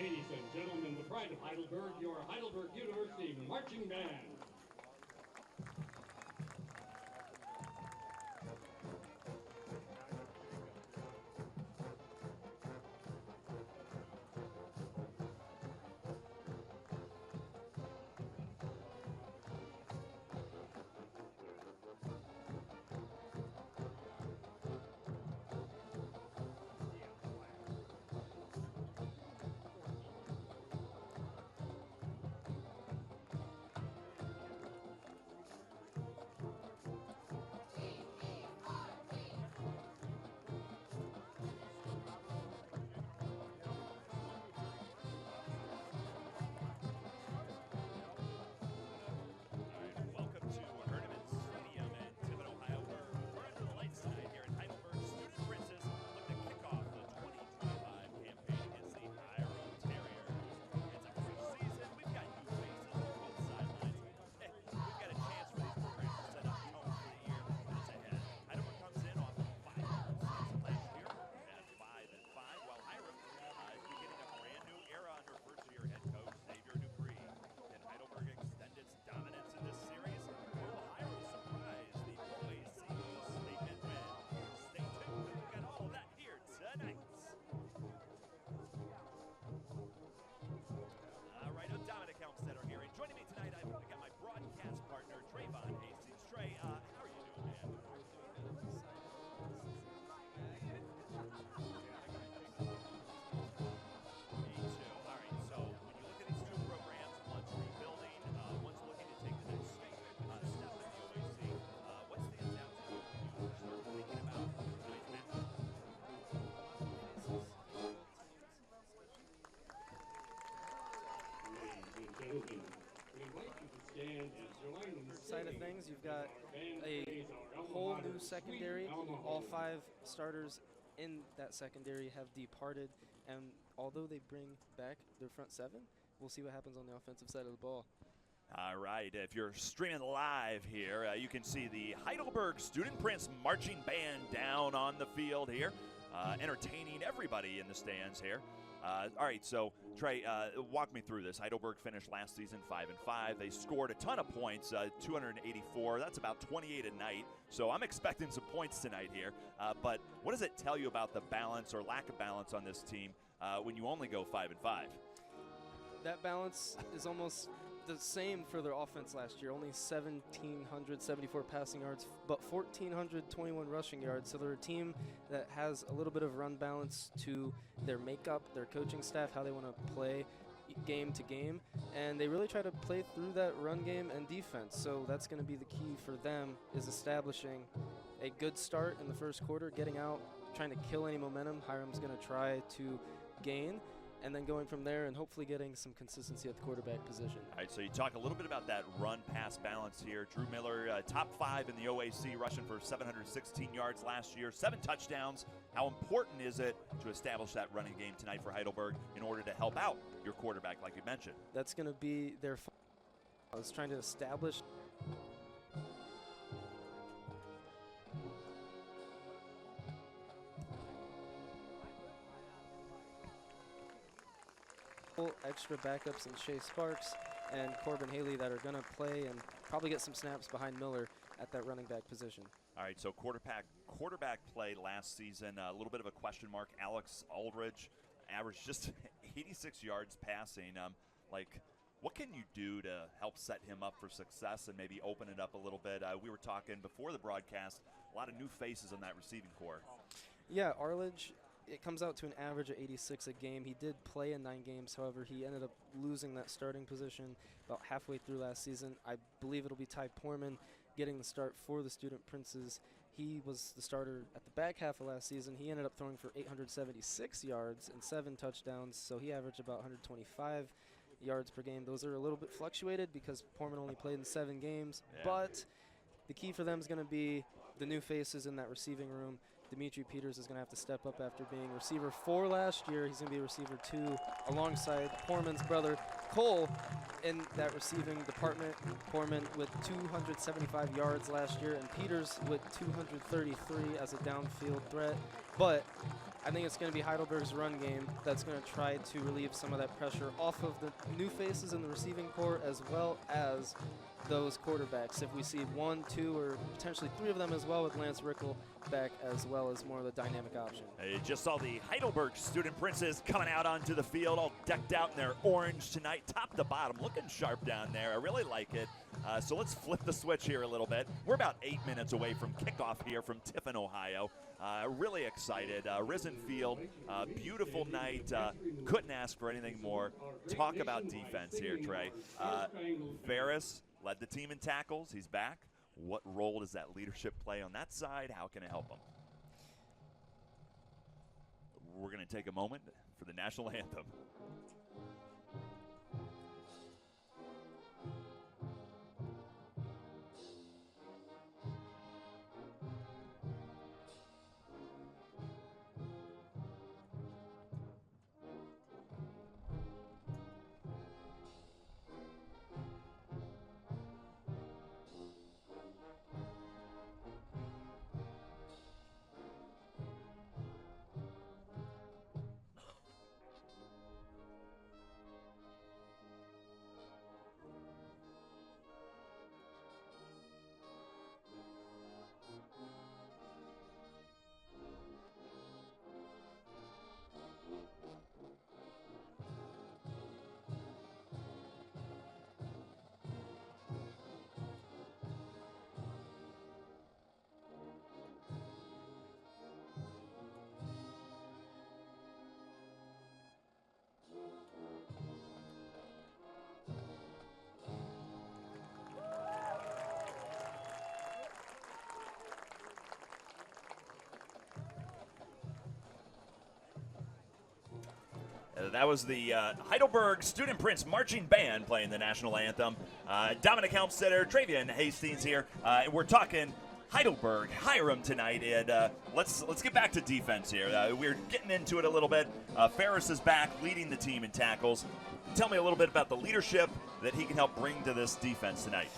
Ladies and gentlemen, the pride of Heidelberg, your Heidelberg University Marching Band. Side of things, you've got a whole new secondary. All 5 starters in that secondary have departed, and although they bring back their front 7, we'll see what happens on the offensive side of the ball. All right, if you're streaming live here, you can see the Heidelberg Student Prince Marching Band down on the field here, entertaining everybody in the stands here. All right, so Trey, walk me through this. Heidelberg finished last season 5-5. They scored a ton of points, 284. That's about 28 a night. So I'm expecting some points tonight here. But what does it tell you about the balance or lack of balance on this team when you only go 5-5? That balance is almost the same for their offense last year. Only 1,774 passing yards, but 1,421 rushing yards. So they're a team that has a little bit of run balance to their makeup, their coaching staff, how they want to play game to game. And they really try to play through that run game and defense. So that's going to be the key for them, is establishing a good start in the first quarter, getting out, trying to kill any momentum Hiram's going to try to gain, and then going from there and hopefully getting some consistency at the quarterback position. All right, so you talk a little bit about that run-pass balance here. Drew Miller, top 5 in the OAC, rushing for 716 yards last year, 7 touchdowns. How important is it to establish that running game tonight for Heidelberg in order to help out your quarterback, like you mentioned? That's going to be their I was trying to establish extra backups in Shea Sparks and Corbin Haley that are going to play and probably get some snaps behind Miller at that running back position. All right, so quarterback play last season, a little bit of a question mark. Alex Aldridge averaged just 86 yards passing. What can you do to help set him up for success and maybe open it up a little bit? We were talking before the broadcast, a lot of new faces on that receiving core. Yeah, Arledge, it comes out to an average of 86 a game. He did play in 9 games, however, he ended up losing that starting position about halfway through last season. I believe it'll be Ty Poorman getting the start for the Student Princes. He was the starter at the back half of last season. He ended up throwing for 876 yards and 7 touchdowns, so he averaged about 125 yards per game. Those are a little bit fluctuated because Poorman only played in 7 games, but the key for them is going to be the new faces in that receiving room. Dimitri Peters is going to have to step up after being receiver 4 last year. He's going to be receiver 2 alongside Poorman's brother Cole in that receiving department. Poorman with 275 yards last year and Peters with 233 as a downfield threat. But I think it's going to be Heidelberg's run game that's going to try to relieve some of that pressure off of the new faces in the receiving corps as well as those quarterbacks. If we see 1, 2, or potentially 3 of them as well with Lance Rickle back as well as more of the dynamic option. You just saw the Heidelberg Student Princes coming out onto the field all decked out in their orange tonight, top to bottom, looking sharp down there. I really like it. So let's flip the switch here a little bit. We're about 8 minutes away from kickoff here from Tiffin, Ohio. Really excited. Risen Field, beautiful night. Couldn't ask for anything more. Talk about defense here, Trey. Ferris led the team in tackles. He's back. What role does that leadership play on that side? How can it help him? We're going to take a moment for the national anthem. That was the Heidelberg Student Prince Marching Band playing the national anthem. Dominic Helmstetter, Travian Hastings here. And we're talking Heidelberg, Hiram tonight. And let's get back to defense here. We're getting into it a little bit. Ferris is back leading the team in tackles. Tell me a little bit about the leadership that he can help bring to this defense tonight.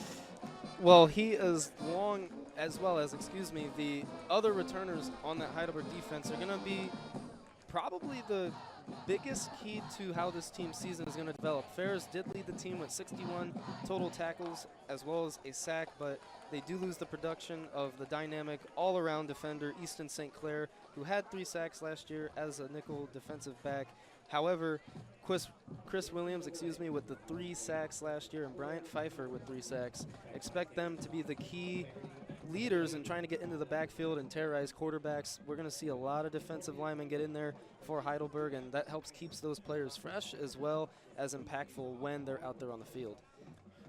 Well, he is long as well as, the other returners on that Heidelberg defense are going to be probably the biggest key to how this team's season is going to develop. Ferris did lead the team with 61 total tackles as well as a sack, but they do lose the production of the dynamic all-around defender, Easton St. Clair, who had 3 sacks last year as a nickel defensive back. However, Chris Williams, with the 3 sacks last year, and Bryant Pfeiffer with 3 sacks. Expect them to be the key leaders in trying to get into the backfield and terrorize quarterbacks. We're going to see a lot of defensive linemen get in there for Heidelberg, and that helps keeps those players fresh as well as impactful when they're out there on the field.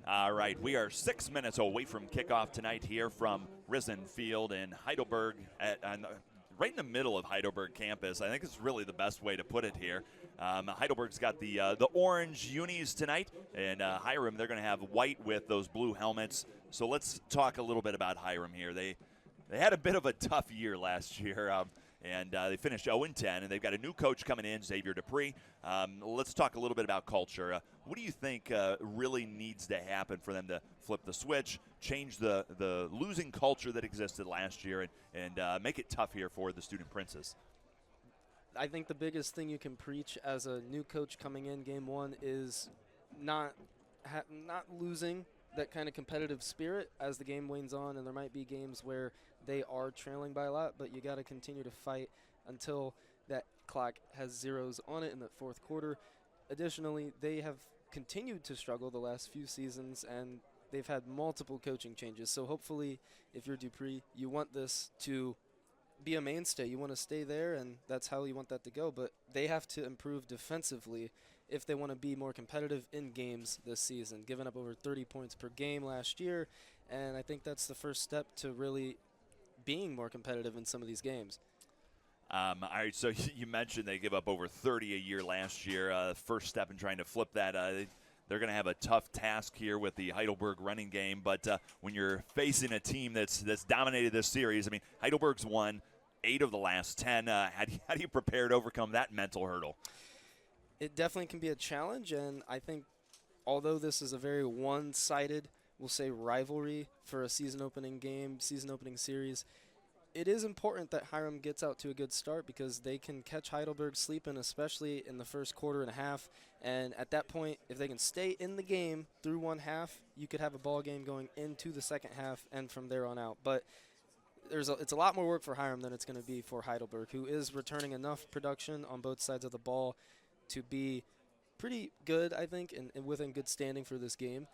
All right, we are 6 minutes away from kickoff tonight here from Risen Field in Heidelberg, right in the middle of Heidelberg campus. I think it's really the best way to put it here. Heidelberg's got the orange unis tonight, and Hiram, they're going to have white with those blue helmets. So let's talk a little bit about Hiram here. They had a bit of a tough year last year, and they finished 0-10, and they've got a new coach coming in, Xavier Dupree. Let's talk a little bit about culture. What do you think really needs to happen for them to flip the switch, change the losing culture that existed last year, and make it tough here for the Student Princes? I think the biggest thing you can preach as a new coach coming in game one is not losing that kind of competitive spirit as the game wanes on, and there might be games where they are trailing by a lot, but you got to continue to fight until that clock has zeros on it in the fourth quarter. Additionally, they have continued to struggle the last few seasons, and they've had multiple coaching changes. So hopefully, if you're Dupree, you want this to be a mainstay. You want to stay there, and that's how you want that to go. But they have to improve defensively if they want to be more competitive in games this season, giving up over 30 points per game last year. And I think that's the first step to really being more competitive in some of these games. All right, so you mentioned they give up over 30 a year last year. First step in trying to flip that. They're going to have a tough task here with the Heidelberg running game. But when you're facing a team that's dominated this series, I mean, Heidelberg's won 8 of the last 10. How do you prepare to overcome that mental hurdle? It definitely can be a challenge, and I think although this is a very one-sided, we'll say, rivalry for a season-opening game, season-opening series, it is important that Hiram gets out to a good start because they can catch Heidelberg sleeping, especially in the first quarter and a half. And at that point, if they can stay in the game through one half, you could have a ball game going into the second half and from there on out. But it's a lot more work for Hiram than it's going to be for Heidelberg, who is returning enough production on both sides of the ball to be pretty good, I think, and within good standing for this game.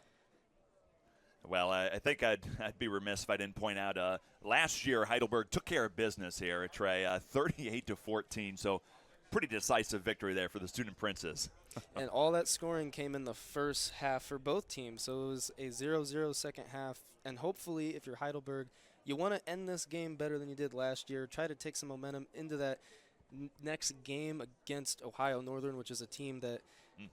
Well, I think I'd be remiss if I didn't point out last year Heidelberg took care of business here at Trey, 38-14. So pretty decisive victory there for the Student Princes. And all that scoring came in the first half for both teams. So it was a 0-0 second half. And hopefully, if you're Heidelberg, you want to end this game better than you did last year. Try to take some momentum into that next game against Ohio Northern, which is a team that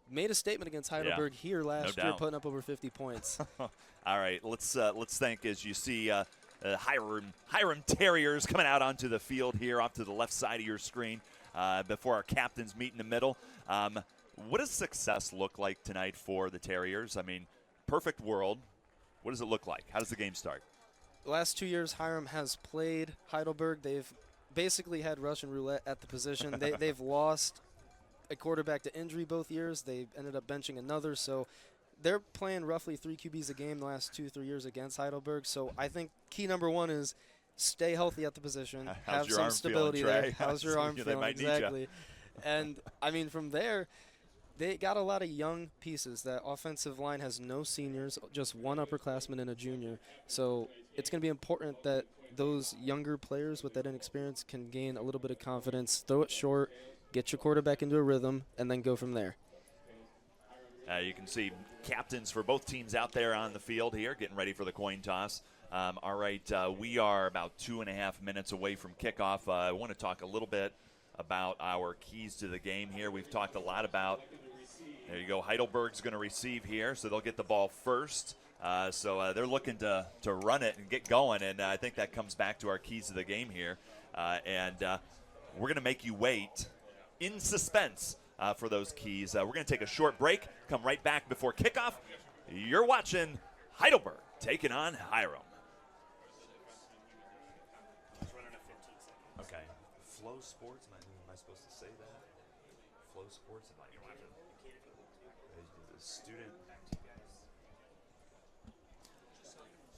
made a statement against Heidelberg here last year, putting up over 50 points. All right, let's think as you see Hiram Terriers coming out onto the field here off to the left side of your screen before our captains meet in the middle. What does success look like tonight for the Terriers? I mean, perfect world. What does it look like? How does the game start? The last 2 years, Hiram has played Heidelberg. They've basically had Russian roulette at the position. They've lost a quarterback to injury both years. They ended up benching another. So they're playing roughly 3 QBs a game the last 2-3 years against Heidelberg. So I think key number one is stay healthy at the position. How's have some stability there. How's your arm feeling? Exactly. And, I mean, from there, they got a lot of young pieces. That offensive line has no seniors, just one upperclassman and a junior. So it's going to be important that those younger players with that inexperience can gain a little bit of confidence, throw it short, get your quarterback into a rhythm, and then go from there. You can see captains for both teams out there on the field here getting ready for the coin toss. All right, we are about 2.5 minutes away from kickoff. I want to talk a little bit about our keys to the game here. We've talked a lot about, there you go, Heidelberg's going to receive here, so they'll get the ball first. So they're looking to run it and get going, and I think that comes back to our keys to the game here. And we're going to make you wait in suspense for those keys. We're going to take a short break, come right back before kickoff. You're watching Heidelberg taking on Hiram. Okay. Flow Sports, am I supposed to say that? Flow Sports, am I the student?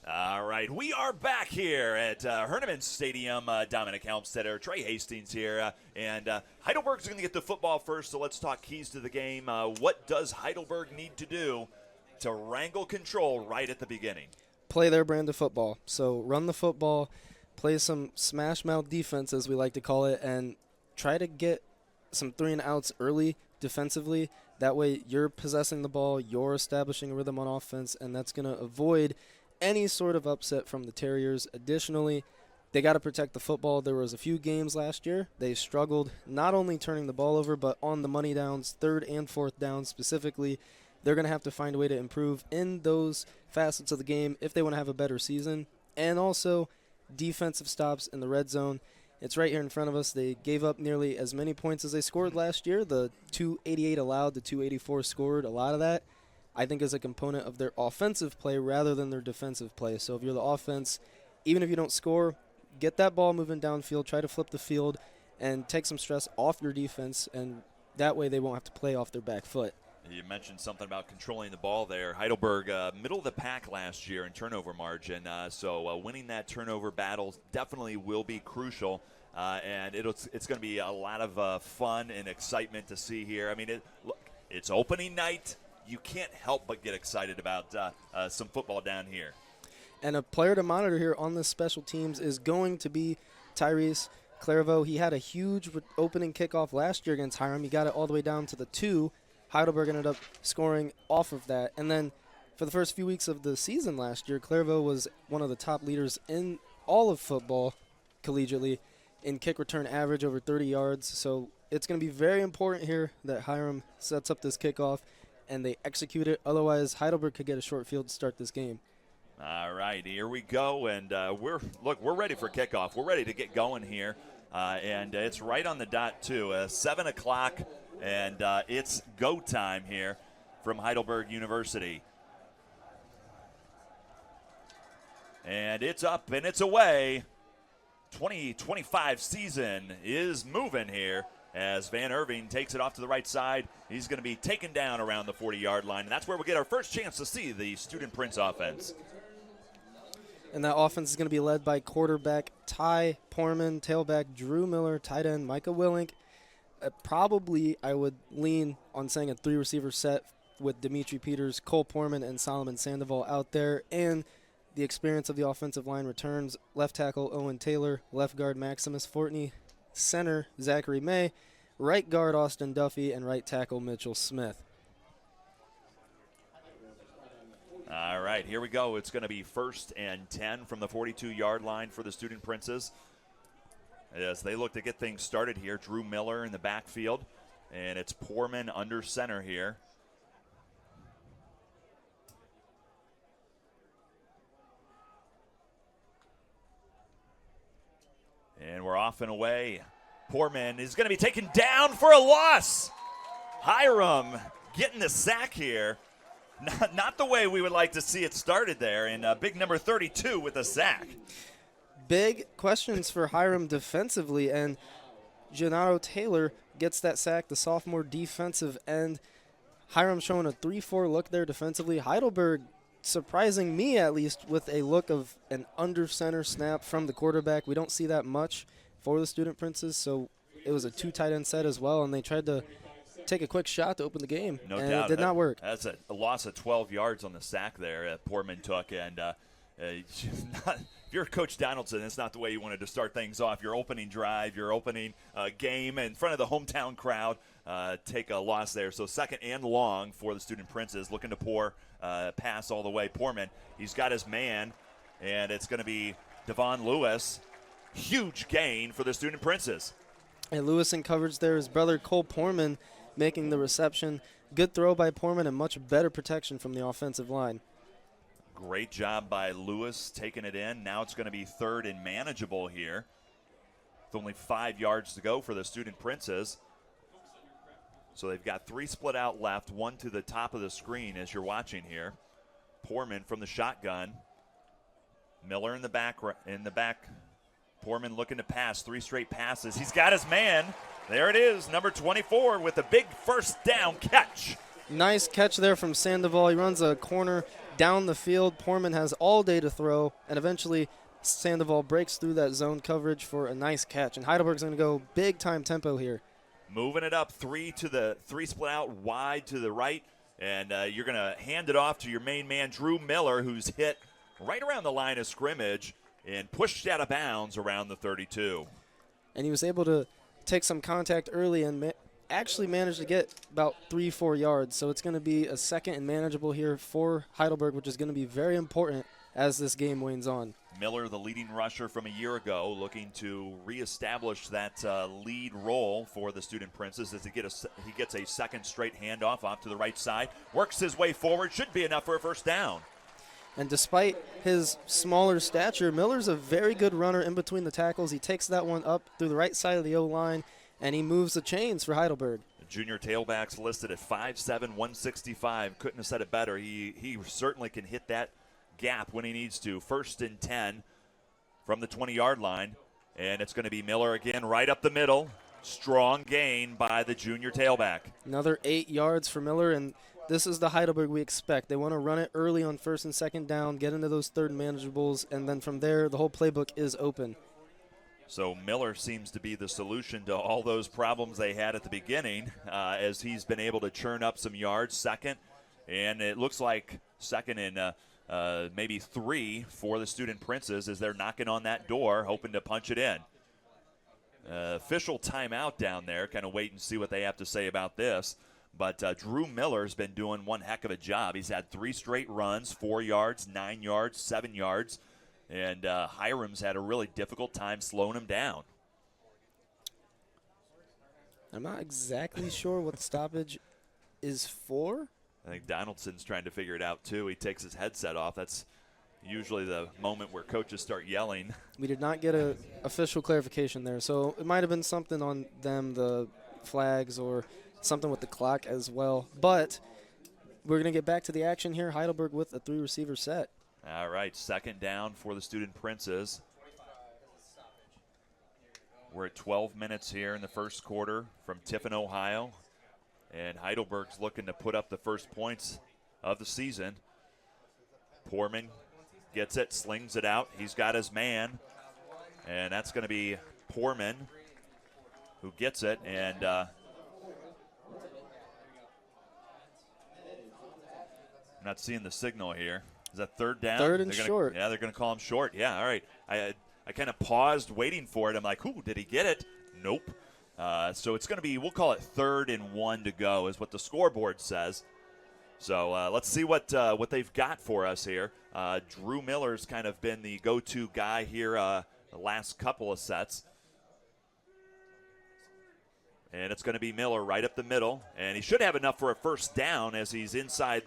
All right, we are back here at Herneman Stadium. Dominic Helmstetter, Trey Hastings here, and Heidelberg's going to get the football first, so let's talk keys to the game. What does Heidelberg need to do to wrangle control right at the beginning? Play their brand of football. So run the football, play some smash mouth defense, as we like to call it, and try to get some 3-and-outs early defensively. That way you're possessing the ball, you're establishing a rhythm on offense, and that's going to avoid any sort of upset from the Terriers. Additionally, they got to protect the football. There was a few games last year they struggled not only turning the ball over, but on the money downs, 3rd and 4th downs specifically. They're going to have to find a way to improve in those facets of the game if they want to have a better season. And also defensive stops in the red zone. It's right here in front of us. They gave up nearly as many points as they scored last year. The 288 allowed, the 284 scored. A lot of that, I think, is a component of their offensive play rather than their defensive play. So if you're the offense, even if you don't score, get that ball moving downfield, try to flip the field, and take some stress off your defense, and that way they won't have to play off their back foot. You mentioned something about controlling the ball there. Heidelberg, middle of the pack last year in turnover margin, so winning that turnover battle definitely will be crucial, and it's going to be a lot of fun and excitement to see here. I mean, it's opening night. You can't help but get excited about some football down here. And a player to monitor here on the special teams is going to be Tyrese Clairvaux. He had a huge opening kickoff last year against Hiram. He got it all the way down to the 2. Heidelberg ended up scoring off of that. And then for the first few weeks of the season last year, Clairvaux was one of the top leaders in all of football collegiately in kick return average, over 30 yards. So it's going to be very important here that Hiram sets up this kickoff and they execute it. Otherwise, Heidelberg could get a short field to start this game. All right, here we go, and we're ready for kickoff. We're ready to get going here, and it's right on the dot too. 7 o'clock, and it's go time here from Heidelberg University. And it's up and it's away. 2025 season is moving here as Van Irving takes it off to the right side. He's going to be taken down around the 40-yard line, and that's where we'll get our first chance to see the Student Prince offense. And that offense is going to be led by quarterback Ty Porman, tailback Drew Miller, tight end Micah Willink. Probably I would lean on saying a 3-receiver set with Dimitri Peters, Cole Porman, and Solomon Sandoval out there, and the experience of the offensive line returns. Left tackle Owen Taylor, left guard Maximus Fortney, center Zachary May, right guard Austin Duffy, and right tackle Mitchell Smith. All right, here we go. It's going to be 1st and 10 from the 42-yard line for the Student Princes as they look to get things started here. Drew Miller in the backfield, and it's Porman under center here. And we're off and away. Porman is going to be taken down for a loss. Hiram getting the sack here. Not the way we would like to see it started there. And big number 32 with a sack. Big questions for Hiram defensively. And Gennaro Taylor gets that sack, the sophomore defensive end. Hiram showing a 3-4 look there defensively. Heidelberg surprising me at least with a look of an under center snap from the quarterback. We don't see that much for the Student Princes, so it was a 2 tight end set as well, and they tried to take a quick shot to open the game, no and doubt. it did not work. That's a loss of 12 yards on the sack there Porman took, and if you're Coach Donaldson, it's not the way you wanted to start things off. Your opening drive, your opening game in front of the hometown crowd, take a loss there. So 2nd and long for the Student Princes, looking to pour pass all the way. Porman, he's got his man, and it's going to be Devon Lewis. Huge gain for the Student Princes. And Lewis in coverage there, his brother Cole Porman making the reception. Good throw by Porman and much better protection from the offensive line. Great job by Lewis taking it in. Now it's going to be 3rd and manageable here. With only 5 yards to go for the Student Princes. So they've got 3 split out left, 1 to the top of the screen as you're watching here. Porman from the shotgun. Miller in the back. Porman looking to pass, 3 straight passes. He's got his man. There it is, number 24 with a big 1st down catch. Nice catch there from Sandoval. He runs a corner down the field. Porman has all day to throw, and eventually Sandoval breaks through that zone coverage for a nice catch. And Heidelberg's going to go big time tempo here. Moving it up 3 split out wide to the right, and you're going to hand it off to your main man, Drew Miller, who's hit right around the line of scrimmage and pushed out of bounds around the 32. And he was able to take some contact early and actually managed to get about 3-4 yards. So it's going to be a 2nd and manageable here for Heidelberg, which is going to be very important as this game wanes on. Miller, the leading rusher from a year ago, looking to reestablish that lead role for the Student Princes as he gets a 2nd straight handoff off to the right side, works his way forward, should be enough for a 1st down. And despite his smaller stature, Miller's a very good runner in between the tackles. He takes that one up through the right side of the O-line, and he moves the chains for Heidelberg. The junior tailback's listed at 5'7", 165. Couldn't have said it better. He certainly can hit that gap when he needs to. 1st and 10 from the 20-yard line, and it's going to be Miller again right up the middle. Strong gain by the junior tailback. Another 8 yards for Miller, and this is the Heidelberg we expect. They want to run it early on 1st and 2nd down, get into those 3rd manageables, and then from there, the whole playbook is open. So Miller seems to be the solution to all those problems they had at the beginning as he's been able to churn up some yards. 2nd, and it looks like 2nd and maybe 3 for the Student Princes as they're knocking on that door, hoping to punch it in. Official timeout down there, kind of wait and see what they have to say about this. But Drew Miller's been doing one heck of a job. He's had 3 straight runs, 4 yards, 9 yards, 7 yards. And Hiram's had a really difficult time slowing him down. I'm not exactly sure what the stoppage is for. I think Donaldson's trying to figure it out, too. He takes his headset off. That's usually the moment where coaches start yelling. We did not get an official clarification there. So it might have been something on them, the flags, or something with the clock as well. But we're going to get back to the action here. Heidelberg with a 3-receiver set. All right, 2nd down for the Student Princes. We're at 12 minutes here in the first quarter from Tiffin, Ohio. And Heidelberg's looking to put up the first points of the season. Poorman gets it, slings it out. He's got his man. And that's going to be Poorman who gets it. And I'm not seeing the signal here. Is that third down? Third and short. Yeah, they're going to call him short. Yeah, all right. I kind of paused waiting for it. I'm like, ooh, did he get it? Nope. So it's going to be, we'll call it 3rd and 1 to go is what the scoreboard says. So let's see what they've got for us here. Drew Miller's kind of been the go-to guy here the last couple of sets. And it's going to be Miller right up the middle. And he should have enough for a first down as he's inside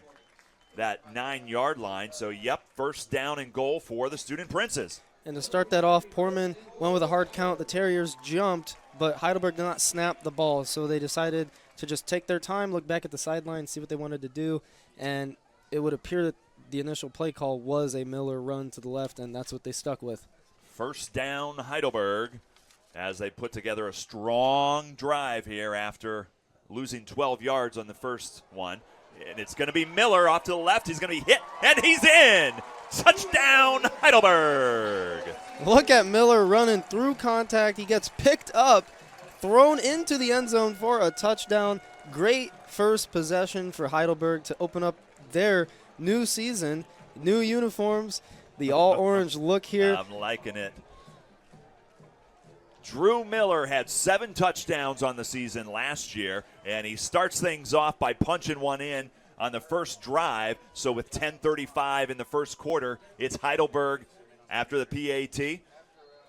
that 9-yard line. So, yep, first down and goal for the Student Princes. And to start that off, Poorman went with a hard count. The Terriers jumped, but Heidelberg did not snap the ball. So they decided to just take their time, look back at the sideline, see what they wanted to do. And it would appear that the initial play call was a Miller run to the left, and that's what they stuck with. First down, Heidelberg, as they put together a strong drive here after losing 12 yards on the first one. And it's going to be Miller off to the left. He's going to be hit, and he's in. Touchdown, Heidelberg. Look at Miller running through contact. He gets picked up, thrown into the end zone for a touchdown. Great first possession for Heidelberg to open up their new season, new uniforms, the all-orange look here. I'm liking it. Drew Miller had 7 touchdowns on the season last year, and he starts things off by punching one in on the first drive. So with 10:35 in the first quarter, it's Heidelberg after the PAT.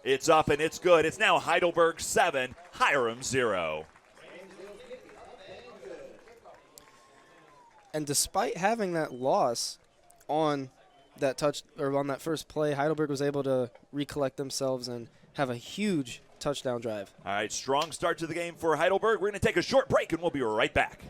It's up and it's good. It's now Heidelberg 7, Hiram 0. And despite having that loss on that on that first play, Heidelberg was able to recollect themselves and have a huge touchdown drive. All right, strong start to the game for Heidelberg. We're going to take a short break, and we'll be right back.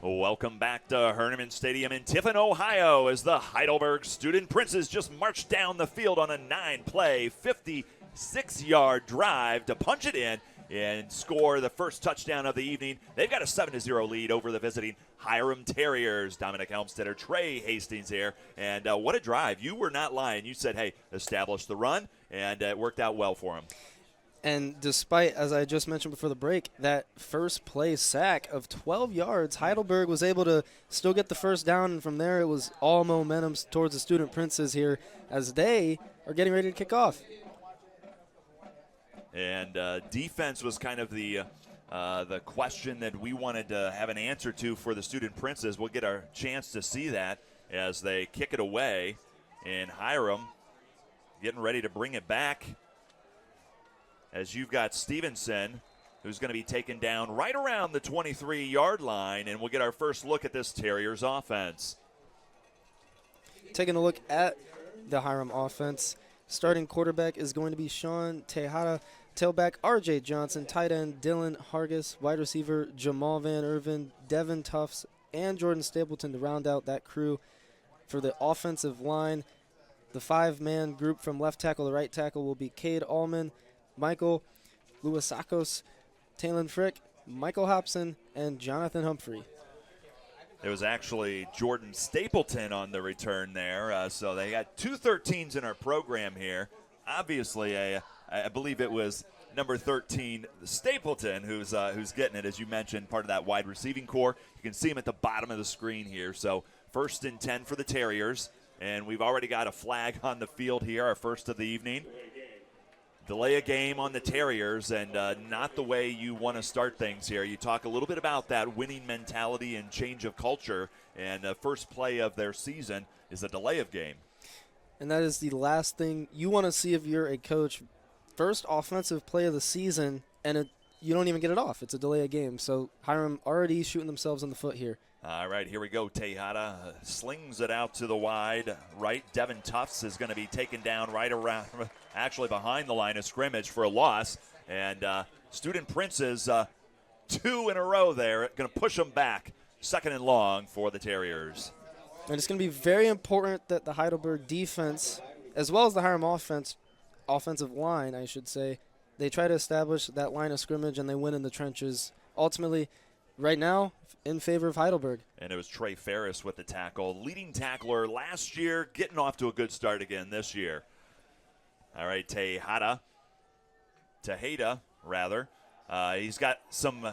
Welcome back to Herneman Stadium in Tiffin, Ohio, as the Heidelberg Student Princes just marched down the field on a 9-play, 56-yard drive to punch it in and score the first touchdown of the evening. They've got a 7-0 lead over the visiting Hiram Terriers. Dominic Helmstetter, Trey Hastings here, and what a drive. You were not lying. You said, hey, establish the run, and it worked out well for him. And despite, as I just mentioned before the break, that first play sack of 12 yards, Heidelberg was able to still get the first down, and from there it was all momentum towards the Student Princes here as they are getting ready to kick off. And defense was kind of the question that we wanted to have an answer to for the Student Princes. We'll get our chance to see that as they kick it away, and Hiram getting ready to bring it back, as you've got Stevenson, who's going to be taken down right around the 23-yard line, and we'll get our first look at this Terriers offense. Taking a look at the Hiram offense, starting quarterback is going to be Sean Tejada, tailback R.J. Johnson, tight end Dylan Hargis, wide receiver Jamal Van Irvin, Devin Tufts, and Jordan Stapleton to round out that crew. For the offensive line, the 5-man group from left tackle to right tackle will be Cade Allman, Michael Luisakos, Talon Frick, Michael Hobson, and Jonathan Humphrey. It was actually Jordan Stapleton on the return there. So they got 2 13s in our program here. Obviously, I believe it was number 13, Stapleton, who's getting it, as you mentioned, part of that wide receiving core. You can see him at the bottom of the screen here. So 1st and 10 for the Terriers. And we've already got a flag on the field here, our first of the evening. Delay a game on the Terriers, and not the way you want to start things here. You talk a little bit about that winning mentality and change of culture, and the first play of their season is a delay of game. And that is the last thing you want to see if you're a coach. First offensive play of the season, and you don't even get it off. It's a delay of game. So Hiram already shooting themselves in the foot here. All right, here we go. Tejada slings it out to the wide right. Devin Tufts is going to be taken down right around, actually behind the line of scrimmage for a loss. And Student Prince's 2 in a row there, going to push them back. 2nd and long for the Terriers. And it's going to be very important that the Heidelberg defense, as well as the Hiram offensive line, I should say, they try to establish that line of scrimmage and they win in the trenches. Ultimately, right now, in favor of Heidelberg. And it was Trey Ferris with the tackle. Leading tackler last year, getting off to a good start again this year. All right, Tejada, rather. He's got some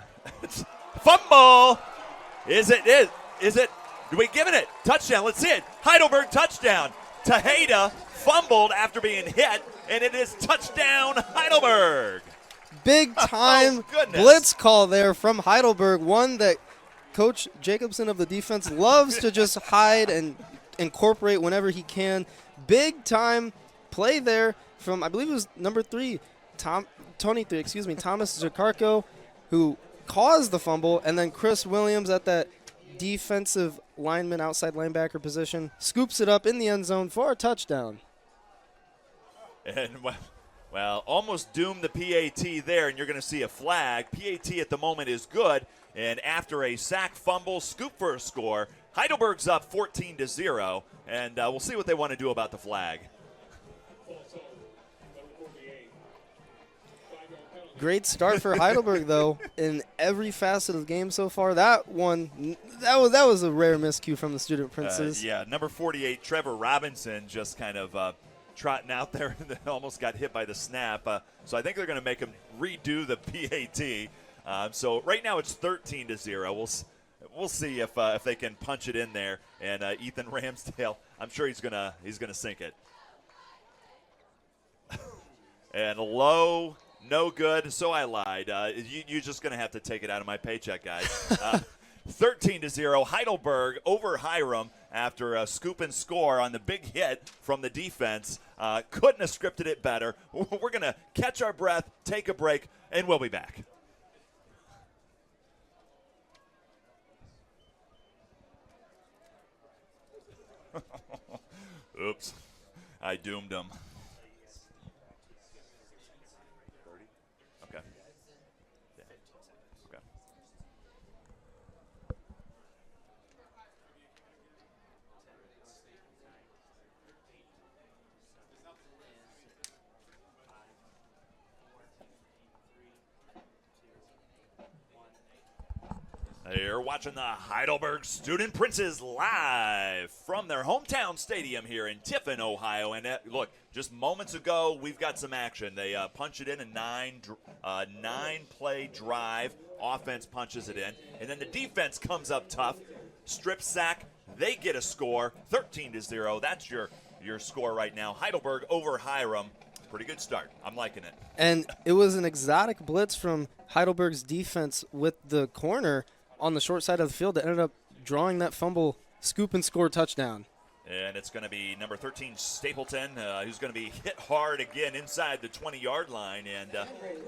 fumble. Is it? Do we give it? Touchdown. Let's see it. Heidelberg touchdown. Tejada fumbled after being hit, and it is touchdown Heidelberg. Big time blitz call there from Heidelberg. One that Coach Jacobson of the defense loves to just hide and incorporate whenever he can. Big time play there from, I believe it was number 3, Thomas Jakarko, who caused the fumble, and then Chris Williams at that defensive lineman, outside linebacker position, scoops it up in the end zone for a touchdown. And well, almost doomed the PAT there, and you're going to see a flag. PAT at the moment is good, and after a sack, fumble, scoop for a score, Heidelberg's up 14-0, and we'll see what they want to do about the flag. Great start for Heidelberg, though, in every facet of the game so far. That was a rare miscue from the Student Princes. Yeah, number 48, Trevor Robinson, just kind of trotting out there and almost got hit by the snap. So I think they're going to make him redo the PAT. So right now it's 13-0. We'll see if they can punch it in there. And Ethan Ramsdale, I'm sure he's gonna sink it. And low. No good, so I lied. You're just going to have to take it out of my paycheck, guys. 13-0, Heidelberg over Hiram after a scoop and score on the big hit from the defense. Couldn't have scripted it better. We're going to catch our breath, take a break, and we'll be back. Oops, I doomed them. You're watching the Heidelberg Student Princes live from their hometown stadium here in Tiffin, Ohio. And look, just moments ago, we've got some action. They punch it in a nine-play drive. Offense punches it in. And then the defense comes up tough. Strip sack. They get a score. 13-0. That's your score right now. Heidelberg over Hiram. Pretty good start. I'm liking it. And it was an exotic blitz from Heidelberg's defense with the corner on the short side of the field that ended up drawing that fumble, scoop and score touchdown. And it's going to be number 13, Stapleton, who's going to be hit hard again inside the 20-yard line. And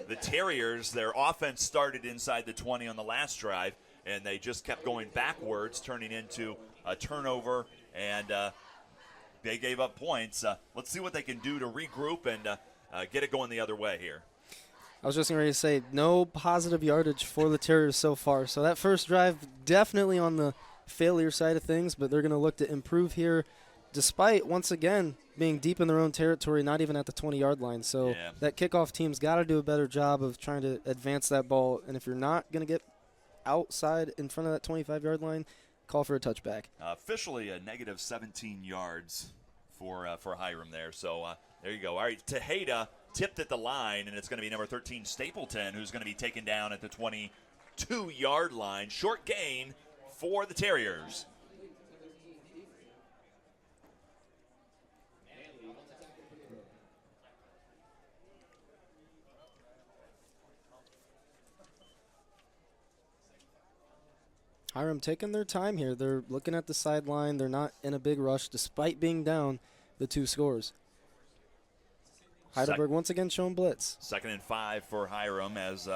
the Terriers, their offense started inside the 20 on the last drive, and they just kept going backwards, turning into a turnover, and they gave up points. Let's see what they can do to regroup and get it going the other way here. I was just ready to say, no positive yardage for the Terriers so far. So that first drive definitely on the failure side of things, but they're going to look to improve here despite, once again, being deep in their own territory, not even at the 20-yard line. So that kickoff team's got to do a better job of trying to advance that ball. And if you're not going to get outside in front of that 25-yard line, call for a touchback. Officially a negative 17 yards for Hiram there. So there you go. All right, Tejada tipped at the line, and it's going to be number 13, Stapleton, who's going to be taken down at the 22-yard line. Short gain for the Terriers. Hiram taking their time here. They're looking at the sideline. They're not in a big rush despite being down the 2 scores. Heidelberg once again showing blitz. 2nd and 5 for Hiram as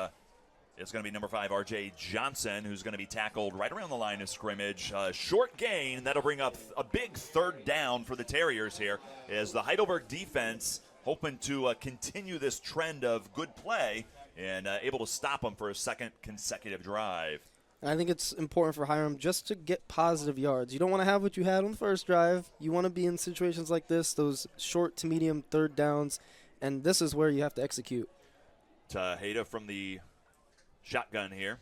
It's going to be number 5, R.J. Johnson, who's going to be tackled right around the line of scrimmage. Short gain. That'll bring up a big 3rd down for the Terriers here, as the Heidelberg defense hoping to continue this trend of good play and able to stop them for a 2nd consecutive drive. And I think it's important for Hiram just to get positive yards. You don't want to have what you had on the first drive. You want to be in situations like this, those short to medium 3rd downs, and this is where you have to execute. Tejeda from the shotgun here.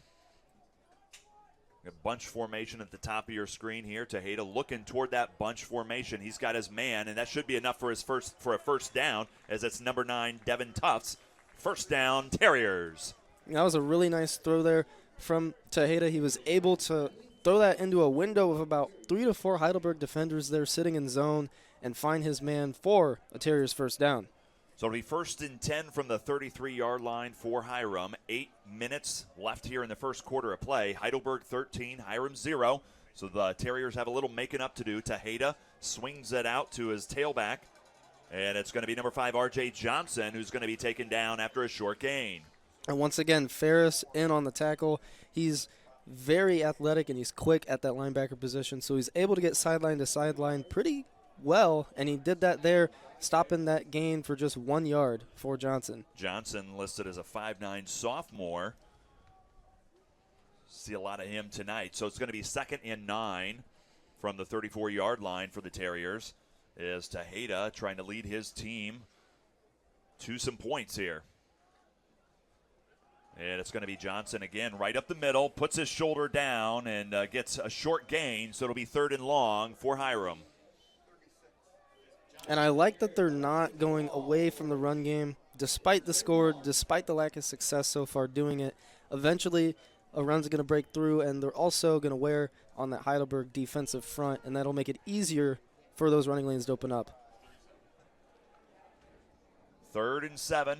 A bunch formation at the top of your screen here. Tejeda looking toward that bunch formation. He's got his man, and that should be enough for a 1st down, as it's number 9, Devin Tufts. 1st down, Terriers. That was a really nice throw there from Tejeda. He was able to throw that into a window of about 3 to 4 Heidelberg defenders there sitting in zone and find his man for a Terriers 1st down. So it'll be 1st and 10 from the 33-yard line for Hiram. 8 minutes left here in the 1st quarter of play. Heidelberg 13, Hiram 0. So the Terriers have a little making up to do. Tejeda swings it out to his tailback. And it's going to be number 5, R.J. Johnson, who's going to be taken down after a short gain. And once again, Ferris in on the tackle. He's very athletic and he's quick at that linebacker position. So he's able to get sideline to sideline pretty well. And he did that there, stopping that gain for just 1 yard for Johnson. Johnson listed as a 5'9" sophomore. See a lot of him tonight. So it's going to be 2nd and 9 from the 34-yard line for the Terriers, as Tejeda trying to lead his team to some points here. And it's going to be Johnson again, right up the middle, puts his shoulder down and gets a short gain, so it'll be 3rd and long for Hiram. And I like that they're not going away from the run game, despite the score, despite the lack of success so far doing it. Eventually, a run's going to break through, and they're also going to wear on that Heidelberg defensive front, and that'll make it easier for those running lanes to open up. 3rd and 7.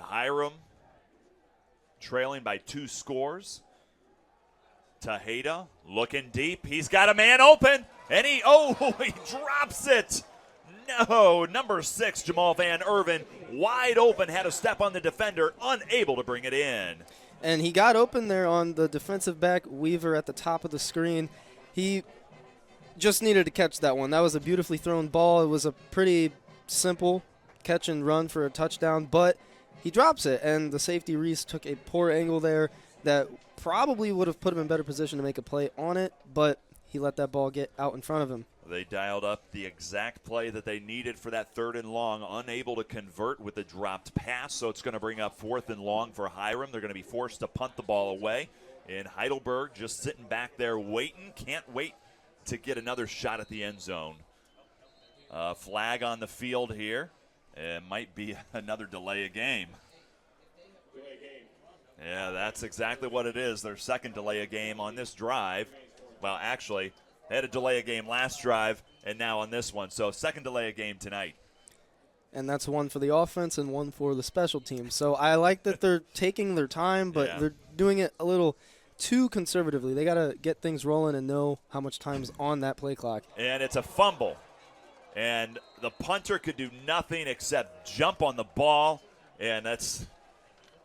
Hiram trailing by 2 scores. Tejeda looking deep. He's got a man open, and he drops it. No, number 6, Jamal Van Erven, wide open, had a step on the defender, unable to bring it in. And he got open there on the defensive back, Weaver, at the top of the screen. He just needed to catch that one. That was a beautifully thrown ball. It was a pretty simple catch and run for a touchdown, but he drops it, and the safety Reese took a poor angle there that probably would have put him in better position to make a play on it, but he let that ball get out in front of him. They dialed up the exact play that they needed for that 3rd and long, unable to convert with the dropped pass, so it's going to bring up 4th and long for Hiram. They're going to be forced to punt the ball away, and Heidelberg just sitting back there waiting, can't wait to get another shot at the end zone. Flag on the field here. It might be another delay of game. Yeah, that's exactly what it is. Their 2nd delay of game on this drive. Well, actually, they had a delay of game last drive and now on this one. So 2nd delay of game tonight. And that's one for the offense and one for the special team. So I like that they're taking their time, but they're doing it a little too conservatively. They got to get things rolling and know how much time's on that play clock. And it's a fumble. And the punter could do nothing except jump on the ball, and that's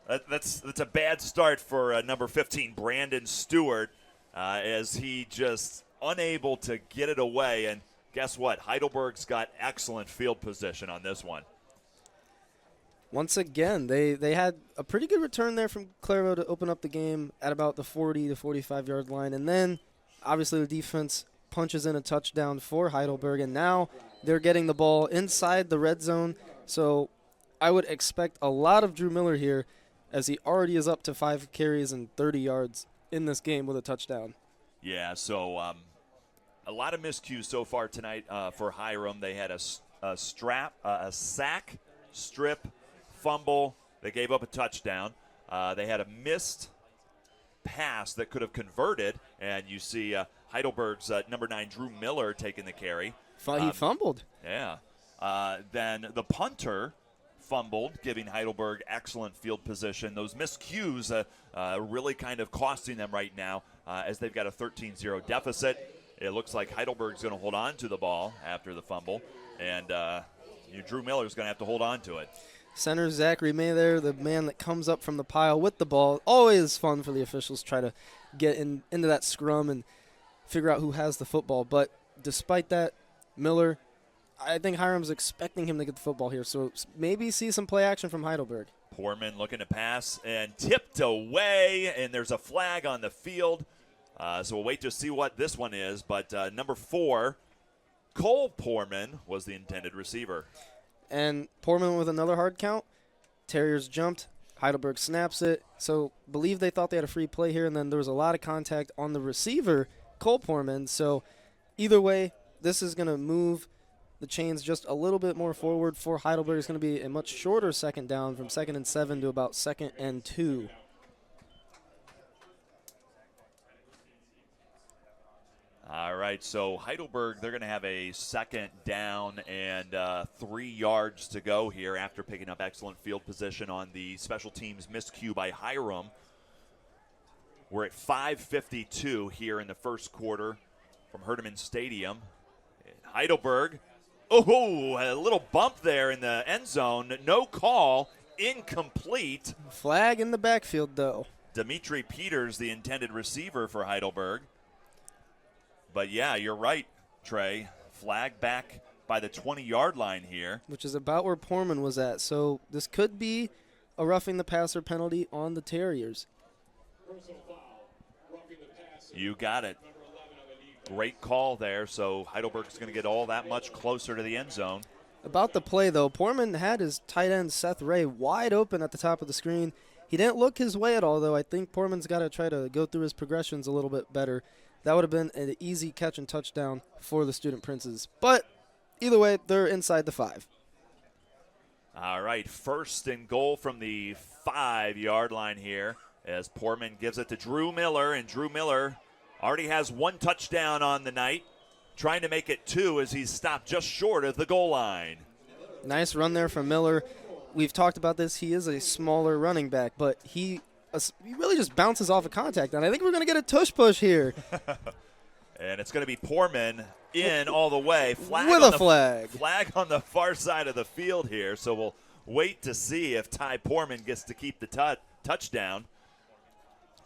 a bad start for number 15, Brandon Stewart, as he just unable to get it away. And guess what? Heidelberg's got excellent field position on this one. Once again, they had a pretty good return there from Clairvaux to open up the game at about the 40 to 45-yard line. And then, obviously, the defense punches in a touchdown for Heidelberg, and now they're getting the ball inside the red zone. So I would expect a lot of Drew Miller here, as he already is up to 5 carries and 30 yards in this game with a touchdown. Yeah, so a lot of miscues so far tonight for Hiram. They had a sack, strip, fumble. They gave up a touchdown. They had a missed pass that could have converted, and you see Heidelberg's number 9, Drew Miller, taking the carry. He fumbled. Yeah. Then the punter fumbled, giving Heidelberg excellent field position. Those miscues really kind of costing them right now as they've got a 13-0 deficit. It looks like Heidelberg's going to hold on to the ball after the fumble, and Drew Miller's going to have to hold on to it. Center Zachary May there, the man that comes up from the pile with the ball. Always fun for the officials to try to get into that scrum and figure out who has the football. But despite that, Miller, I think Hiram's expecting him to get the football here, so maybe see some play action from Heidelberg. Poorman looking to pass and tipped away, and there's a flag on the field. So we'll wait to see what this one is. But number 4, Cole Poorman was the intended receiver. And Poorman with another hard count. Terriers jumped. Heidelberg snaps it. So believe they thought they had a free play here, and then there was a lot of contact on the receiver, Cole Poorman. So either way, this is going to move the chains just a little bit more forward for Heidelberg. It's going to be a much shorter second down from 2nd and 7 to about 2nd and 2. All right, so Heidelberg, they're going to have a second down and 3 yards to go here after picking up excellent field position on the special teams miscue by Hiram. We're at 5:52 here in the first quarter from Heidelberg Stadium. Heidelberg, oh, a little bump there in the end zone. No call, incomplete. Flag in the backfield, though. Dimitri Peters, the intended receiver for Heidelberg. But, yeah, you're right, Trey. Flag back by the 20-yard line here. Which is about where Poorman was at. So this could be a roughing the passer penalty on the Terriers. You got it. Great call there. So Heidelberg's going to get all that much closer to the end zone. About the play, though, Poorman had his tight end, Seth Ray, wide open at the top of the screen. He didn't look his way at all, though. I think Poorman's got to try to go through his progressions a little bit better. That would have been an easy catch and touchdown for the Student Princes. But either way, they're inside the 5. All right, 1st and goal from the 5-yard line here as Poorman gives it to Drew Miller, and Drew Miller already has 1 touchdown on the night, trying to make it 2 as he's stopped just short of the goal line. Nice run there from Miller. We've talked about this. He is a smaller running back, but he really just bounces off of contact, and I think we're going to get a tush push here. And it's going to be Poorman in all the way. Flag with a flag. Flag on the far side of the field here, so we'll wait to see if Ty Poorman gets to keep the touchdown.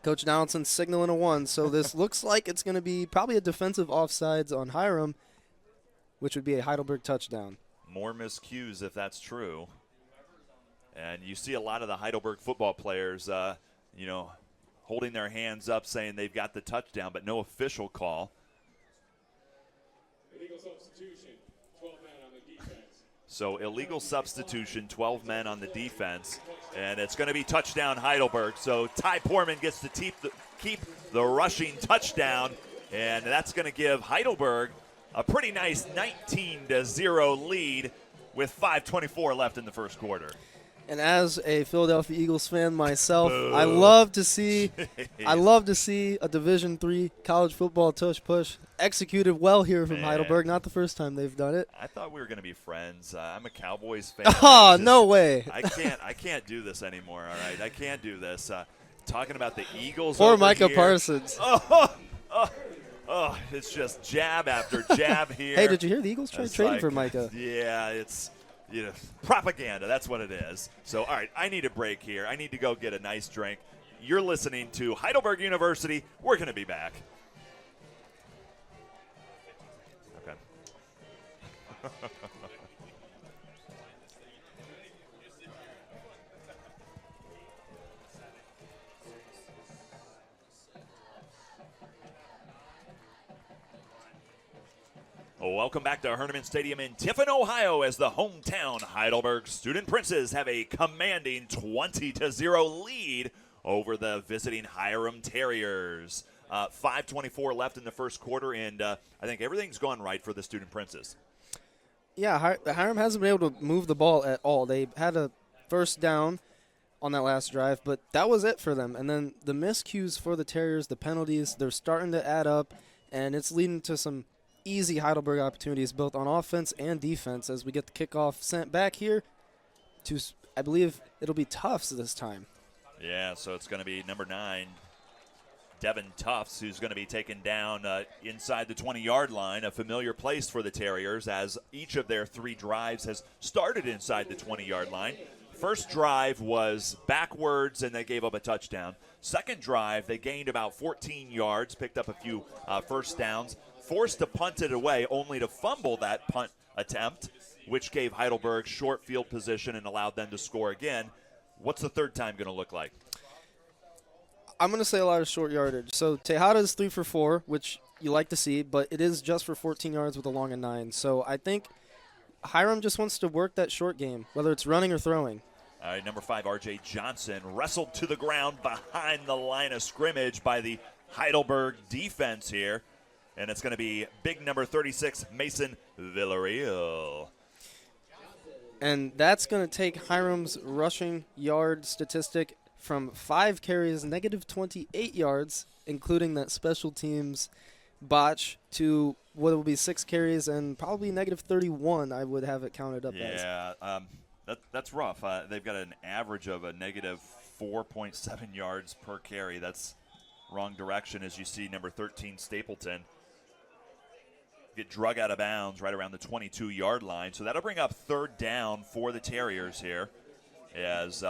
Coach Donaldson signaling a 1, so this looks like it's going to be probably a defensive offsides on Hiram, which would be a Heidelberg touchdown. More miscues if that's true. And you see a lot of the Heidelberg football players holding their hands up saying they've got the touchdown, but no official call. Illegal substitution, 12 men on the defense. So illegal substitution, 12 men on the defense, and it's going to be touchdown Heidelberg. So Ty Poorman gets to keep the rushing touchdown, and that's going to give Heidelberg a pretty nice 19-0 lead with 5:24 left in the first quarter. And as a Philadelphia Eagles fan myself, I love to see a Division III college football tush push executed well here from Heidelberg. Not the first time they've done it. I thought we were going to be friends. I'm a Cowboys fan. Oh, no way. I can't do this anymore, all right? I can't do this. Talking about the Eagles Poor over Micah here. Parsons. Oh, it's just jab after jab here. Hey, did you hear the Eagles trading for Micah? Yeah, it's propaganda. That's what it is. So, all right, I need a break here. I need to go get a nice drink. You're listening to Heidelberg University. We're going to be back. Okay. Welcome back to Heidelberg Stadium in Tiffin, Ohio, as the hometown Heidelberg Student Princes have a commanding 20-0 lead over the visiting Hiram Terriers. 5:24 left in the first quarter, and I think everything's gone right for the Student Princes. Yeah, Hiram hasn't been able to move the ball at all. They had a first down on that last drive, but that was it for them. And then the miscues for the Terriers, the penalties, they're starting to add up, and it's leading to some easy Heidelberg opportunities both on offense and defense as we get the kickoff sent back here to, I believe it'll be Tufts this time. Yeah, so it's going to be number 9, Devin Tufts, who's going to be taken down inside the 20-yard line, a familiar place for the Terriers as each of their 3 drives has started inside the 20-yard line. First drive was backwards, and they gave up a touchdown. Second drive, they gained about 14 yards, picked up a few first downs, forced to punt it away, only to fumble that punt attempt, which gave Heidelberg short field position and allowed them to score again. What's the third time going to look like? I'm going to say a lot of short yardage. So Tejada is 3 for 4, which you like to see, but it is just for 14 yards with a long and 9. So I think Hiram just wants to work that short game, whether it's running or throwing. All right, number 5, R.J. Johnson, wrestled to the ground behind the line of scrimmage by the Heidelberg defense here. And it's going to be big number 36, Mason Villarreal. And that's going to take Hiram's rushing yard statistic from 5 carries, negative 28 yards, including that special teams botch, to what will be 6 carries and probably negative 31, I would have it counted up as. Yeah, that's rough. They've got an average of a negative 4.7 yards per carry. That's wrong direction, as you see number 13, Stapleton, get drug out of bounds right around the 22-yard line. So that'll bring up third down for the Terriers here, as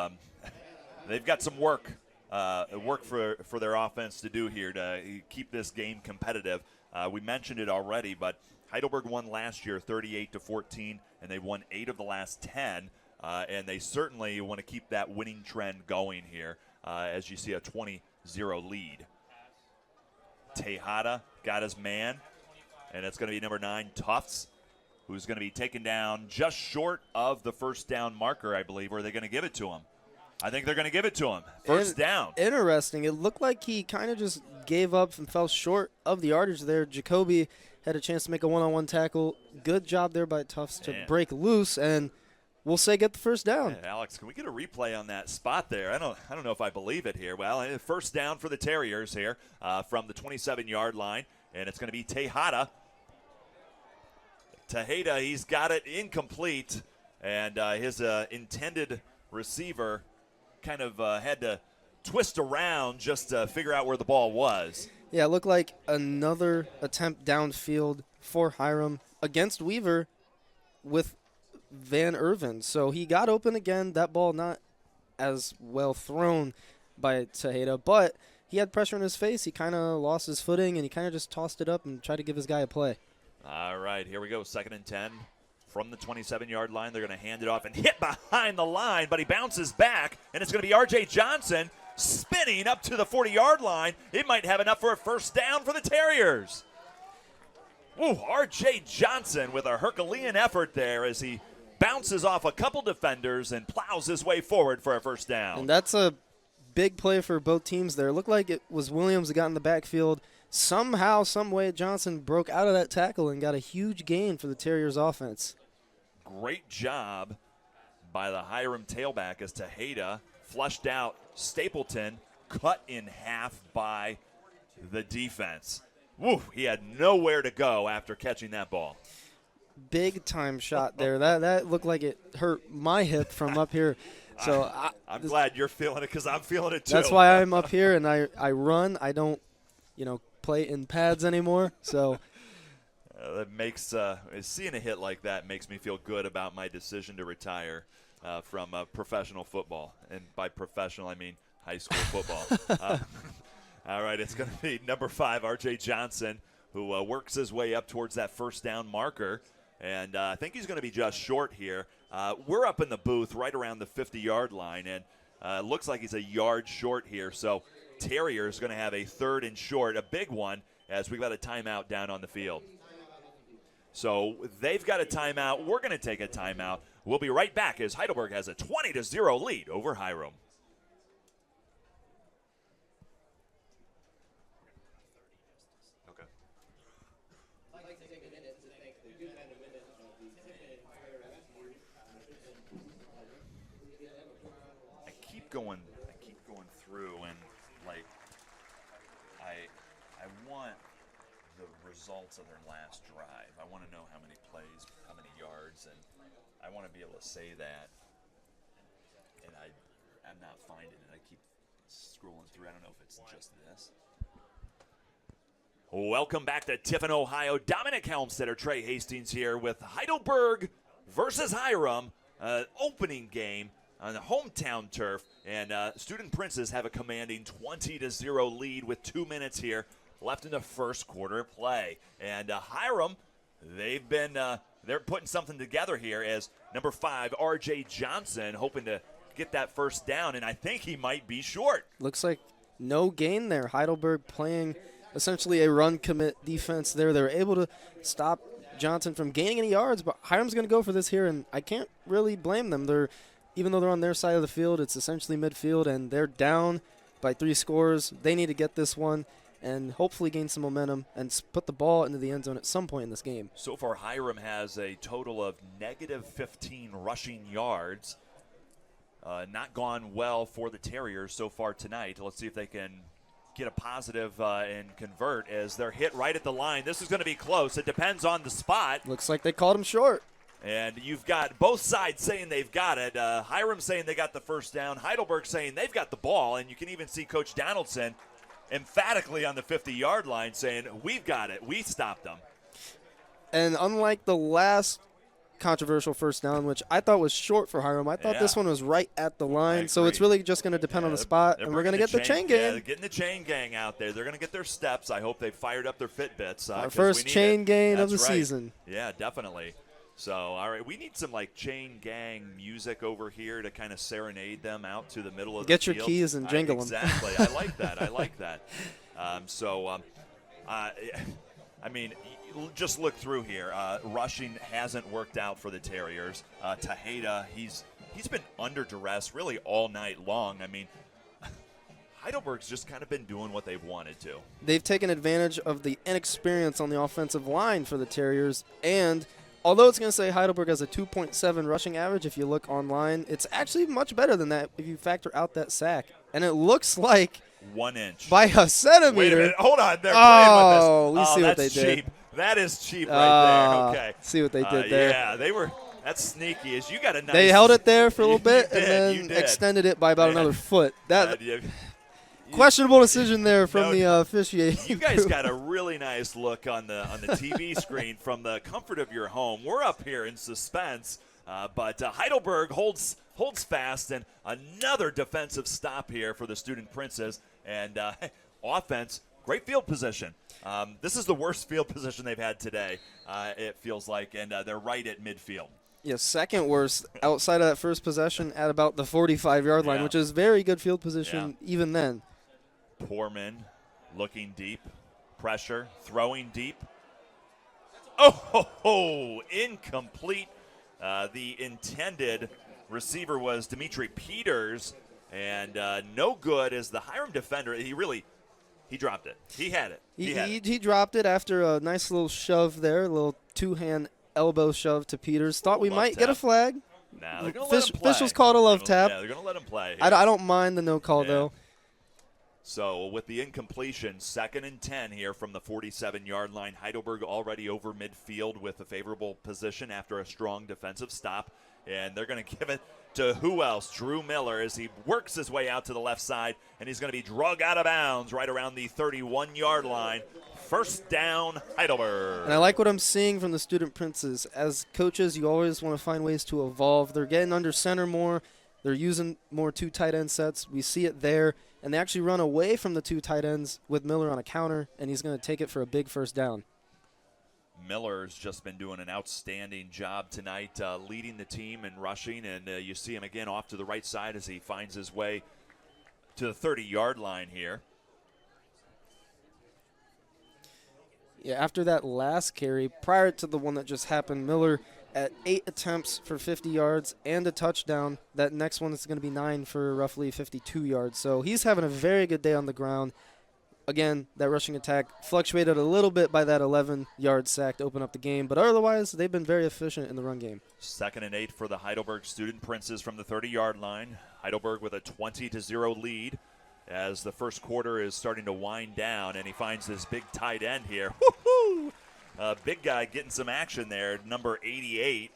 they've got some work for their offense to do here to keep this game competitive. We mentioned it already, but Heidelberg won last year 38-14, and they've won 8 of the last 10, and they certainly want to keep that winning trend going here as you see a 20-0 lead. Tejada got his man, and it's going to be number 9, Tufts, who's going to be taken down just short of the first down marker, I believe. Or are they going to give it to him? I think they're going to give it to him. First down. Interesting. It looked like he kind of just gave up and fell short of the yardage there. Jacoby had a chance to make a one-on-one tackle. Good job there by Tufts to break loose, and we'll say get the first down. Yeah, Alex, can we get a replay on that spot there? I don't know if I believe it here. Well, first down for the Terriers here from the 27-yard line, and it's going to be Tejada. Tejada, he's got it incomplete, and his intended receiver kind of had to twist around just to figure out where the ball was. Yeah, it looked like another attempt downfield for Hiram against Weaver with Van Irvin. So he got open again. That ball not as well thrown by Tejada, but he had pressure in his face. He kind of lost his footing, and he kind of just tossed it up and tried to give his guy a play. All right, here we go. 2nd and 10 from the 27-yard line. They're going to hand it off and hit behind the line, but he bounces back, and it's going to be R.J. Johnson spinning up to the 40-yard line. It might have enough for a first down for the Terriers. Ooh, R.J. Johnson with a Herculean effort there as he bounces off a couple defenders and plows his way forward for a first down. And that's a big play for both teams there. It looked like it was Williams that got in the backfield. Somehow, some way, Johnson broke out of that tackle and got a huge gain for the Terriers offense. Great job by the Hiram tailback as Tejada flushed out Stapleton, cut in half by the defense. Woo, he had nowhere to go after catching that ball. Big time shot there. That looked like it hurt my hip from up here. So I'm glad you're feeling it because I'm feeling it too. That's why I'm up here and I run. I don't, play in pads anymore. So that makes seeing a hit like that makes me feel good about my decision to retire from professional football, and by professional I mean high school football. All right, it's going to be number 5, R.J. Johnson, who works his way up towards that first down marker, and I think he's going to be just short here. We're up in the booth right around the 50-yard line, and looks like he's a yard short here. So Terriers going to have a 3rd and short, a big one, as we've got a timeout down on the field. So they've got a timeout. We're going to take a timeout. We'll be right back as Heidelberg has a 20-0 lead over Hiram. Okay. I keep going through, and I want the results of their last drive. I want to know how many plays, how many yards, and I want to be able to say that. And I'm not finding it. I keep scrolling through. I don't know if it's just this. Welcome back to Tiffin, Ohio. Dominic Helmstetter, Trey Hastings here with Heidelberg versus Hiram. Opening game on the hometown turf, and Student Princes have a commanding 20-0 lead with 2 minutes here left in the first quarter of play. And Hiram, they're putting something together here as number 5, R.J. Johnson, hoping to get that first down, and I think he might be short. Looks like no gain there. Heidelberg playing essentially a run commit defense there. They were able to stop Johnson from gaining any yards, but Hiram's going to go for this here, and I can't really blame them. Even though they're on their side of the field, it's essentially midfield, and they're down by 3 scores. They need to get this one and hopefully gain some momentum and put the ball into the end zone at some point in this game. So far, Hiram has a total of negative 15 rushing yards. Not gone well for the Terriers so far tonight. Let's see if they can get a positive and convert as they're hit right at the line. This is going to be close. It depends on the spot. Looks like they called him short. And you've got both sides saying they've got it. Hiram saying they got the first down. Heidelberg saying they've got the ball. And you can even see Coach Donaldson emphatically on the 50-yard line saying, we've got it. We stopped them. And unlike the last controversial first down, which I thought was short for Hiram, I thought this one was right at the line. So it's really just going to depend on the spot. And we're going to get the chain gang. Yeah, they're getting the chain gang out there. They're going to get their steps. I hope they fired up their Fitbits. Our first chain gang of the season. Yeah, definitely. So, all right, we need some, like, chain gang music over here to kind of serenade them out to the middle of the field. Get your keys and jingle them. Exactly. I like that. I like that. I mean, just look through here. Rushing hasn't worked out for the Terriers. Tejeda, he's been under duress really all night long. I mean, Heidelberg's just kind of been doing what they've wanted to. They've taken advantage of the inexperience on the offensive line for the Terriers, and although it's going to say Heidelberg has a 2.7 rushing average, if you look online, it's actually much better than that if you factor out that sack. And it looks like 1 inch. By a centimeter. Wait a minute. Hold on. They're playing with this. Oh, we see what they cheap. did. That is cheap right there. Okay. See what they did there. Yeah, they were. That's sneaky. As you got a nice. They held it there for a little bit did, and then extended it by about another foot. That you, questionable decision there from the officiating. You guys got a really nice look on the TV screen from the comfort of your home. We're up here in suspense, but Heidelberg holds fast, and another defensive stop here for the Student Princes. And offense, great field position. This is the worst field position they've had today, it feels like, and they're right at midfield. Yeah, second worst outside of that first possession at about the 45-yard line, which is very good field position even then. Poorman looking deep, pressure, throwing deep. Oh, incomplete. The intended receiver was Dimitri Peters, and no good as the Hiram defender. He dropped it. He had it. He dropped it after a nice little shove there, a little two-hand elbow shove to Peters. Thought we might get a flag. Nah, they're going to let him play. Officials called a love tap. Yeah, they're going to let him play. I don't mind the no call, though. So with the incompletion, 2nd and 10 here from the 47-yard line. Heidelberg already over midfield with a favorable position after a strong defensive stop. And they're going to give it to who else? Drew Miller as he works his way out to the left side. And he's going to be drug out of bounds right around the 31-yard line. First down, Heidelberg. And I like what I'm seeing from the Student Princes. As coaches, you always want to find ways to evolve. They're getting under center more. They're using more 2 tight end sets. We see it there. And they actually run away from the 2 tight ends with Miller on a counter, and he's going to take it for a big first down. Miller's just been doing an outstanding job tonight, leading the team in rushing, and you see him again off to the right side as he finds his way to the 30-yard line here. Yeah, after that last carry, prior to the one that just happened, Miller at 8 attempts for 50 yards and a touchdown. That next one is going to be 9 for roughly 52 yards. So he's having a very good day on the ground. Again, that rushing attack fluctuated a little bit by that 11-yard sack to open up the game, but otherwise they've been very efficient in the run game. 2nd and 8 for the Heidelberg Student Princes from the 30-yard line. Heidelberg with a 20-0 lead as the first quarter is starting to wind down, and he finds this big tight end here. Woo-hoo! Big guy getting some action there, number 88,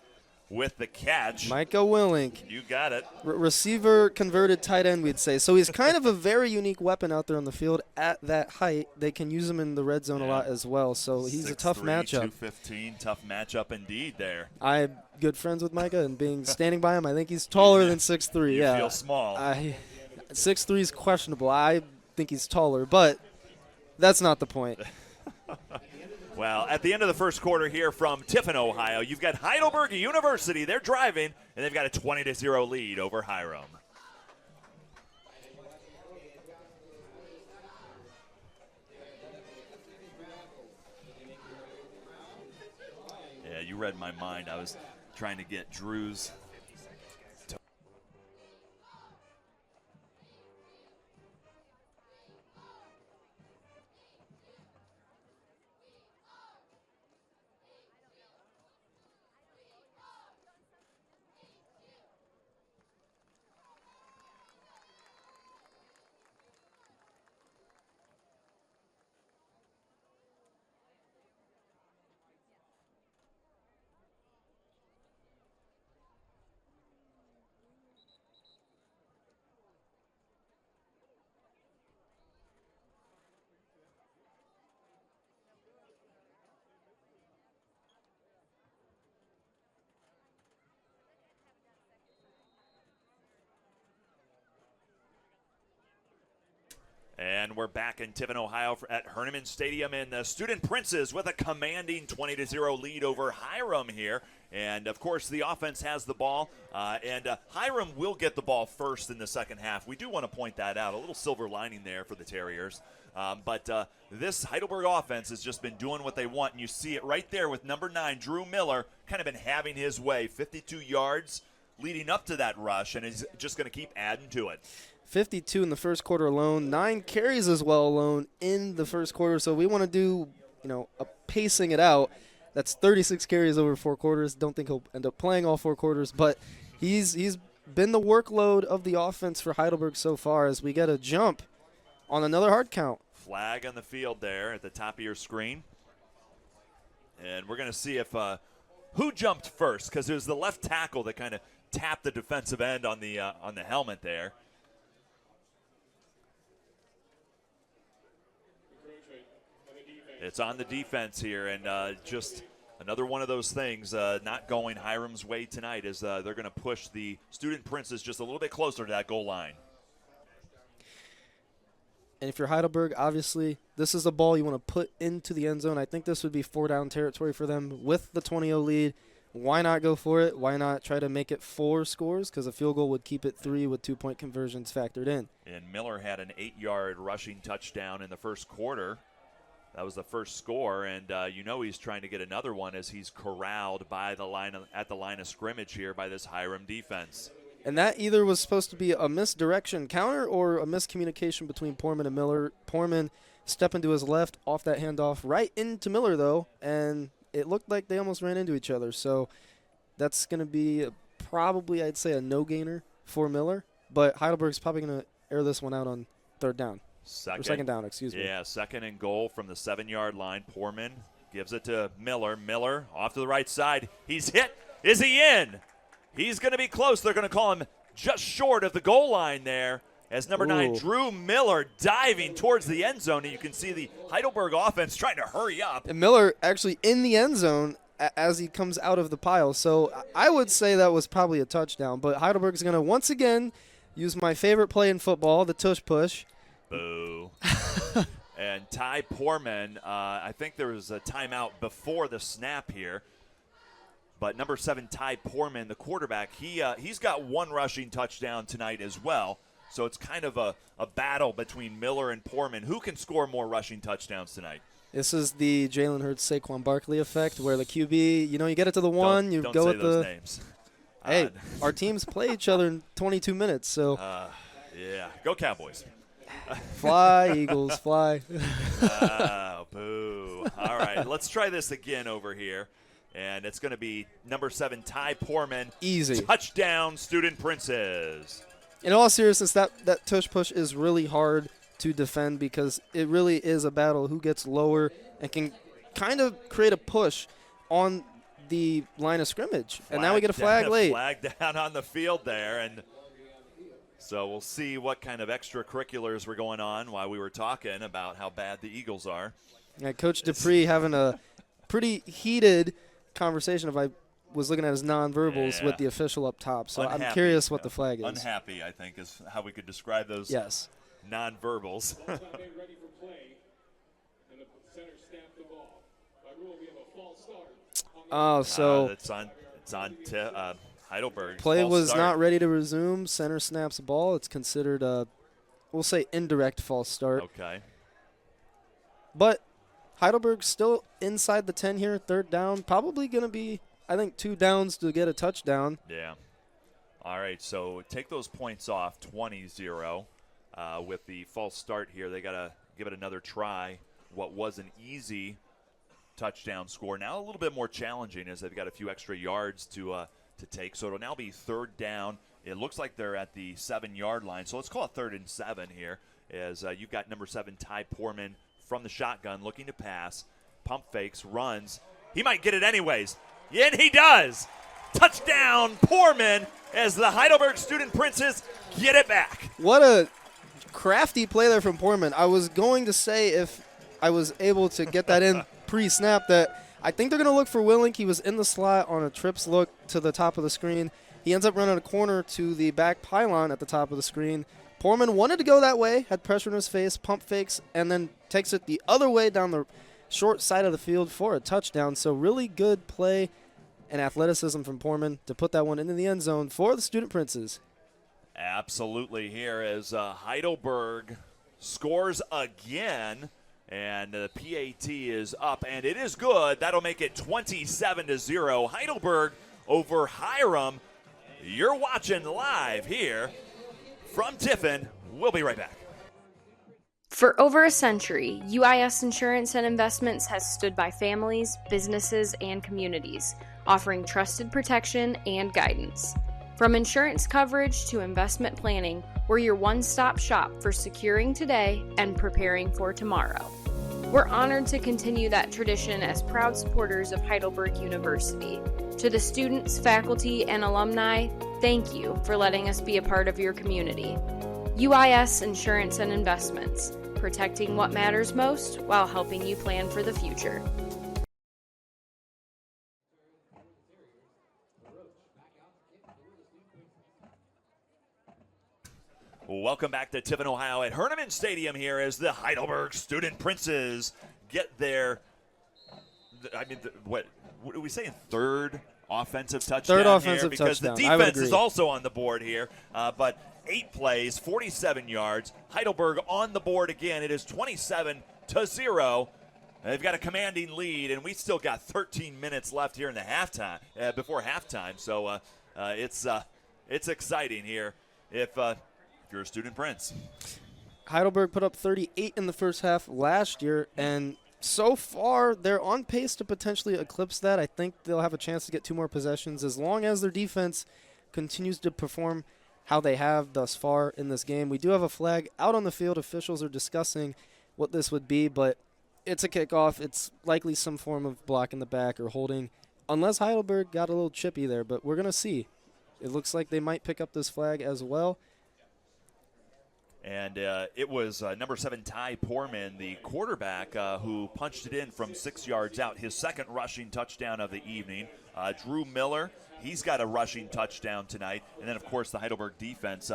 with the catch. Micah Willink. You got it. Receiver converted tight end, we'd say. So he's kind of a very unique weapon out there on the field at that height. They can use him in the red zone a lot as well. So he's a tough 6'3", matchup. 215, tough matchup indeed there. I'm good friends with Micah, and standing by him, I think he's taller than 6'3". You feel small. 6'3" is questionable. I think he's taller, but that's not the point. Well, at the end of the first quarter here from Tiffin, Ohio, you've got Heidelberg University. They're driving, and they've got a 20-0 lead over Hiram. Yeah, you read my mind. I was trying to get Drew's. And we're back in Tiffin, Ohio at Herniman Stadium, and the Student Princes with a commanding 20-0 lead over Hiram here. And, of course, the offense has the ball, and Hiram will get the ball first in the second half. We do want to point that out. A little silver lining there for the Terriers. But this Heidelberg offense has just been doing what they want, and you see it right there with number 9, Drew Miller, kind of been having his way. 52 yards leading up to that rush, and is just going to keep adding to it. 52 in the first quarter alone, 9 carries as well alone in the first quarter. So we want to do, pacing it out. That's 36 carries over 4 quarters. Don't think he'll end up playing all 4 quarters, but he's been the workload of the offense for Heidelberg so far as we get a jump on another hard count. Flag on the field there at the top of your screen. And we're going to see if who jumped first, because it was the left tackle that kind of tapped the defensive end on the helmet there. It's on the defense here, and just another one of those things not going Hiram's way tonight as they're going to push the Student Princes just a little bit closer to that goal line. And if you're Heidelberg, obviously, this is a ball you want to put into the end zone. I think this would be 4-down territory for them with the 20-0 lead. Why not go for it? Why not try to make it 4 scores? Because a field goal would keep it 3 with 2-point conversions factored in. And Miller had an 8-yard rushing touchdown in the first quarter. That was the first score, and he's trying to get another one as he's corralled by at the line of scrimmage here by this Hiram defense. And that either was supposed to be a misdirection counter or a miscommunication between Poorman and Miller. Poorman stepping to his left off that handoff right into Miller, though, and it looked like they almost ran into each other. So that's going to be probably, I'd say, a no-gainer for Miller. But Heidelberg's probably going to air this one out on third down. Second down, excuse me. Yeah, second and goal from the 7-yard line. Poorman gives it to Miller. Miller off to the right side. He's hit. Is he in? He's going to be close. They're going to call him just short of the goal line there as number 9, Drew Miller, diving towards the end zone. And you can see the Heidelberg offense trying to hurry up. And Miller actually in the end zone as he comes out of the pile. So I would say that was probably a touchdown. But Heidelberg's going to once again use my favorite play in football, the tush push. Boo. And Ty Poorman, I think there was a timeout before the snap here. But number 7, Ty Poorman, the quarterback, he's got 1 rushing touchdown tonight as well. So it's kind of a battle between Miller and Poorman. Who can score more rushing touchdowns tonight? This is the Jalen Hurts, Saquon Barkley effect, where the QB, you get it to the one, you don't go say with those the names. Hey, our teams play each other in 22 minutes, so yeah, go Cowboys. Fly, Eagles, fly. Oh, boo. All right, let's try this again over here. And it's going to be number 7, Ty Poorman. Easy. Touchdown, Student Princes. In all seriousness, that tush push is really hard to defend because it really is a battle who gets lower and can kind of create a push on the line of scrimmage. And now we get a flag late. Flag down on the field there. And so we'll see what kind of extracurriculars were going on while we were talking about how bad the Eagles are. Yeah, Coach Dupree having a pretty heated conversation, if I was looking at his nonverbals, with the official up top. So Unhappy. I'm curious what the flag is. Unhappy, I think, is how we could describe those nonverbals. Oh, so it's on Heidelberg. Play was not ready to resume. Center snaps the ball. It's considered a, we'll say, indirect false start. Okay. But Heidelberg's still inside the 10 here, third down. Probably going to be, I think, 2 downs to get a touchdown. Yeah. All right, so take those points off, 20-0. With the false start here, they got to give it another try. What was an easy touchdown score, now a little bit more challenging as they've got a few extra yards to take. So it'll now be third down. It looks like they're at the 7-yard line. So let's call it 3rd and 7 here as you've got number 7, Ty Poorman, from the shotgun looking to pass. Pump fakes, runs. He might get it anyways. And he does. Touchdown, Poorman, as the Heidelberg Student Princes get it back. What a crafty play there from Poorman. I was going to say, if I was able to get that in pre-snap, that I think they're going to look for Willink. He was in the slot on a trips look to the top of the screen. He ends up running a corner to the back pylon at the top of the screen. Poorman wanted to go that way, had pressure in his face, pump fakes, and then takes it the other way down the short side of the field for a touchdown. So really good play and athleticism from Poorman to put that one into the end zone for the Student Princes. Absolutely, here as Heidelberg scores again. And the PAT is up, and it is good. That'll make it 27-0. Heidelberg over Hiram. You're watching live here from Tiffin. We'll be right back. For over a century, UIS Insurance and Investments has stood by families, businesses, and communities, offering trusted protection and guidance. From insurance coverage to investment planning, we're your one-stop shop for securing today and preparing for tomorrow. We're honored to continue that tradition as proud supporters of Heidelberg University. To the students, faculty, and alumni, thank you for letting us be a part of your community. UIS Insurance and Investments, protecting what matters most while helping you plan for the future. Welcome back to Tiffin, Ohio at Herneman Stadium here as the Heidelberg Student Princes get their, what are we saying, third offensive touchdown Third offensive here? Because touchdown. the defense is also on the board here, but 8 plays, 47 yards. Heidelberg on the board again. It is 27-0. They've got a commanding lead, and we still got 13 minutes left here in the halftime, before halftime. So it's exciting here if you're a Student Prince. Heidelberg put up 38 in the first half last year, and so far they're on pace to potentially eclipse that. I think they'll have a chance to get 2 more possessions as long as their defense continues to perform how they have thus far in this game. We do have a flag out on the field. Officials are discussing what this would be, but it's a kickoff. It's likely some form of block in the back or holding, unless Heidelberg got a little chippy there, but we're going to see. It looks like they might pick up this flag as well. And it was number 7, Ty Poorman, the quarterback, who punched it in from 6 yards out, his second rushing touchdown of the evening. Drew Miller, he's got a rushing touchdown tonight. And then, of course, the Heidelberg defense,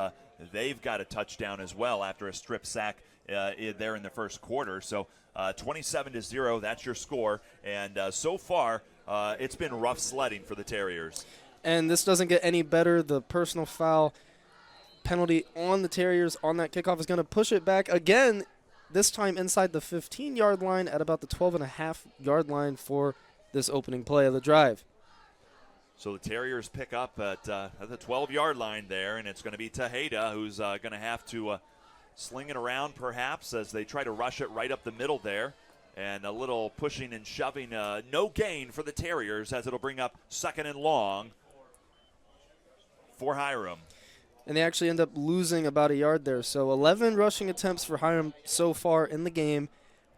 they've got a touchdown as well after a strip sack there in the first quarter. So 27-0, that's your score. And so far, it's been rough sledding for the Terriers. And this doesn't get any better. The personal foul penalty on the Terriers on that kickoff is going to push it back again, this time inside the 15-yard line at about the 12.5-yard line for this opening play of the drive. So the Terriers pick up at the 12-yard line there, and it's going to be Tejeda who's going to have to sling it around perhaps as they try to rush it right up the middle there. And a little pushing and shoving, no gain for the Terriers as it'll bring up 2nd and long for Hiram. And they actually end up losing about a yard there. So 11 rushing attempts for Hiram so far in the game,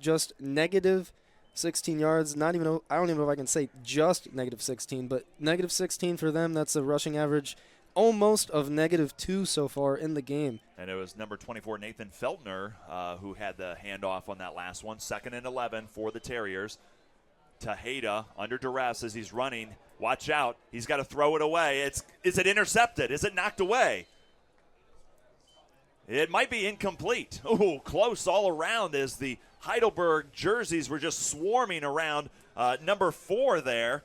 just negative 16 yards. Not even, I don't even know if I can say just negative 16, but negative 16 for them. That's a rushing average almost of -2 so far in the game. And it was number 24, Nathan Feltner, who had the handoff on that last one. 2nd and 11 for the Terriers. Tejeda under duress as he's running. Watch out. He's got to throw it away. Is it intercepted? Is it knocked away? It might be incomplete. Ooh, close all around as the Heidelberg jerseys were just swarming around number 4 there.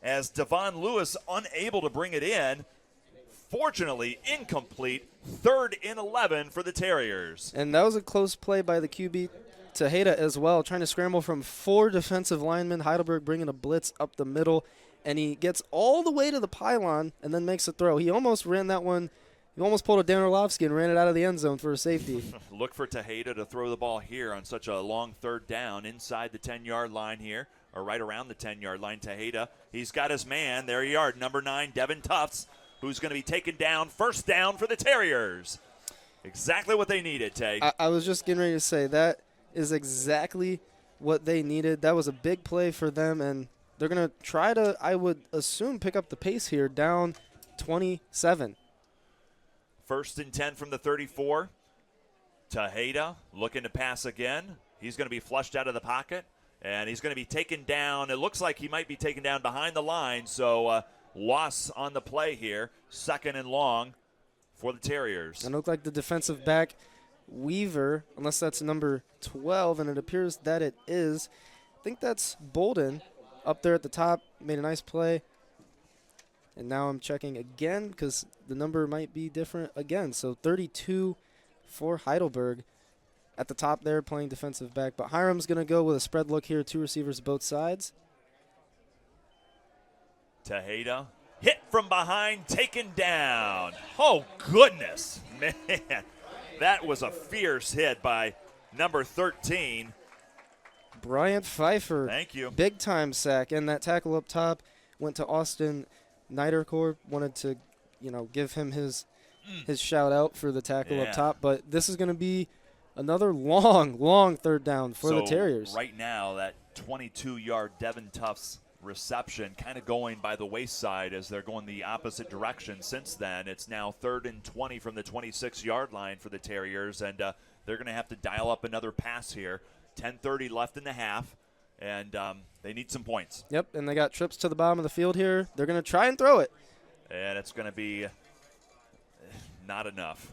As Devon Lewis unable to bring it in. Fortunately, incomplete. 3rd and 11 for the Terriers. And that was a close play by the QB Tejeda as well, trying to scramble from 4 defensive linemen. Heidelberg bringing a blitz up the middle, and he gets all the way to the pylon and then makes a throw. He almost ran that one. He almost pulled a Dan Orlovsky and ran it out of the end zone for a safety. Look for Tejeda to throw the ball here on such a long 3rd down inside the 10-yard line here, or right around the 10-yard line. Tejeda, he's got his man. There you are, number 9, Devin Tufts, who's going to be taken down. 1st down for the Terriers. Exactly what they needed, Tay. I was just getting ready to say that is exactly what they needed. That was a big play for them, and they're going to try to, I would assume, pick up the pace here, down 27. 1st and 10 from the 34. Tejeda looking to pass again. He's going to be flushed out of the pocket, and he's going to be taken down. It looks like he might be taken down behind the line, so loss on the play here. 2nd and long for the Terriers. And it looked like the defensive back, Weaver, unless that's number 12, and it appears that it is. I think that's Bolden up there at the top, made a nice play. And now I'm checking again because the number might be different again. So 32 for Heidelberg at the top there playing defensive back. But Hiram's going to go with a spread look here, 2 receivers both sides. Tejeda hit from behind, taken down. Oh, goodness, man. That was a fierce hit by number 13. Bryant Pfeiffer. Thank you. Big time sack. And that tackle up top went to Austin Niederkorb. Wanted to, give him his shout out for the tackle up top. But this is going to be another long 3rd down for the Terriers. Right now, that 22-yard Devin Tufts reception kind of going by the wayside as they're going the opposite direction since then. It's now 3rd and 20 from the 26-yard line for the Terriers, and they're going to have to dial up another pass here. 10:30 left in the half, and they need some points. Yep, and they got trips to the bottom of the field here. They're going to try and throw it. And it's going to be not enough.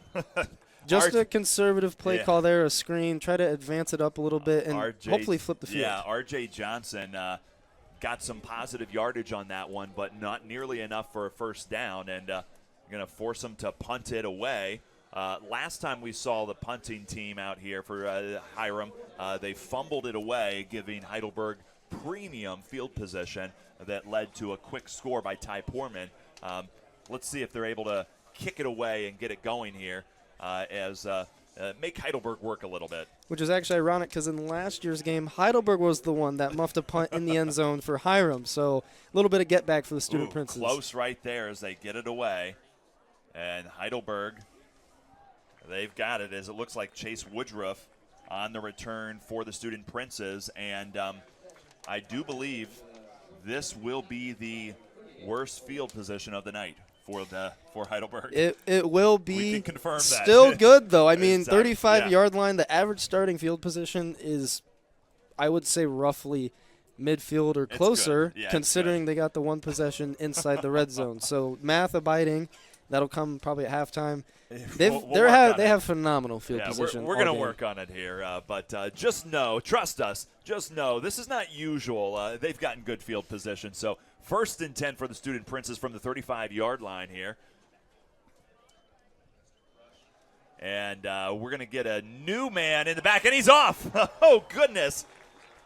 Just a conservative play call there, a screen. Try to advance it up a little bit and hopefully flip the field. Yeah, R.J. Johnson got some positive yardage on that one, but not nearly enough for a 1st down, and going to force them to punt it away. Last time we saw the punting team out here for Hiram, they fumbled it away, giving Heidelberg premium field position that led to a quick score by Ty Poorman. Let's see if they're able to kick it away and get it going here as make Heidelberg work a little bit. Which is actually ironic because in last year's game, Heidelberg was the one that muffed a punt in the end zone for Hiram. So a little bit of get back for the Student Princes. Close right there as they get it away. And Heidelberg, they've got it as it looks like Chase Woodruff on the return for the Student Princes. And I do believe this will be the worst field position of the night for Heidelberg. It will be. We can confirm that. Still good, though. I mean, Exactly. 35-yard line, the average starting field position is, I would say, roughly midfield or closer, considering they got the one possession inside the red zone. So math abiding, that'll come probably at halftime. They have phenomenal field position. We're going to work on it here, but just know, trust us, just know this is not usual. They've gotten good field position. So 1st and 10 for the Student Princes from the 35-yard line here. And we're going to get a new man in the back, and he's off. Oh, goodness.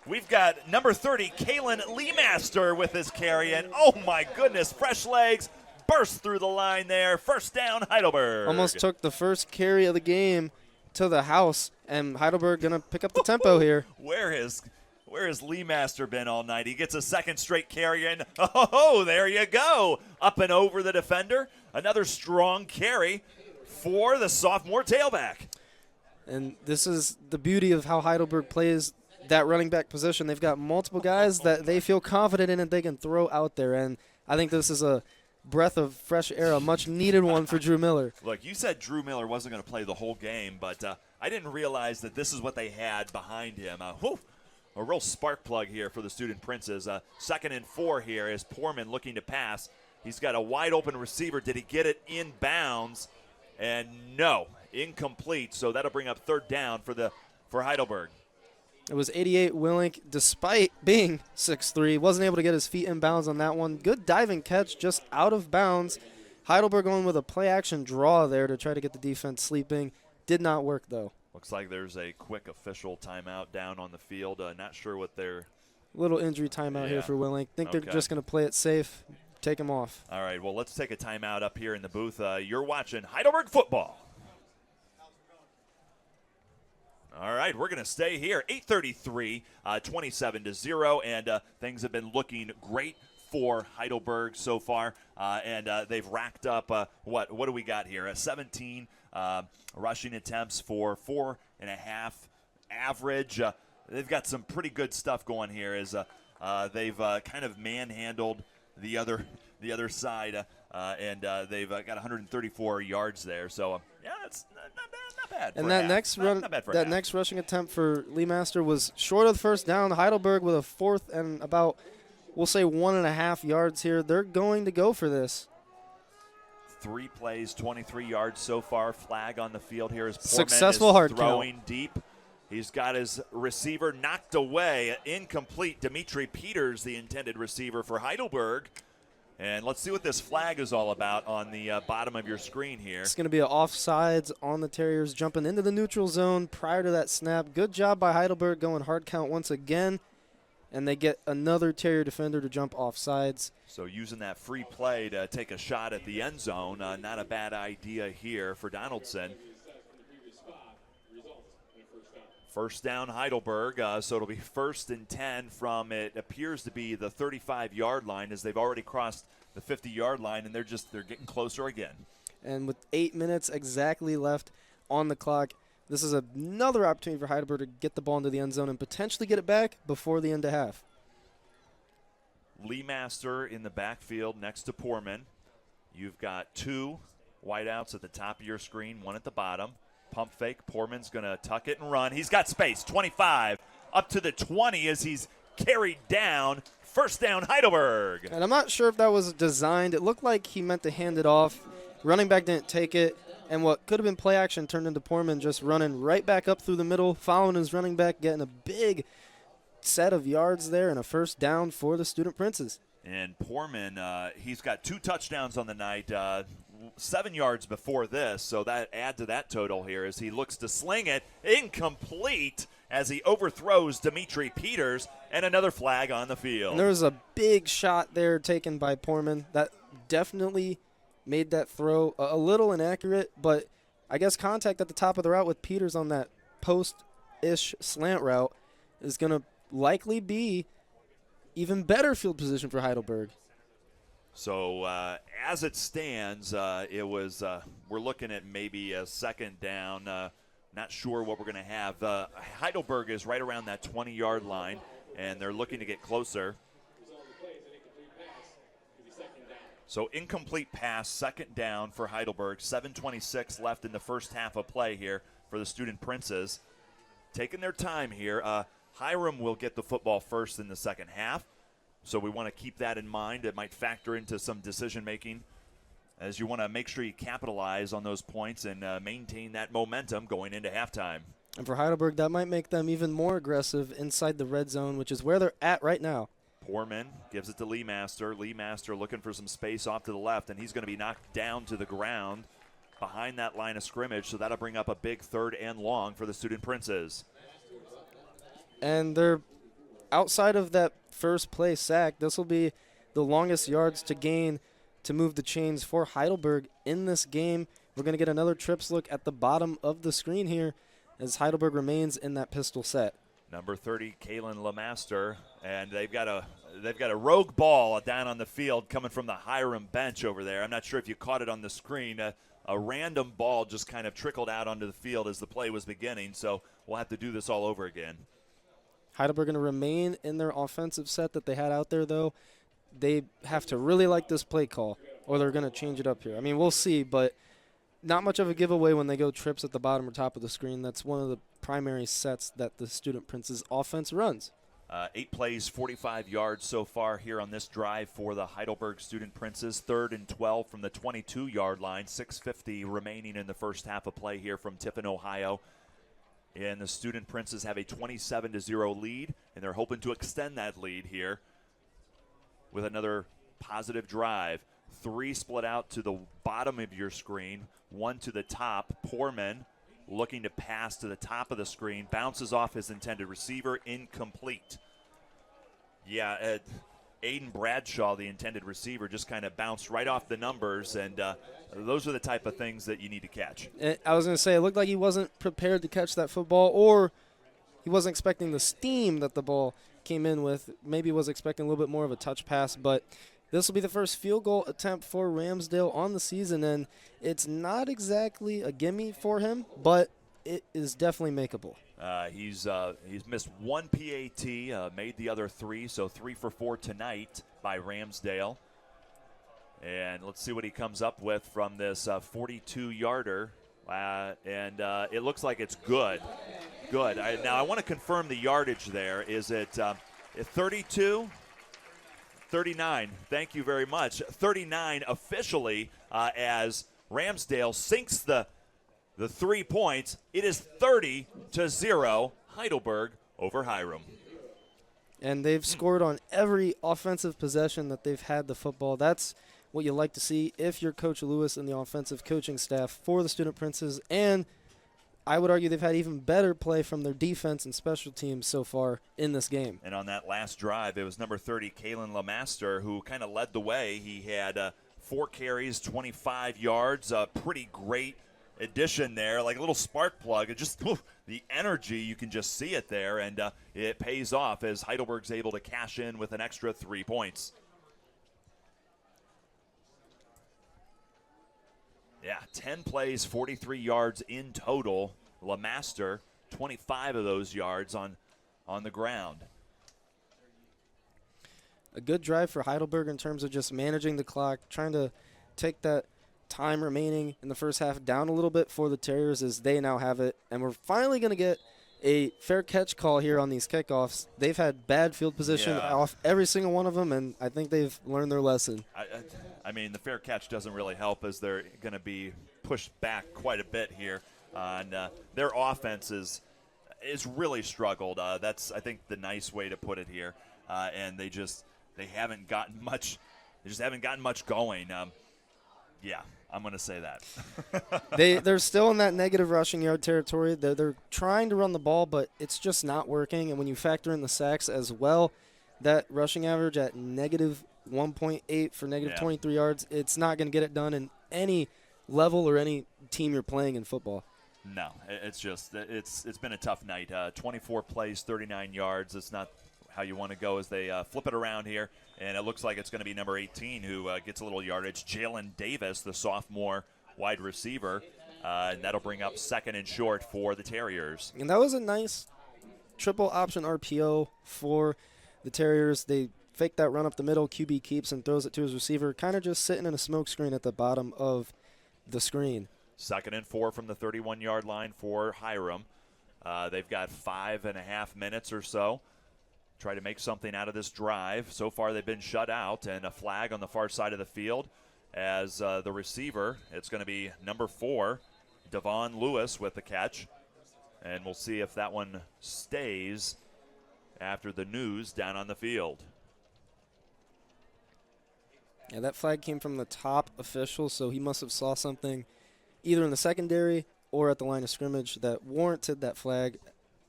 We've got number 30, Kalen Leemaster with his carry, and oh, my goodness, fresh legs. Burst through the line there. 1st down, Heidelberg. Almost took the first carry of the game to the house, and Heidelberg going to pick up the tempo here. Where has Leemaster been all night? He gets a 2nd straight carry, and oh, there you go. Up and over the defender. Another strong carry for the sophomore tailback. And this is the beauty of how Heidelberg plays that running back position. They've got multiple guys that they feel confident in and they can throw out there. And I think this is a breath of fresh air, a much-needed one for Drew Miller. Look, you said Drew Miller wasn't going to play the whole game, but I didn't realize that this is what they had behind him. A real spark plug here for the Student Princes. 2nd and 4 here as Poorman looking to pass. He's got a wide-open receiver. Did he get it in bounds? And no, incomplete. So that'll bring up 3rd down for Heidelberg. It was 88 Willink, despite being 6'3", wasn't able to get his feet in bounds on that one. Good diving catch, just out of bounds. Heidelberg going with a play-action draw there to try to get the defense sleeping. Did not work, though. Looks like there's a quick official timeout down on the field. Not sure what they're... Little injury timeout here for Willink. Think they're just going to play it safe, take him off. All right, well, let's take a timeout up here in the booth. You're watching Heidelberg football. All right, we're going to stay here. 8:33, 27-0, and things have been looking great for Heidelberg so far. And they've racked up, what do we got here? 17 rushing attempts for 4.5 average. They've got some pretty good stuff going here as they've kind of manhandled the other side, and they've got 134 yards there. So, yeah, that's not bad. And that next rushing attempt for Lee Master was short of the 1st down. Heidelberg with a 4th and about, we'll say, 1.5 yards here. They're going to go for this. 3 plays, 23 yards so far. Flag on the field here as Poorman Successful is hard throwing count. Deep. He's got his receiver knocked away. Incomplete. Dimitri Peters, the intended receiver for Heidelberg. And let's see what this flag is all about on the bottom of your screen here. It's going to be an offsides on the Terriers jumping into the neutral zone prior to that snap. Good job by Heidelberg going hard count once again. And they get another Terrier defender to jump offsides. So using that free play to take a shot at the end zone, not a bad idea here for Donaldson. 1st down Heidelberg, so it'll be 1st and 10 from it appears to be the 35-yard line as they've already crossed the 50-yard line, and they're getting closer again. And with 8 minutes exactly left on the clock, this is another opportunity for Heidelberg to get the ball into the end zone and potentially get it back before the end of half. Lee Master in the backfield next to Poorman. You've got 2 wideouts at the top of your screen, 1 at the bottom. Pump fake. Poorman's going to tuck it and run. He's got space. 25 up to the 20 as he's carried down. 1st down Heidelberg. And I'm not sure if that was designed. It looked like he meant to hand it off. Running back didn't take it. And what could have been play action turned into Poorman just running right back up through the middle, following his running back, getting a big set of yards there and a 1st down for the Student Princes. And Poorman, he's got 2 touchdowns on the night. 7 yards before this, so that add to that total here as he looks to sling it. Incomplete as he overthrows Dimitri Peters, and another flag on the field. And there was a big shot there taken by Poorman that definitely made that throw a little inaccurate, but I guess contact at the top of the route with Peters on that post-ish slant route is going to likely be even better field position for Heidelberg. So as it stands, we're looking at maybe a 2nd down. Not sure what we're going to have. Heidelberg is right around that 20-yard line, and they're looking to get closer. So incomplete pass, 2nd down for Heidelberg. 7:26 left in the 1st half of play here for the Student Princes. Taking their time here. Hiram will get the football first in the 2nd half. So we want to keep that in mind. It might factor into some decision-making as you want to make sure you capitalize on those points and maintain that momentum going into halftime. And for Heidelberg, that might make them even more aggressive inside the red zone, which is where they're at right now. Poorman gives it to Lee Master. Lee Master looking for some space off to the left, and he's going to be knocked down to the ground behind that line of scrimmage. So that'll bring up a big 3rd and long for the Student Princes. And they're outside of that first play sack. This will be the longest yards to gain to move the chains for Heidelberg in this game. We're going to get another trips look at the bottom of the screen here as Heidelberg remains in that pistol set. Number 30, Kalen LeMaster, and they've got a rogue ball down on the field coming from the Hiram bench over there. I'm not sure if you caught it on the screen. A random ball just kind of trickled out onto the field as the play was beginning, so we'll have to do this all over again. Heidelberg going to remain in their offensive set that they had out there, though. They have to really like this play call, or they're going to change it up here. I mean, we'll see, but not much of a giveaway when they go trips at the bottom or top of the screen. That's one of the primary sets that the Student Prince's offense runs. 8 plays, 45 yards so far here on this drive for the Heidelberg Student Princes. 3rd and 12 from the 22-yard line. 6:50 remaining in the first half of play here from Tiffin, Ohio. And the Student Princes have a 27-0 lead, and they're hoping to extend that lead here with another positive drive. 3 split out to the bottom of your screen, 1 to the top. Poorman looking to pass to the top of the screen, bounces off his intended receiver, incomplete. Yeah, Aiden Bradshaw, the intended receiver, just kind of bounced right off the numbers, and those are the type of things that you need to catch. I was going to say, it looked like he wasn't prepared to catch that football, or he wasn't expecting the steam that the ball came in with. Maybe was expecting a little bit more of a touch pass, but this will be the first field goal attempt for Ramsdale on the season, and it's not exactly a gimme for him, but it is definitely makeable. He's missed 1 PAT, made the other 3, so 3 for 4 tonight by Ramsdale. And let's see what he comes up with from this 42-yarder. And it looks like it's good. Good. Now I want to confirm the yardage there. Is it 32? 39. Thank you very much. 39 officially as Ramsdale sinks the 3 points. It is 30-0 Heidelberg over Hiram. And they've scored on every offensive possession that they've had the football. That's what you like to see if you're Coach Lewis and the offensive coaching staff for the Student Princes. And I would argue they've had even better play from their defense and special teams so far in this game. And on that last drive, it was number 30, Kalen Lemaster, who kind of led the way. He had 4 carries, 25 yards, a pretty great addition there, like a little spark plug. It just, the energy, you can just see it there, and it pays off as Heidelberg's able to cash in with an extra 3 points. Yeah, 10 plays, 43 yards in total. Lemaster, 25 of those yards on the ground. A good drive for Heidelberg in terms of just managing the clock, trying to take that time remaining in the first half down a little bit for the Terriers as they now have it. And we're finally going to get a fair catch call here on these kickoffs. They've had bad field position off every single one of them, and I think they've learned their lesson. I mean, the fair catch doesn't really help as they're going to be pushed back quite a bit here. And their offense is really struggled. That's, I think, the nice way to put it here. And they haven't gotten much. They just haven't gotten much going. Yeah, I'm going to say that. They're still in that negative rushing yard territory. They're trying to run the ball, but it's just not working. And when you factor in the sacks as well, that rushing average at negative 1.8 for negative 23 yards, it's not going to get it done in any level or any team you're playing in football. No, it's been a tough night. 24 plays, 39 yards. It's not how you want to go as they flip it around here. And it looks like it's going to be number 18 who gets a little yardage. Jalen Davis, the sophomore wide receiver. And that'll bring up 2nd and short for the Terriers. And that was a nice triple option RPO for the Terriers. They fake that run up the middle. QB keeps and throws it to his receiver, kind of just sitting in a smoke screen at the bottom of the screen. 2nd and 4 from the 31-yard line for Hiram. They've got 5.5 minutes or so. Try to make something out of this drive. So far they've been shut out, and a flag on the far side of the field as the receiver, it's going to be number 4, Devon Lewis with the catch. And we'll see if that one stays after the news down on the field. Yeah, that flag came from the top official, so he must have saw something either in the secondary or at the line of scrimmage that warranted that flag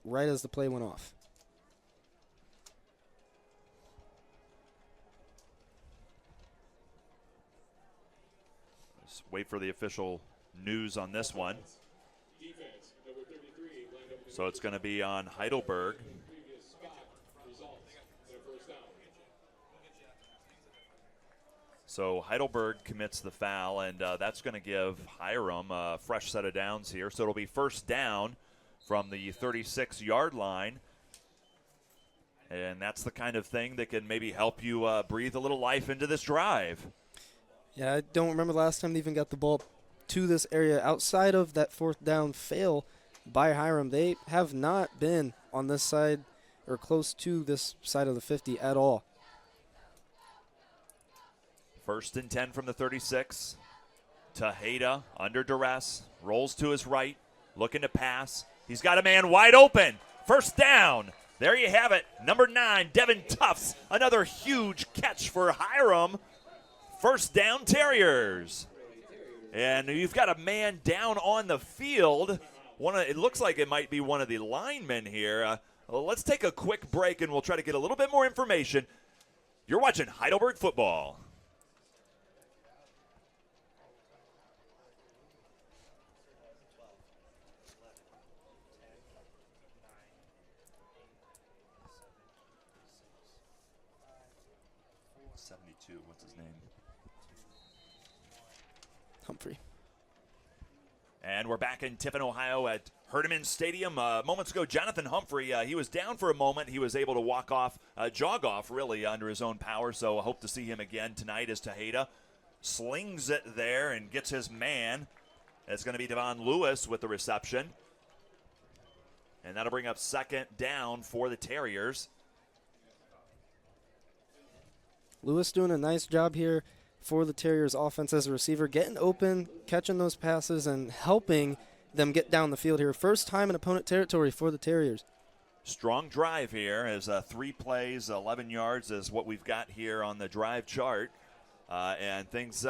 right as the play went off. Let's wait for the official news on this one. So it's going to be on Heidelberg. So Heidelberg commits the foul, and that's going to give Hiram a fresh set of downs here. So it'll be first down from the 36-yard line. And that's the kind of thing that can maybe help you breathe a little life into this drive. Yeah, I don't remember the last time they even got the ball to this area. Outside of that fourth down fail by Hiram, they have not been on this side or close to this side of the 50 at all. 1st and 10 from the 36. Tejeda under duress, rolls to his right, looking to pass. He's got a man wide open. 1st down. There you have it. Number 9, Devin Tufts. Another huge catch for Hiram. 1st down, Terriers. And you've got a man down on the field. It looks like it might be one of the linemen here. Let's take a quick break, and we'll try to get a little bit more information. You're watching Heidelberg football. What's his name? Humphrey. And we're back in Tiffin, Ohio at Herdeman Stadium. Moments ago, Jonathan Humphrey, he was down for a moment. He was able to jog off, really, under his own power. So I hope to see him again tonight as Tejeda slings it there and gets his man. It's going to be Devon Lewis with the reception. And that'll bring up 2nd down for the Terriers. Lewis doing a nice job here for the Terriers offense as a receiver, getting open, catching those passes, and helping them get down the field here. First time in opponent territory for the Terriers. Strong drive here as 3 plays, 11 yards is what we've got here on the drive chart. And things,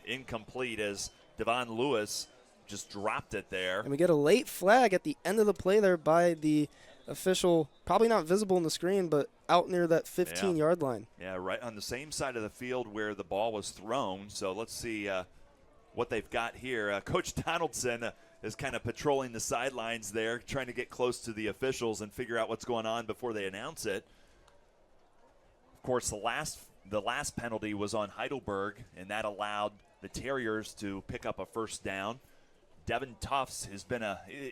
incomplete as Devon Lewis just dropped it there. And we get a late flag at the end of the play there by the official, probably not visible in the screen, but out near that 15-yard line. Yeah, right on the same side of the field where the ball was thrown. So let's see what they've got here. Coach Donaldson is kind of patrolling the sidelines there, trying to get close to the officials and figure out what's going on before they announce it. Of course, the last penalty was on Heidelberg, and that allowed the Terriers to pick up a 1st down. Devin Tufts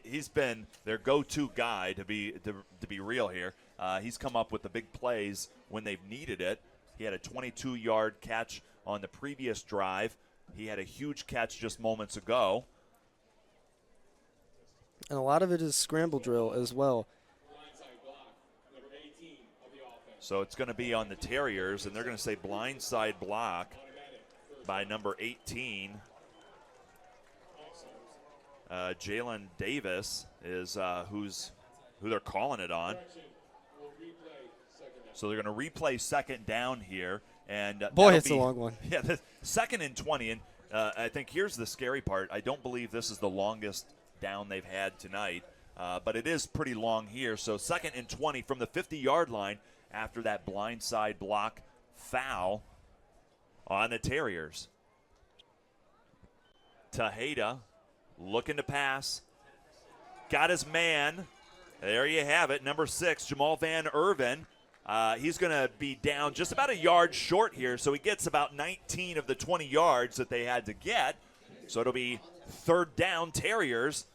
he's been their go-to guy to be real here. He's come up with the big plays when they've needed it. He had a 22-yard catch on the previous drive. He had a huge catch just moments ago. And a lot of it is scramble drill as well. So it's going to be on the Terriers, and they're going to say blindside block by number 18. Jalen Davis is who they're calling it on. So they're going to replay 2nd down here. And boy, it's a long one. Yeah, the 2nd and 20. And I think here's the scary part. I don't believe this is the longest down they've had tonight, but it is pretty long here. So 2nd and 20 from the 50-yard line after that blindside block foul on the Terriers. Tejeda looking to pass. Got his man. There you have it. Number 6, Jamal Van Erven. He's going to be down just about a yard short here, so he gets about 19 of the 20 yards that they had to get. So it'll be 3rd down Terriers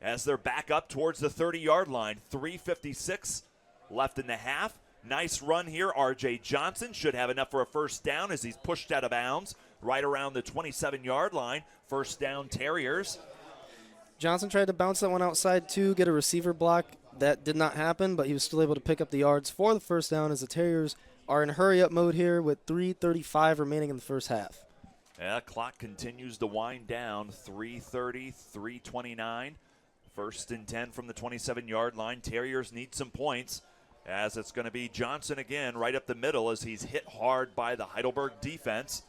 as they're back up towards the 30-yard line. 3:56 left in the half. Nice run here. R.J. Johnson should have enough for a 1st down as he's pushed out of bounds right around the 27-yard line. 1st down Terriers. Johnson tried to bounce that one outside too, get a receiver block. That did not happen, but he was still able to pick up the yards for the 1st down as the Terriers are in hurry-up mode here with 3:35 remaining in the first half. Yeah, clock continues to wind down. 3:30, 3:29. 1st and 10 from the 27-yard line. Terriers need some points as it's going to be Johnson again right up the middle as he's hit hard by the Heidelberg defense.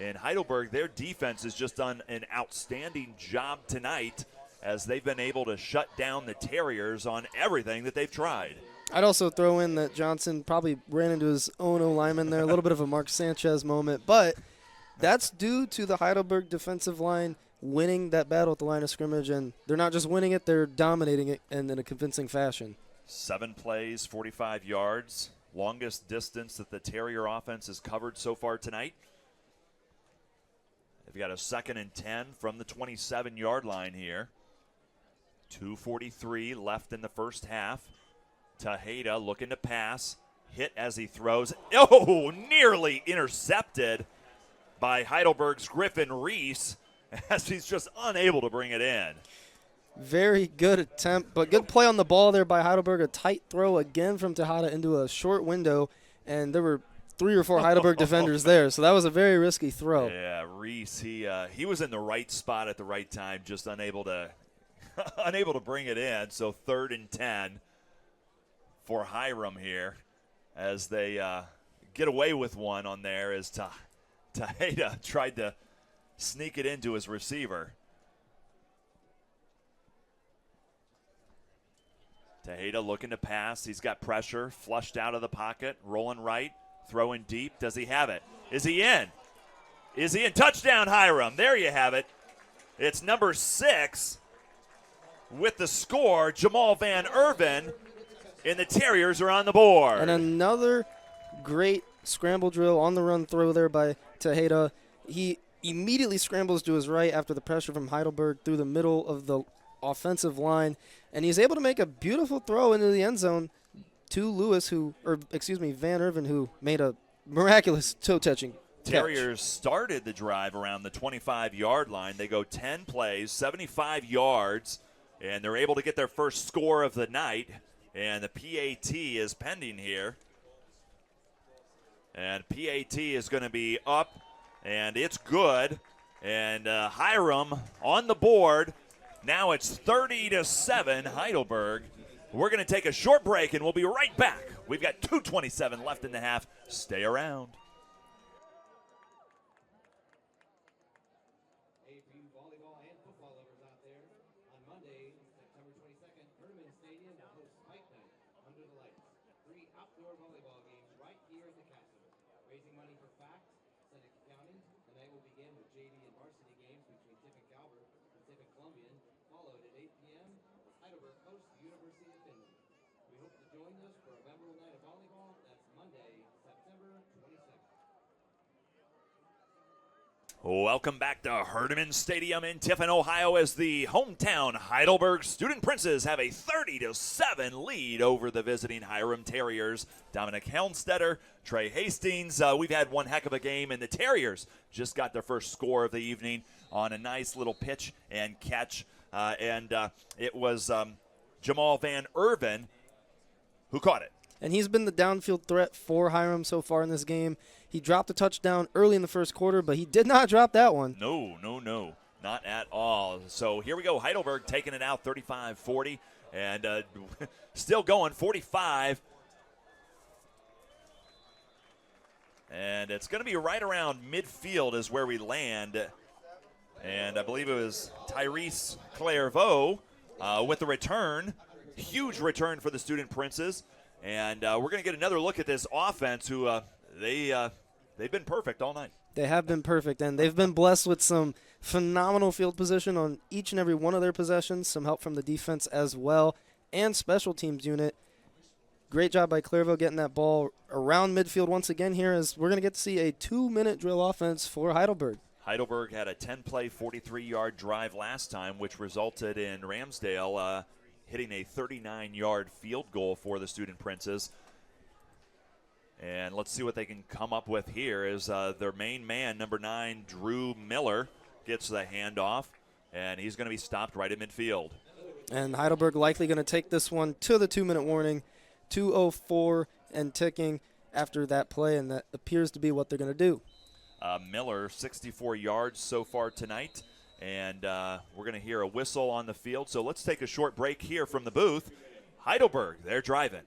In Heidelberg, their defense has just done an outstanding job tonight as they've been able to shut down the Terriers on everything that they've tried. I'd also throw in that Johnson probably ran into his own O-lineman there, a little bit of a Mark Sanchez moment, but that's due to the Heidelberg defensive line winning that battle at the line of scrimmage, and they're not just winning it, they're dominating it and in a convincing fashion. 7 plays, 45 yards, longest distance that the Terrier offense has covered so far tonight. They've got a 2nd and 10 from the 27-yard line here. 2:43 left in the first half. Tejeda looking to pass. Hit as he throws. Oh, nearly intercepted by Heidelberg's Griffin Reese as he's just unable to bring it in. Very good attempt, but good play on the ball there by Heidelberg. A tight throw again from Tejeda into a short window, and there were 3 or 4 Heidelberg defenders there, so that was a very risky throw. Yeah, Reese, he was in the right spot at the right time, just unable to unable to bring it in. So 3rd and 10 for Hiram here as they get away with one on there as Tejeda tried to sneak it into his receiver. Tejeda looking to pass. He's got pressure, flushed out of the pocket, rolling right, throwing deep. Does he have it? Is he in? Is he in? Touchdown, Hiram. There you have it. It's number 6 with the score, Jamal Van Erven, and the Terriers are on the board. And another great scramble drill on the run throw there by Tejeda. He immediately scrambles to his right after the pressure from Heidelberg through the middle of the offensive line, and he's able to make a beautiful throw into the end zone to Van Erven, who made a miraculous toe-touching catch. Terriers started the drive around the 25-yard line. They go 10 plays, 75 yards, and they're able to get their first score of the night, and the PAT is pending here. And PAT is going to be up, and it's good. And Hiram on the board. Now it's 30-7 Heidelberg. We're going to take a short break, and we'll be right back. We've got 2:27 left in the half. Stay around. Hey, for you volleyball and football lovers out there, on Monday, September 22nd, Tournament Stadium will host Fight Night under the lights. 3 outdoor volleyball games right here at the castle. Raising money for FACT, Seneca County. The night will begin with JV and varsity games between Tiffin Calvert and Tiffin Columbian, followed at 8 p.m. as Heidelberg hosts the University of Finland. We hope to join us for a memorable night of volleyball. That's Monday, September 22nd. Welcome back to Herdeman Stadium in Tiffin, Ohio, as the hometown Heidelberg Student Princes have a 30-7 lead over the visiting Hiram Terriers. Dominic Helmstetter, Trey Hastings. We've had one heck of a game, and the Terriers just got their first score of the evening on a nice little pitch and catch. It was Jamal Van Erven who caught it. And he's been the downfield threat for Hiram so far in this game. He dropped a touchdown early in the first quarter, but he did not drop that one. No, not at all. So here we go, Heidelberg taking it out 35-40, and still going 45. And it's going to be right around midfield is where we land. And I believe it was Tyrese Clairvaux with the return. Huge return for the Student Princes. And we're going to get another look at this offense who they've been perfect all night. They have been perfect, and they've been blessed with some phenomenal field position on each and every one of their possessions, some help from the defense as well, and special teams unit. Great job by Clairvaux getting that ball around midfield once again here, as we're going to get to see a 2-minute drill offense for Heidelberg. Heidelberg had a 10-play, 43-yard drive last time, which resulted in Ramsdale hitting a 39-yard field goal for the Student Princes. And let's see what they can come up with here as their main man, number 9, Drew Miller, gets the handoff, and he's going to be stopped right at midfield. And Heidelberg likely going to take this one to the 2-minute warning, 2:04 and ticking after that play, and that appears to be what they're going to do. Miller, 64 yards so far tonight, and we're going to hear a whistle on the field. So let's take a short break here from the booth. Heidelberg, they're driving.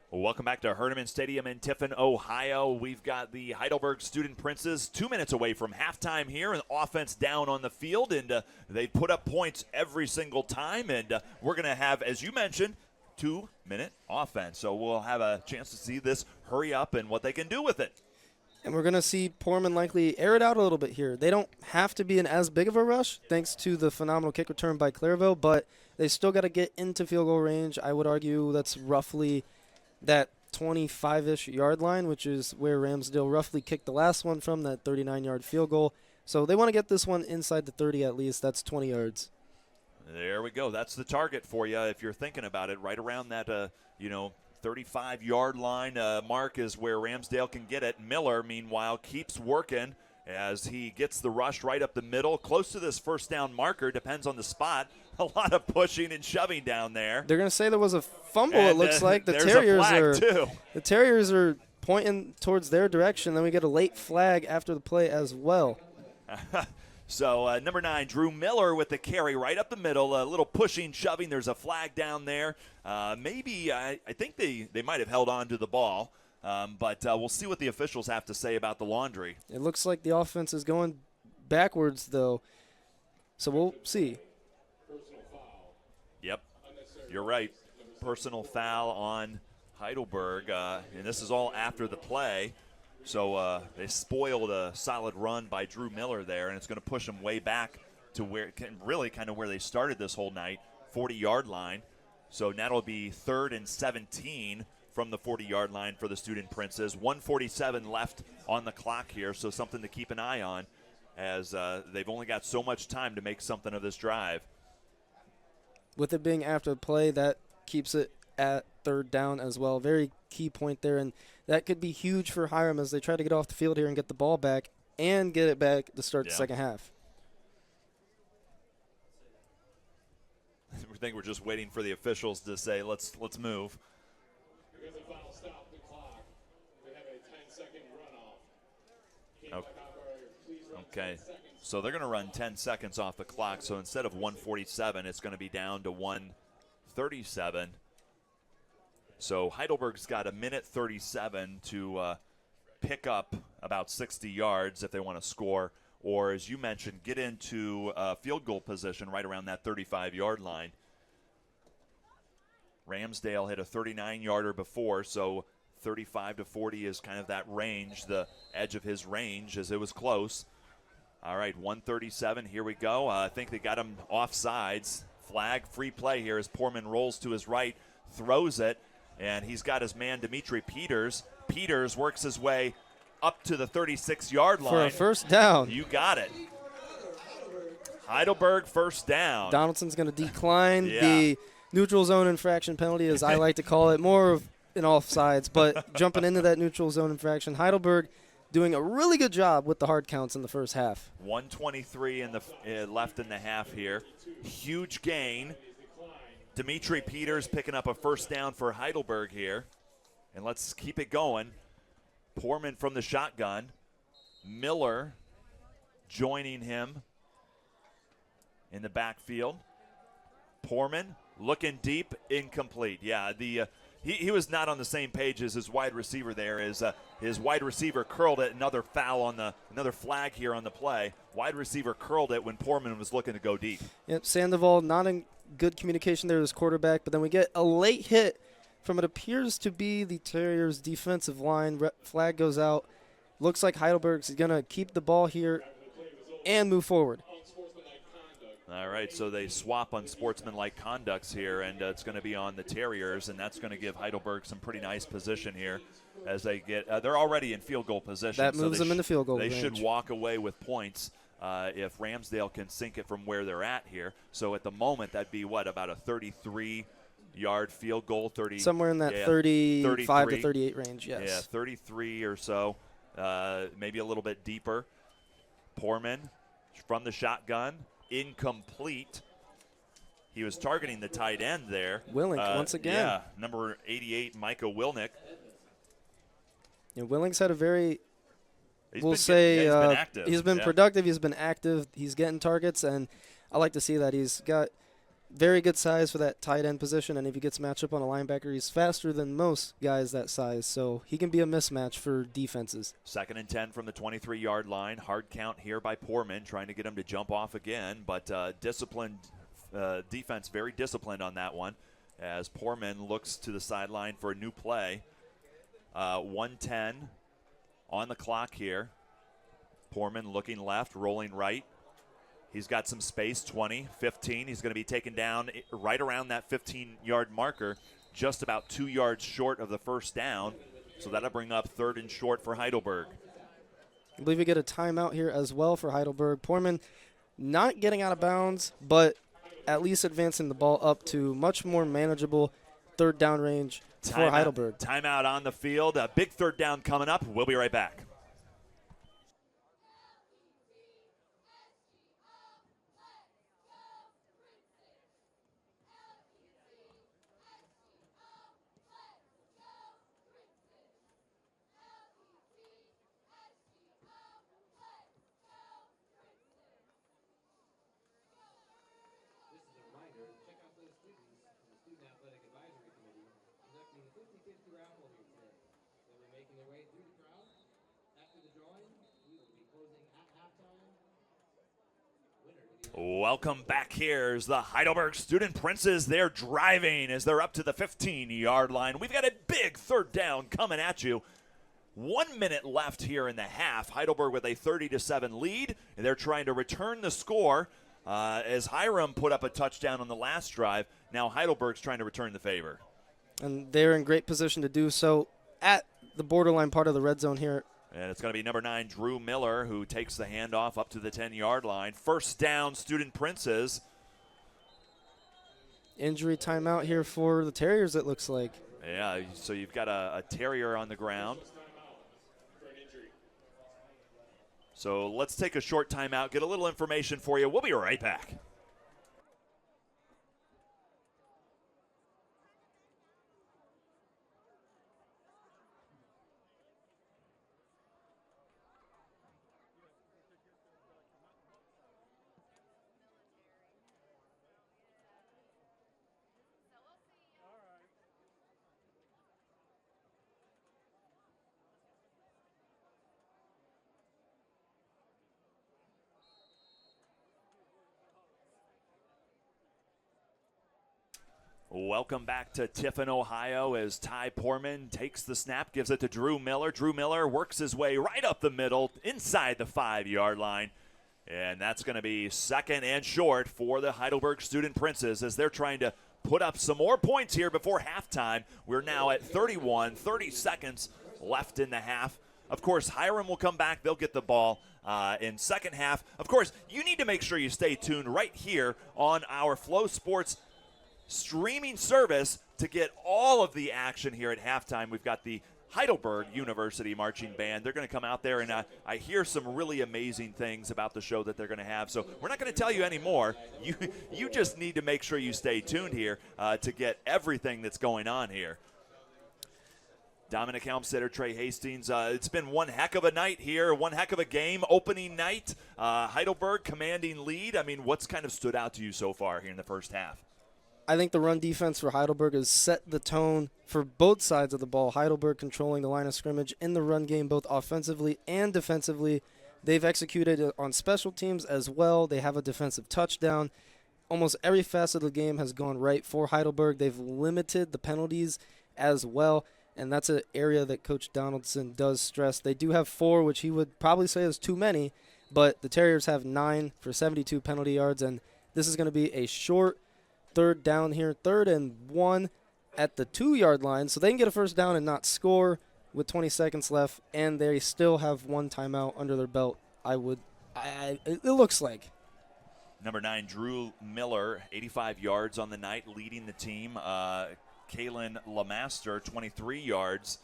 Well, welcome back to Heidelberg Stadium in Tiffin, Ohio. We've got the Heidelberg Student Princes 2 minutes away from halftime here, and offense down on the field, and they put up points every single time, and we're going to have, as you mentioned, 2-minute offense. So we'll have a chance to see this hurry up and what they can do with it. And we're going to see Poorman likely air it out a little bit here. They don't have to be in as big of a rush thanks to the phenomenal kick return by Clairville, but they still got to get into field goal range. I would argue that's roughly that 25-ish yard line, which is where Ramsdale roughly kicked the last one from, that 39-yard field goal. So they want to get this one inside the 30 at least. That's 20 yards. There we go. That's the target for you if you're thinking about it. Right around that, 35-yard line mark is where Ramsdale can get it. Miller, meanwhile, keeps working as he gets the rush right up the middle, close to this first down marker. Depends on the spot. A lot of pushing and shoving down there. They're going to say there was a fumble, and, it looks like. The Terriers are pointing towards their direction. Then we get a late flag after the play as well. So number 9, Drew Miller with the carry right up the middle. A little pushing, shoving. There's a flag down there. Maybe I think they might have held on to the ball. But we'll see what the officials have to say about the laundry. It looks like the offense is going backwards, though. So we'll see. Yep, you're right. Personal foul on Heidelberg, and this is all after the play. So they spoiled a solid run by Drew Miller there, and it's going to push them way back to where really kind of where they started this whole night, 40-yard line. So now it'll be 3rd and 17 from the 40-yard line for the Student Princes. 1:47 left on the clock here, so something to keep an eye on as they've only got so much time to make something of this drive. With it being after the play, that keeps it at 3rd down as well. Very key point there, and that could be huge for Hiram as they try to get off the field here and get the ball back and get it back to start the second half. I think we're just waiting for the officials to say, let's move. Because the final stop the clock, we have a 10-second runoff. Okay, so they're going to run 10 seconds off the clock. So instead of 1:47, it's going to be down to 1:37. So Heidelberg's got 1:37 to pick up about 60 yards if they want to score, or as you mentioned, get into field goal position right around that 35-yard line. Ramsdale hit a 39-yarder before, so 35 to 40 is kind of that range, the edge of his range, as it was close. All right, 1:37, here we go. I think they got him offsides. Flag, free play here as Poorman rolls to his right, throws it, and he's got his man Dimitri Peters. Peters works his way up to the 36-yard line. For a first down. You got it. Heidelberg first down. Donaldson's going to decline the neutral zone infraction penalty, as I like to call it, more of an offsides, but jumping into that neutral zone infraction. Heidelberg doing a really good job with the hard counts in the first half. 1:23 in the left in the half here. Huge gain. Dimitri Peters picking up a first down for Heidelberg here. And let's keep it going. Poorman from the shotgun. Miller joining him in the backfield. Poorman looking deep, incomplete. Yeah, he was not on the same page as his wide receiver there. His wide receiver curled it. Another foul on another flag here on the play. Wide receiver curled it when Poorman was looking to go deep. Yep, Sandoval not in good communication there with his quarterback, but then we get a late hit from it appears to be the Terriers' defensive line. Flag goes out. Looks like Heidelberg's going to keep the ball here and move forward. All right, so they swap on sportsmanlike conducts here, and it's going to be on the Terriers, and that's going to give Heidelberg some pretty nice position here as they get they're already in field goal position. That moves them into field goal They range. should walk away with points if Ramsdale can sink it from where they're at here. So at the moment, that'd be, about a 33-yard field goal? Somewhere in that 35 to 38 range, yes. Yeah, 33 or so, maybe a little bit deeper. Poorman from the shotgun. Incomplete. He was targeting the tight end there. Willink once again. Yeah, number 88, Micah Wilnick. And Willing's had a very, he's been active. He's been productive. He's been active. He's getting targets, and I like to see that. He's got very good size for that tight end position, and if he gets matched up on a linebacker, he's faster than most guys that size, so he can be a mismatch for defenses. 2nd and 10 from the 23-yard line. Hard count here by Poorman, trying to get him to jump off again, but disciplined defense, very disciplined on that one, as Poorman looks to the sideline for a new play. 1:10 on the clock here. Poorman looking left, rolling right. He's got some space, 20, 15. He's going to be taken down right around that 15-yard marker, just about 2 yards short of the first down. So that'll bring up 3rd and short for Heidelberg. I believe we get a timeout here as well for Heidelberg. Poorman not getting out of bounds, but at least advancing the ball up to much more manageable 3rd down range for Heidelberg. Timeout on the field. A big 3rd down coming up. We'll be right back. Welcome back. Here's the Heidelberg Student Princes. They're driving as they're up to the 15-yard line. We've got a big 3rd down coming at you. 1 minute left here in the half. Heidelberg with a 30-7 lead, and they're trying to return the score as Hiram put up a touchdown on the last drive. Now Heidelberg's trying to return the favor. And they're in great position to do so at the borderline part of the red zone here. And it's going to be number 9, Drew Miller, who takes the handoff up to the 10-yard line. 1st down, Student Princes. Injury timeout here for the Terriers, it looks like. Yeah, so you've got a Terrier on the ground. So let's take a short timeout, get a little information for you. We'll be right back. Welcome back to Tiffin, Ohio, as Ty Poorman takes the snap, gives it to Drew Miller. Drew Miller works his way right up the middle, inside the 5-yard line. And that's going to be 2nd and short for the Heidelberg Student Princes as they're trying to put up some more points here before halftime. We're now at 30 seconds left in the half. Of course, Hiram will come back. They'll get the ball in second half. Of course, you need to make sure you stay tuned right here on our Flow Sports streaming service to get all of the action here at halftime. We've got the Heidelberg University Marching Band. They're going to come out there, and I hear some really amazing things about the show that they're going to have. So we're not going to tell you any more. You just need to make sure you stay tuned here to get everything that's going on here. Dominic Helmstetter, Trey Hastings. It's been one heck of a night here, one heck of a game, opening night. Heidelberg commanding lead. I mean, what's kind of stood out to you so far here in the first half? I think the run defense for Heidelberg has set the tone for both sides of the ball. Heidelberg controlling the line of scrimmage in the run game, both offensively and defensively. They've executed on special teams as well. They have a defensive touchdown. Almost every facet of the game has gone right for Heidelberg. They've limited the penalties as well, and that's an area that Coach Donaldson does stress. They do have 4, which he would probably say is too many, but the Terriers have 9 for 72 penalty yards, and this is going to be a short third down here, 3rd and 1 at the 2-yard line, so they can get a first down and not score with 20 seconds left, and they still have 1 timeout under their belt. It looks like. Number 9, Drew Miller, 85 yards on the night, leading the team. Kalen Lamaster, 23 yards,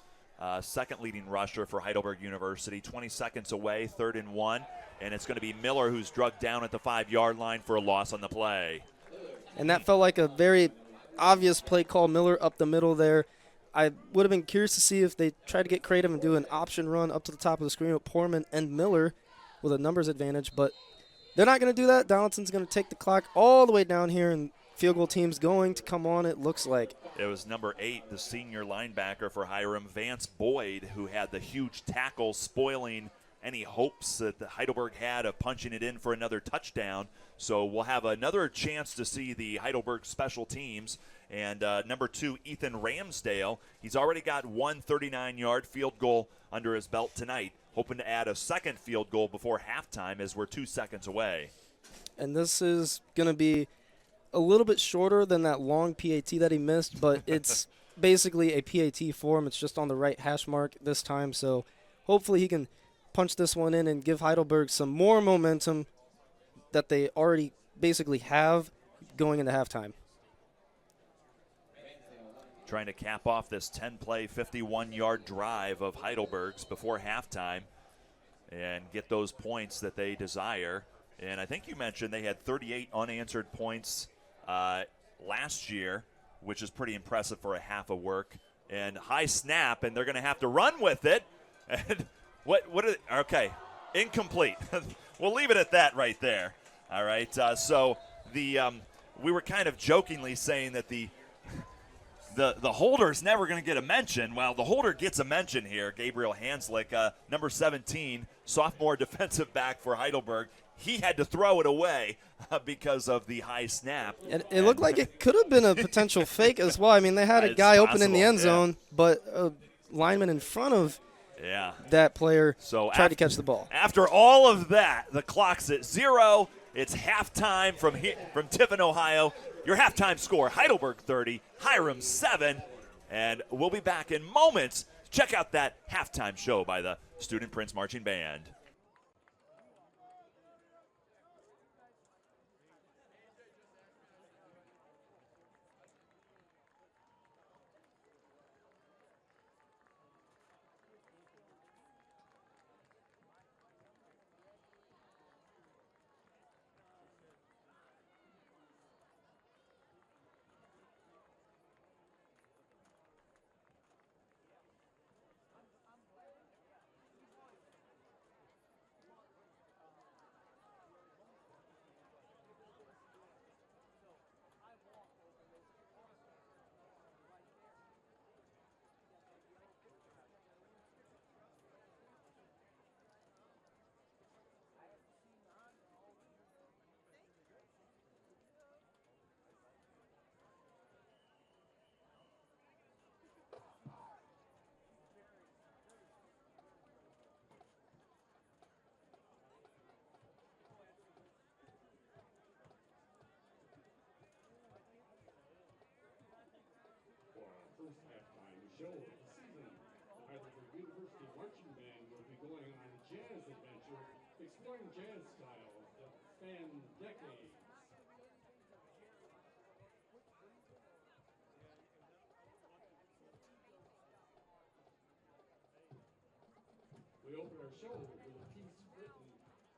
second leading rusher for Heidelberg University. 20 seconds away, 3rd and 1, and it's going to be Miller who's drugged down at the 5-yard line for a loss on the play. And that felt like a very obvious play call. Miller up the middle there. I would have been curious to see if they tried to get creative and do an option run up to the top of the screen with Poorman and Miller with a numbers advantage, but they're not going to do that. Donaldson's going to take the clock all the way down here in field goal team's going to come on, it looks like. It was number 8, the senior linebacker for Hiram, Vance Boyd, who had the huge tackle, spoiling any hopes that the Heidelberg had of punching it in for another touchdown. So we'll have another chance to see the Heidelberg special teams. And number 2, Ethan Ramsdale, he's already got one 39-yard field goal under his belt tonight, hoping to add a second field goal before halftime as we're 2 seconds away. And this is going to be a little bit shorter than that long PAT that he missed, but it's basically a PAT for him. It's just on the right hash mark this time, so hopefully he can punch this one in and give Heidelberg some more momentum that they already basically have going into halftime. Trying to cap off this 10-play, 51-yard drive of Heidelberg's before halftime and get those points that they desire. And I think you mentioned they had 38 unanswered points last year, which is pretty impressive for a half of work. And high snap, and they're going to have to run with it. And okay, incomplete. We'll leave it at that right there. All right, so we were kind of jokingly saying that the holder's never going to get a mention. Well, the holder gets a mention here. Gabriel Hanslick, number 17, sophomore defensive back for Heidelberg. He had to throw it away because of the high snap. And it looked like it could have been a potential fake as well. I mean, they had a guy open in the end zone, but a lineman in front of that player tried to catch the ball. After all of that, the clock's at 0. It's halftime from Tiffin, Ohio. Your halftime score, Heidelberg 30, Hiram 7. And we'll be back in moments. Check out that halftime show by the Student Prince Marching Band. First halftime show of the season. The Heidelberg University Marching Band will be going on a jazz adventure, exploring jazz styles that span decades. We open our show with a piece written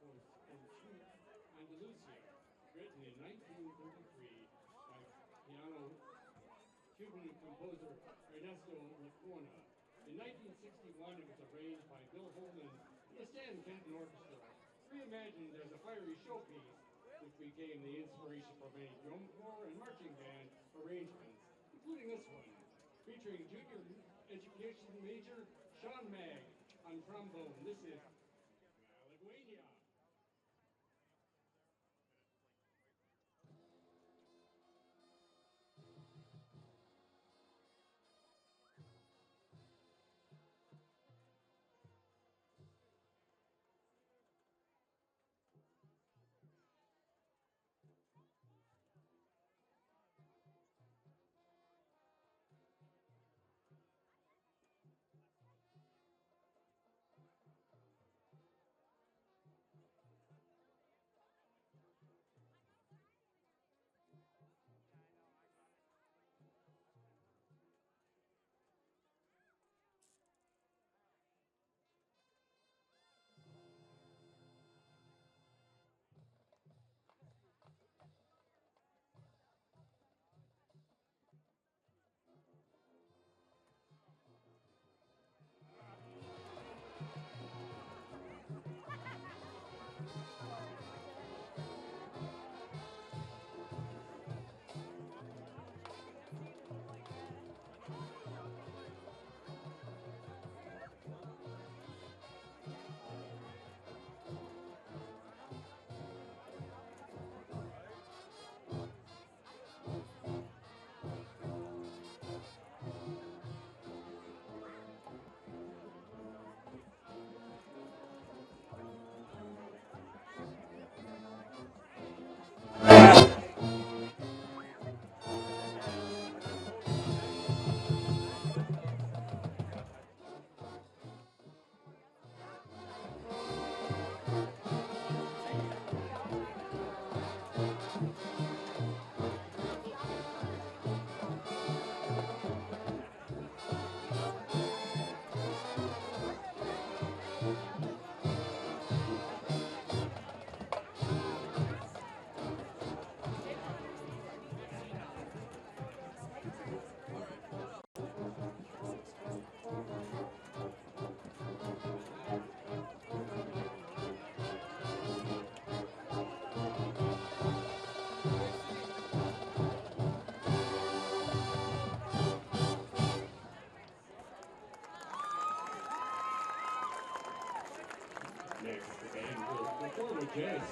in sweet Andalusia, written in 1933 by piano Cuban composer Ernesto Lacuna. In 1961, it was arranged by Bill Holman and the Stan Kenton Orchestra, reimagined as a fiery showpiece, which became the inspiration for many drum corps and marching band arrangements, including this one, featuring junior education major Sean Magg on trombone. This is Malagueña.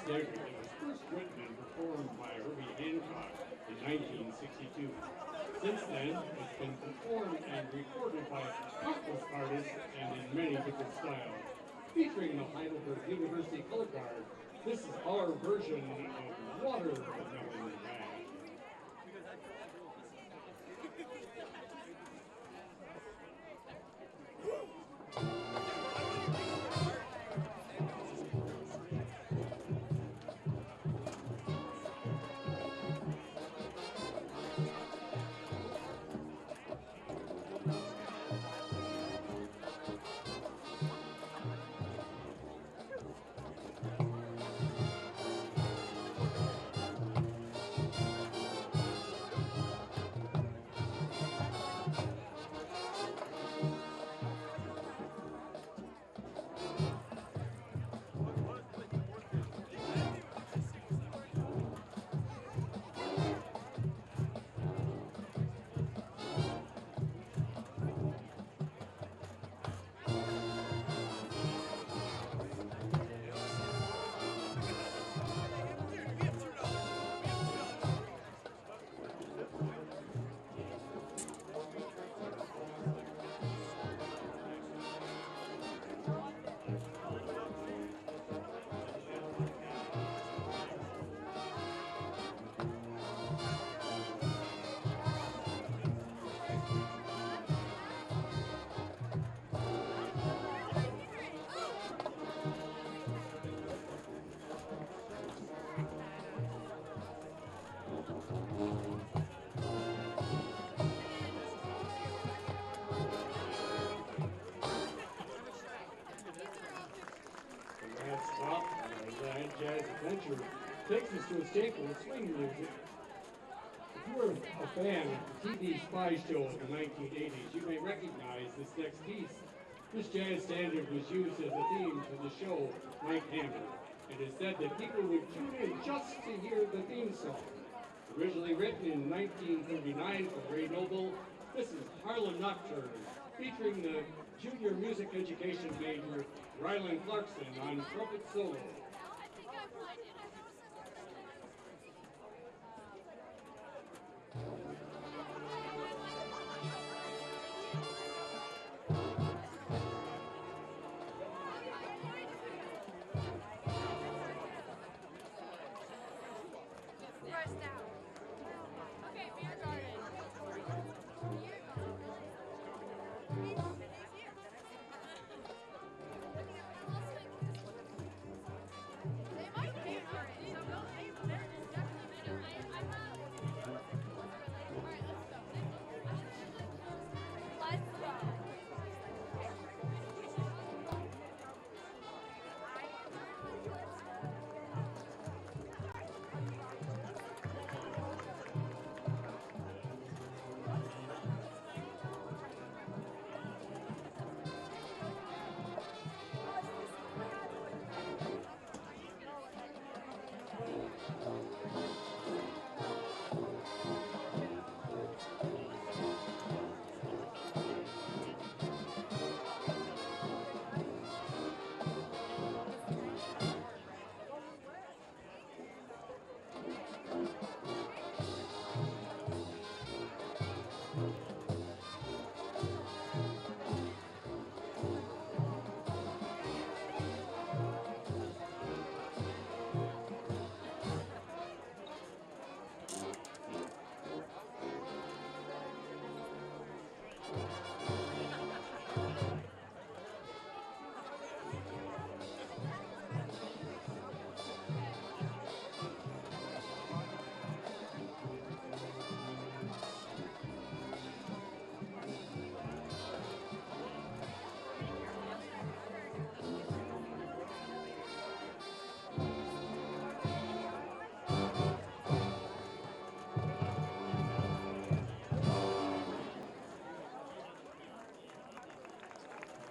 standard that was first written and performed by Herbie Hancock in 1962. Since then, it's been performed and recorded by countless artists and in many different styles. Featuring the Heidelberg University Color Guard, this is our version of Watermelon Bag. Jazz Adventure takes us to a staple of swing music. If you were a fan of the TV spy show of the 1980s, you may recognize this next piece. This jazz standard was used as a theme for the show Mike Hammer. It is said that people would tune in just to hear the theme song. Originally written in 1939 for Ray Noble, this is Harlem Nocturne, featuring the junior music education major Rylan Clarkson on trumpet solo.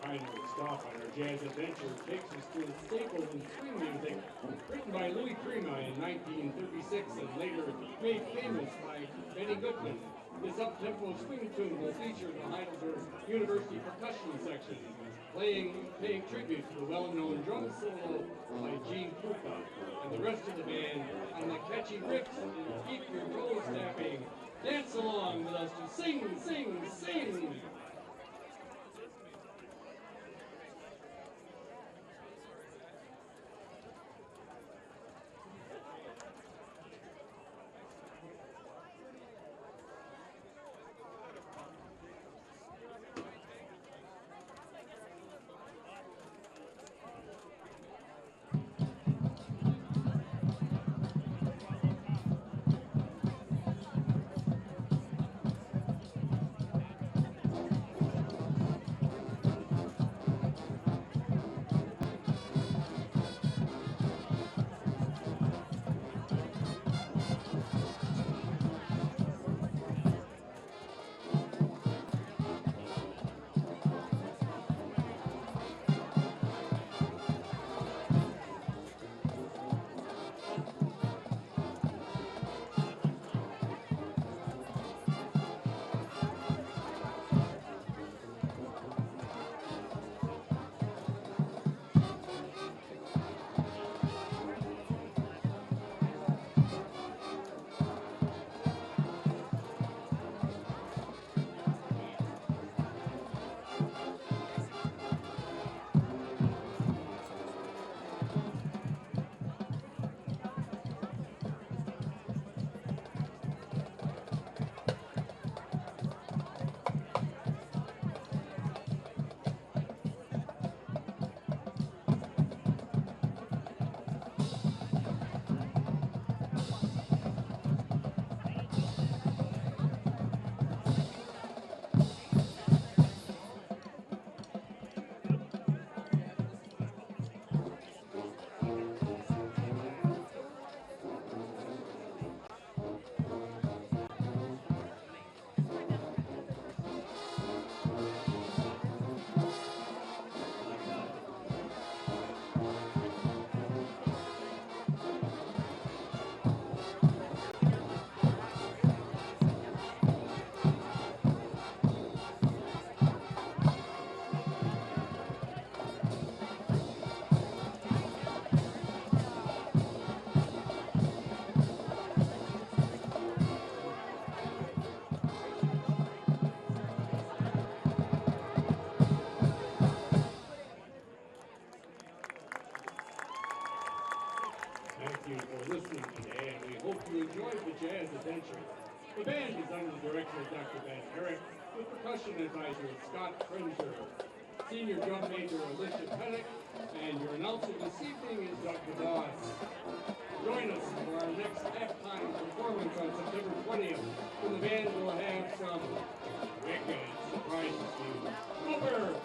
Final stop on our jazz adventure takes us to a staple in swing music, written by Louis Prima in 1936 and later made famous by Benny Goodman. This up-tempo swing tune will feature the Heidelberg University percussion section. paying tribute to the well-known drum solo by Gene Krupa and the rest of the band on the catchy riffs and keep your toes tapping. Dance along with us to sing, sing, sing. Thank you for listening today, and we hope you enjoyed the jazz adventure. The band is under the direction of Dr. Van Herrick, with percussion advisor Scott Frenzer, senior drum major Alicia Pennick, and your announcer this evening is Dr. Doss. Join us for our next halftime performance on September 20th, when the band will have some wicked surprises for you. Over!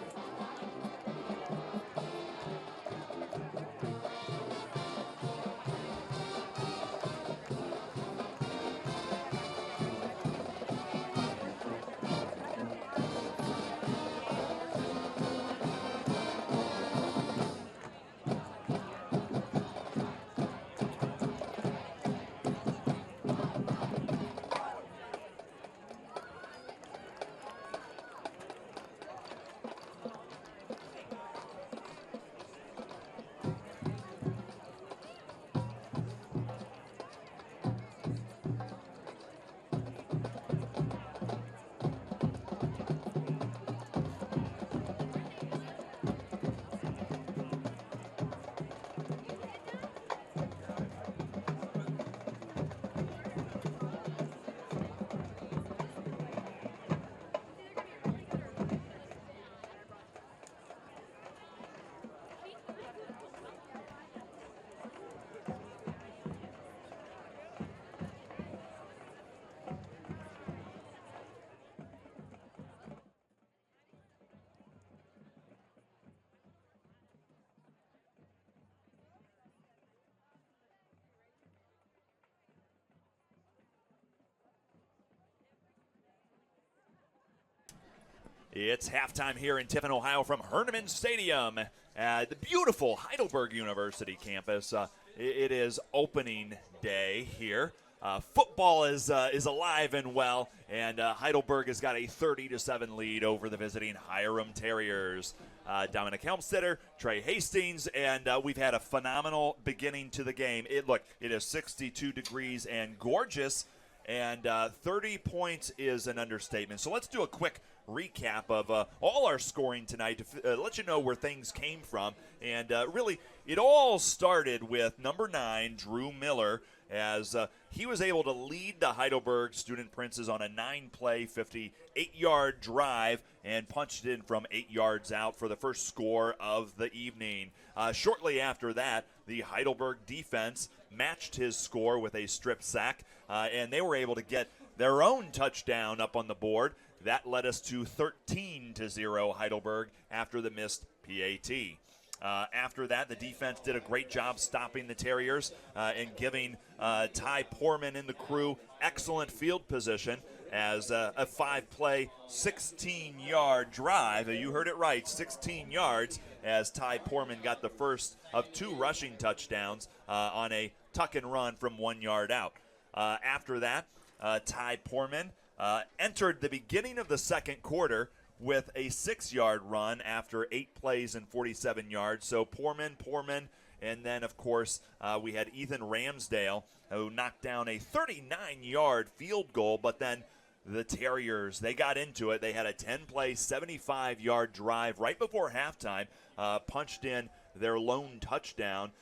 It's halftime here in Tiffin, Ohio from Herman Stadium at the beautiful Heidelberg University campus. It is opening day here Football is alive and well, and Heidelberg has got a 30-7 lead over the visiting Hiram Terriers. Dominic Helmstetter, Trey Hastings, and we've had a phenomenal beginning to the game. It is 62 degrees and gorgeous, and 30 points is an understatement. So let's do a quick recap of all our scoring tonight to let you know where things came from. And really, it all started with number 9, Drew Miller, as he was able to lead the Heidelberg Student Princes on a 9-play, 58-yard drive and punched in from 8 yards out for the first score of the evening. Shortly after that, the Heidelberg defense matched his score with a strip sack, and they were able to get their own touchdown up on the board. That led us to 13-0 Heidelberg after the missed PAT. After that, the defense did a great job stopping the Terriers and giving Ty Poorman and the crew excellent field position as a 5-play, 16-yard drive. You heard it right, 16 yards, as Ty Poorman got the first of 2 rushing touchdowns on a tuck and run from 1 yard out. After that, Ty Poorman entered the beginning of the second quarter with a 6-yard run after 8 plays and 47 yards. So Poorman, and then, of course, we had Ethan Ramsdale, who knocked down a 39-yard field goal, but then the Terriers, they got into it. They had a 10-play, 75-yard drive right before halftime, punched in their lone touchdown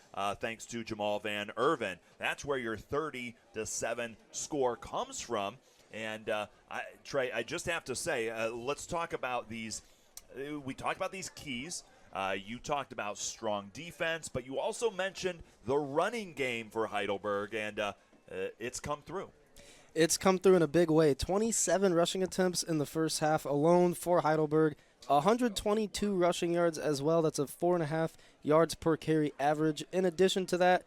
thanks to Jamal Van Irvin. That's where your 30-7 score comes from. And, Trey, I just have to say, let's talk about these. We talked about these keys. You talked about strong defense, but you also mentioned the running game for Heidelberg, and it's come through. It's come through in a big way. 27 rushing attempts in the first half alone for Heidelberg. 122 rushing yards as well. That's a 4.5 yards per carry average. In addition to that,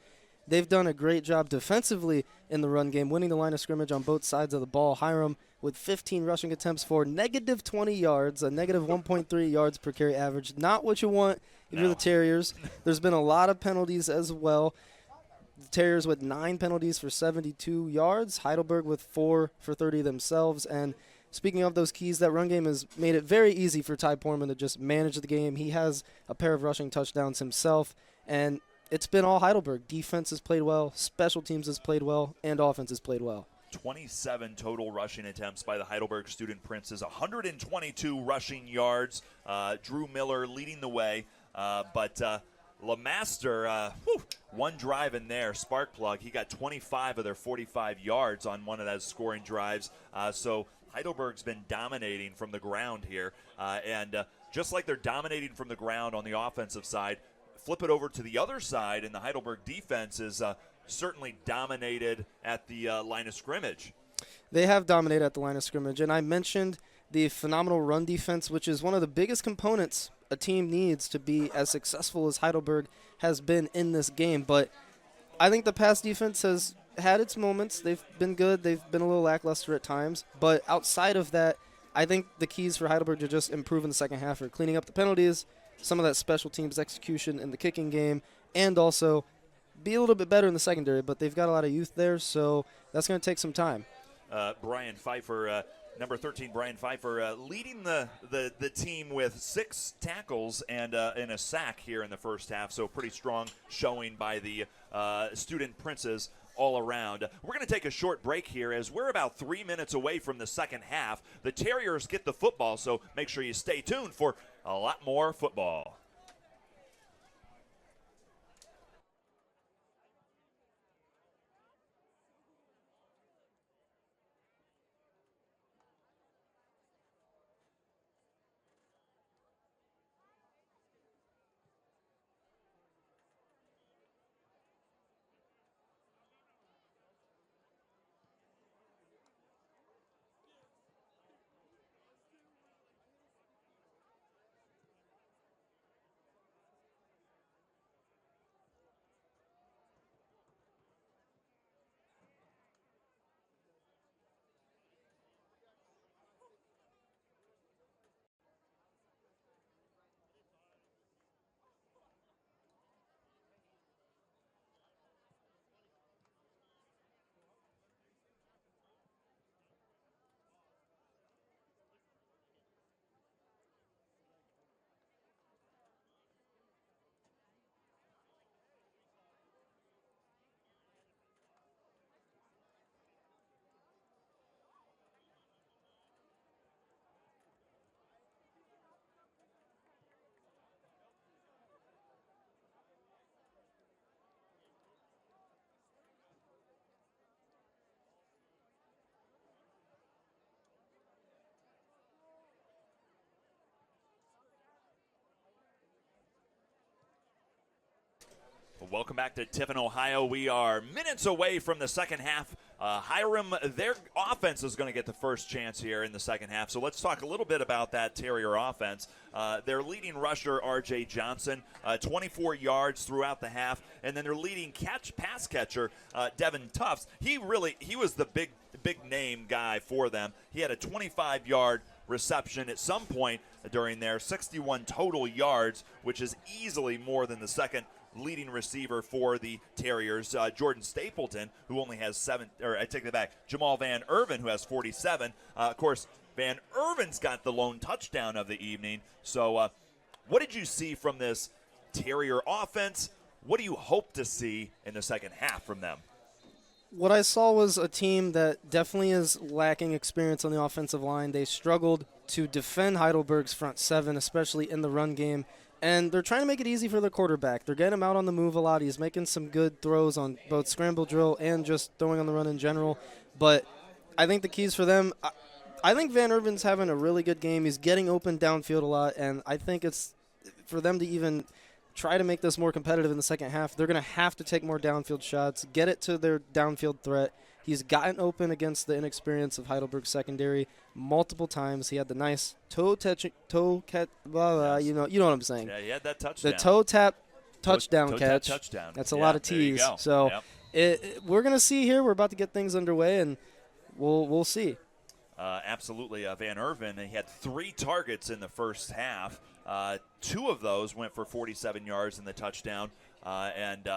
they've done a great job defensively in the run game, winning the line of scrimmage on both sides of the ball. Hiram with 15 rushing attempts for negative 20 yards, a negative 1.3 yards per carry average. Not what you want if you're the Terriers. There's been a lot of penalties as well. The Terriers with 9 penalties for 72 yards. Heidelberg with 4 for 30 themselves. And speaking of those keys, that run game has made it very easy for Ty Poorman to just manage the game. He has a pair of rushing touchdowns himself, and it's been all Heidelberg. Defense has played well, special teams has played well, and offense has played well. 27 total rushing attempts by the Heidelberg Student Princes, 122 rushing yards. Drew Miller leading the way, but LeMaster, one drive in there, spark plug. He got 25 of their 45 yards on one of those scoring drives. So Heidelberg's been dominating from the ground here, and just like they're dominating from the ground on the offensive side, flip it over to the other side, and the Heidelberg defense is certainly dominated at the line of scrimmage. They have dominated at the line of scrimmage, and I mentioned the phenomenal run defense, which is one of the biggest components a team needs to be as successful as Heidelberg has been in this game. But I think the pass defense has had its moments. They've been good. They've been a little lackluster at times. But outside of that, I think the keys for Heidelberg to just improve in the second half are cleaning up the penalties, some of that special teams execution in the kicking game, and also be a little bit better in the secondary. But they've got a lot of youth there, so that's going to take some time. Brian Pfeiffer, number 13, Brian Pfeiffer, leading the team with 6 tackles and a sack here in the first half. So pretty strong showing by the Student Princes all around. We're going to take a short break here as we're about 3 minutes away from the second half. The Terriers get the football, so make sure you stay tuned for a lot more football. Welcome back to Tiffin, Ohio. We are minutes away from the second half. Hiram, their offense is going to get the first chance here in the second half. So let's talk a little bit about that Terrier offense. Their leading rusher, R.J. Johnson, 24 yards throughout the half. And then their leading pass catcher, Devin Tufts. He was the big name guy for them. He had a 25-yard reception at some point during their 61 total yards, which is easily more than the second leading receiver for the Terriers, Jordan Stapleton, who only has 7, or I take that back, Jamal Van Erven, who has 47. Of course, Van Erven's got the lone touchdown of the evening. So what did you see from this Terrier offense? What do you hope to see in the second half from them? What I saw was a team that definitely is lacking experience on the offensive line. They struggled to defend Heidelberg's front seven, especially in the run game. And they're trying to make it easy for their quarterback. They're getting him out on the move a lot. He's making some good throws on both scramble drill and just throwing on the run in general. But I think the keys for them, I think Van Erven's having a really good game. He's getting open downfield a lot, and I think it's for them to even try to make this more competitive in the second half, they're going to have to take more downfield shots, get it to their downfield threat. He's gotten open against the inexperience of Heidelberg secondary multiple times. He had the nice you know what I'm saying. Yeah, he had that touchdown. The toe tap touchdown catch. Touchdown. That's a lot of T's. So we're going to see here. We're about to get things underway, and we'll see. Absolutely. Van Erven, he had 3 targets in the first half. 2 of those went for 47 yards in the touchdown. And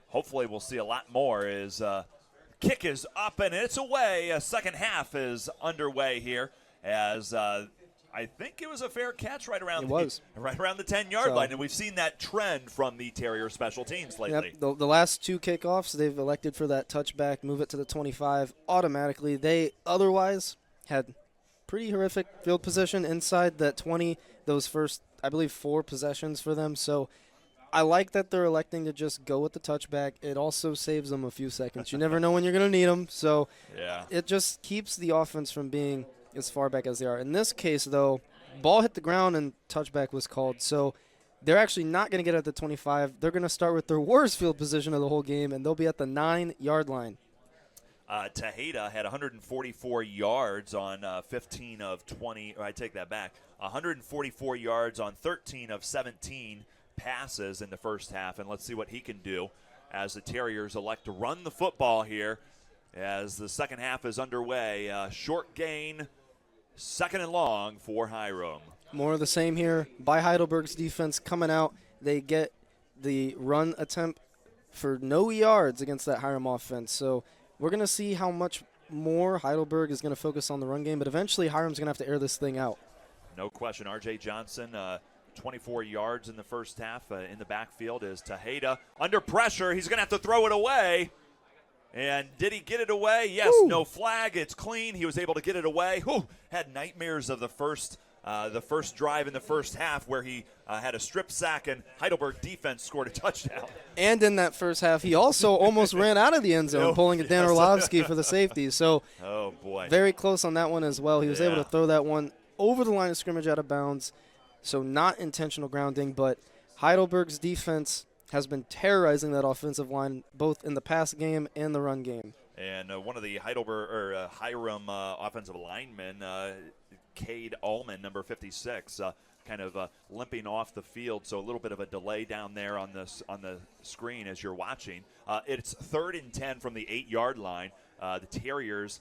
hopefully we'll see a lot more as kick is up and it's away. Second half is underway here as I think it was a fair catch right around the 10-yard line. And we've seen that trend from the Terrier special teams lately. Yep, the last 2 kickoffs, they've elected for that touchback, move it to the 25 automatically. They otherwise had pretty horrific field position inside that 20, those first, I believe, 4 possessions for them. So I like that they're electing to just go with the touchback. It also saves them a few seconds. You never know when you're going to need them. So it just keeps the offense from being as far back as they are. In this case, though, ball hit the ground and touchback was called. So they're actually not going to get at the 25. They're going to start with their worst field position of the whole game, and they'll be at the 9-yard line. Tejeda had 144 yards on 15 of 20. Or I take that back. 144 yards on 13 of 17 passes in the first half. And let's see what he can do as the Terriers elect to run the football here as the second half is underway. Short gain, second and long for Hiram. More of the same here by Heidelberg's defense coming out. They get the run attempt for no yards against that Hiram offense. So we're going to see how much more Heidelberg is going to focus on the run game, but eventually Hiram's going to have to air this thing out. No question. R.J. Johnson, 24 yards in the first half. In the backfield is Tejeda. Under pressure, he's going to have to throw it away. And did he get it away? Yes, no flag. It's clean. He was able to get it away. Had nightmares of the first drive in the first half where he had a strip sack and Heidelberg defense scored a touchdown. And in that first half, he also almost ran out of the end zone, pulling a Dan Orlovsky for the safety. So very close on that one as well. He was able to throw that one over the line of scrimmage out of bounds. So not intentional grounding, but Heidelberg's defense has been terrorizing that offensive line both in the pass game and the run game. And one of the Hiram offensive linemen, Cade Allman, number 56, kind of limping off the field, so a little bit of a delay down there on the screen as you're watching. It's 3rd and 10 from the 8-yard line. The Terriers,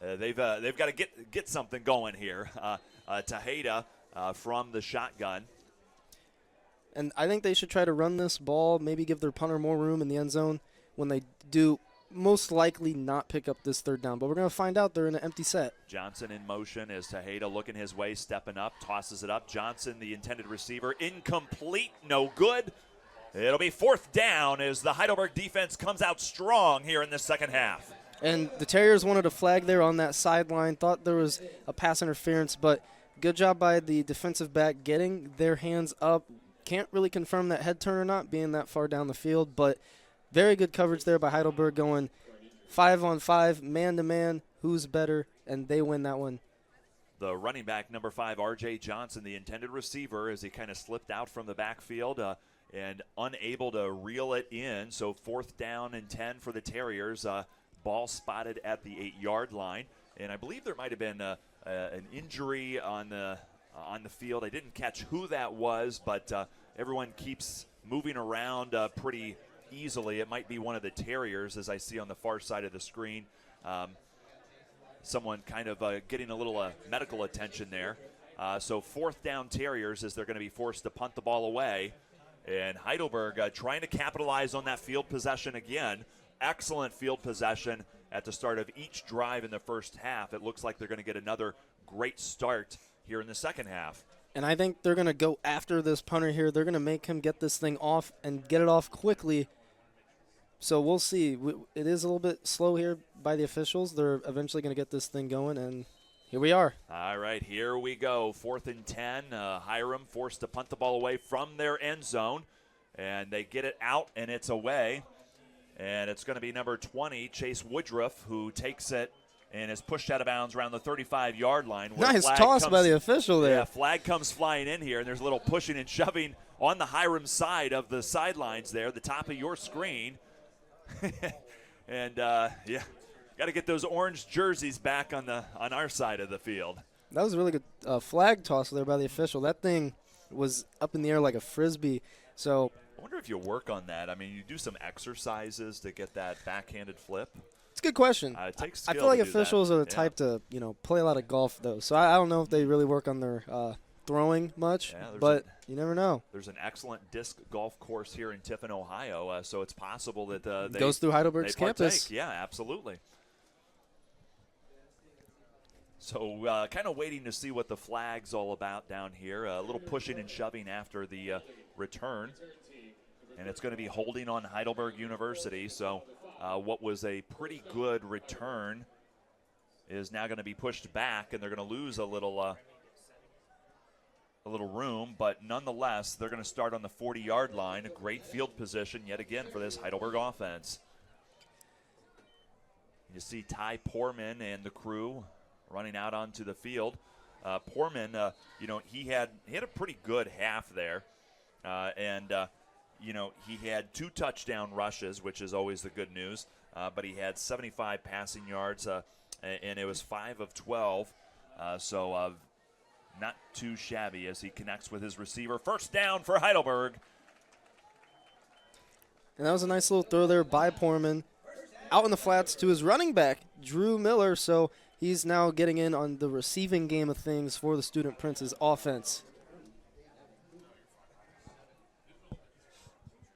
they've got to get something going here. Tejeda from the shotgun. And I think they should try to run this ball, maybe give their punter more room in the end zone when they do most likely not pick up this 3rd down. But we're going to find out they're in an empty set. Johnson in motion as Tejeda looking his way, stepping up, tosses it up. Johnson, the intended receiver, incomplete, no good. It'll be 4th down as the Heidelberg defense comes out strong here in the second half. And the Terriers wanted a flag there on that sideline, thought there was a pass interference, but good job by the defensive back getting their hands up. Can't really confirm that head turn or not, being that far down the field, but very good coverage there by Heidelberg, going 5-on-5, man-to-man, who's better, and they win that one. The running back, number 5, R.J. Johnson, the intended receiver, as he kind of slipped out from the backfield. and unable to reel it in. So 4th down and 10 for the Terriers. Ball spotted at the 8-yard line. And I believe there might have been an injury on the field. I didn't catch who that was, but everyone keeps moving around pretty easily. It might be one of the Terriers, as I see on the far side of the screen. Someone kind of getting a little medical attention there. So 4th down Terriers as they're going to be forced to punt the ball away. And Heidelberg trying to capitalize on that field possession again. Excellent field possession at the start of each drive in the first half. It looks like they're going to get another great start here in the second half. And I think they're going to go after this punter here. They're going to make him get this thing off and get it off quickly. So we'll see. It is a little bit slow here by the officials. They're eventually going to get this thing going, and here we are. All right, here we go. 4th and 10. Hiram forced to punt the ball away from their end zone, and they get it out, and it's away. And it's going to be number 20, Chase Woodruff, who takes it and is pushed out of bounds around the 35-yard line. Nice toss by the official there. Yeah, flag comes flying in here, and there's a little pushing and shoving on the Hiram side of the sidelines there, the top of your screen. And, yeah, got to get those orange jerseys back on our side of the field. That was a really good flag toss there by the official. That thing was up in the air like a Frisbee. So I wonder if you work on that. I mean, you do some exercises to get that backhanded flip. It's a good question. It takes I skill feel like to do officials that. are the type to, play a lot of golf, though. So I don't know if they really work on their throwing much, but you never know. There's an excellent disc golf course here in Tiffin, Ohio, so it's possible that they goes through Heidelberg's campus. Yeah, absolutely. So kind of waiting to see what the flag's all about down here. A little pushing and shoving after the return. And it's going to be holding on Heidelberg University. So what was a pretty good return is now going to be pushed back, and they're going to lose a little room. But nonetheless, they're going to start on the 40-yard line. A great field position yet again for this Heidelberg offense. You see Ty Poorman and the crew running out onto the field. Poorman, he had a pretty good half there, and he had 2 touchdown rushes, which is always the good news. But he had 75 passing yards, and it was 5 of 12. So not too shabby as he connects with his receiver. First down for Heidelberg. And that was a nice little throw there by Poorman. Out in the flats to his running back, Drew Miller. So he's now getting in on the receiving game of things for the Student Prince's offense.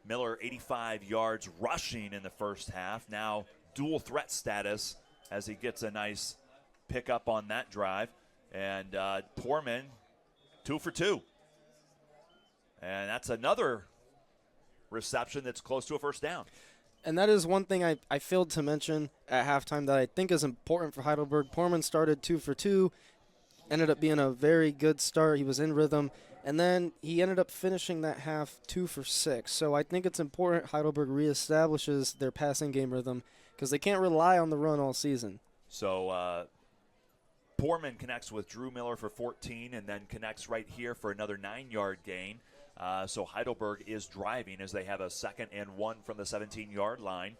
Miller, 85 yards rushing in the first half. Now dual threat status as he gets a nice pickup on that drive. And Poorman, 2 for 2. And that's another reception that's close to a first down. And that is one thing I failed to mention at halftime that I think is important for Heidelberg. Poorman started 2 for 2, ended up being a very good start. He was in rhythm. And then he ended up finishing that half 2 for 6. So I think it's important Heidelberg reestablishes their passing game rhythm because they can't rely on the run all season. So Poorman connects with Drew Miller for 14 and then connects right here for another 9-yard gain. So Heidelberg is driving as they have a 2nd and 1 from the 17-yard line.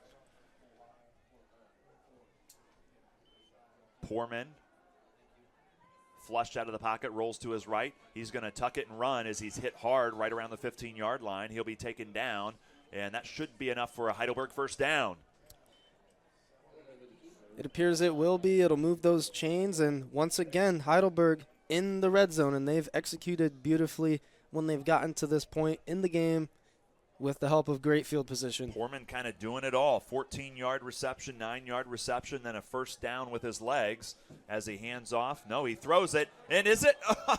Poorman flushed out of the pocket, rolls to his right. He's going to tuck it and run as he's hit hard right around the 15-yard line. He'll be taken down, and that should be enough for a Heidelberg first down. It appears it will be. It'll move those chains, and once again, Heidelberg in the red zone, and they've executed beautifully when they've gotten to this point in the game with the help of great field position. Poorman kind of doing it all. 14-yard reception, 9-yard reception, then a first down with his legs as he hands off. No, he throws it. And is it?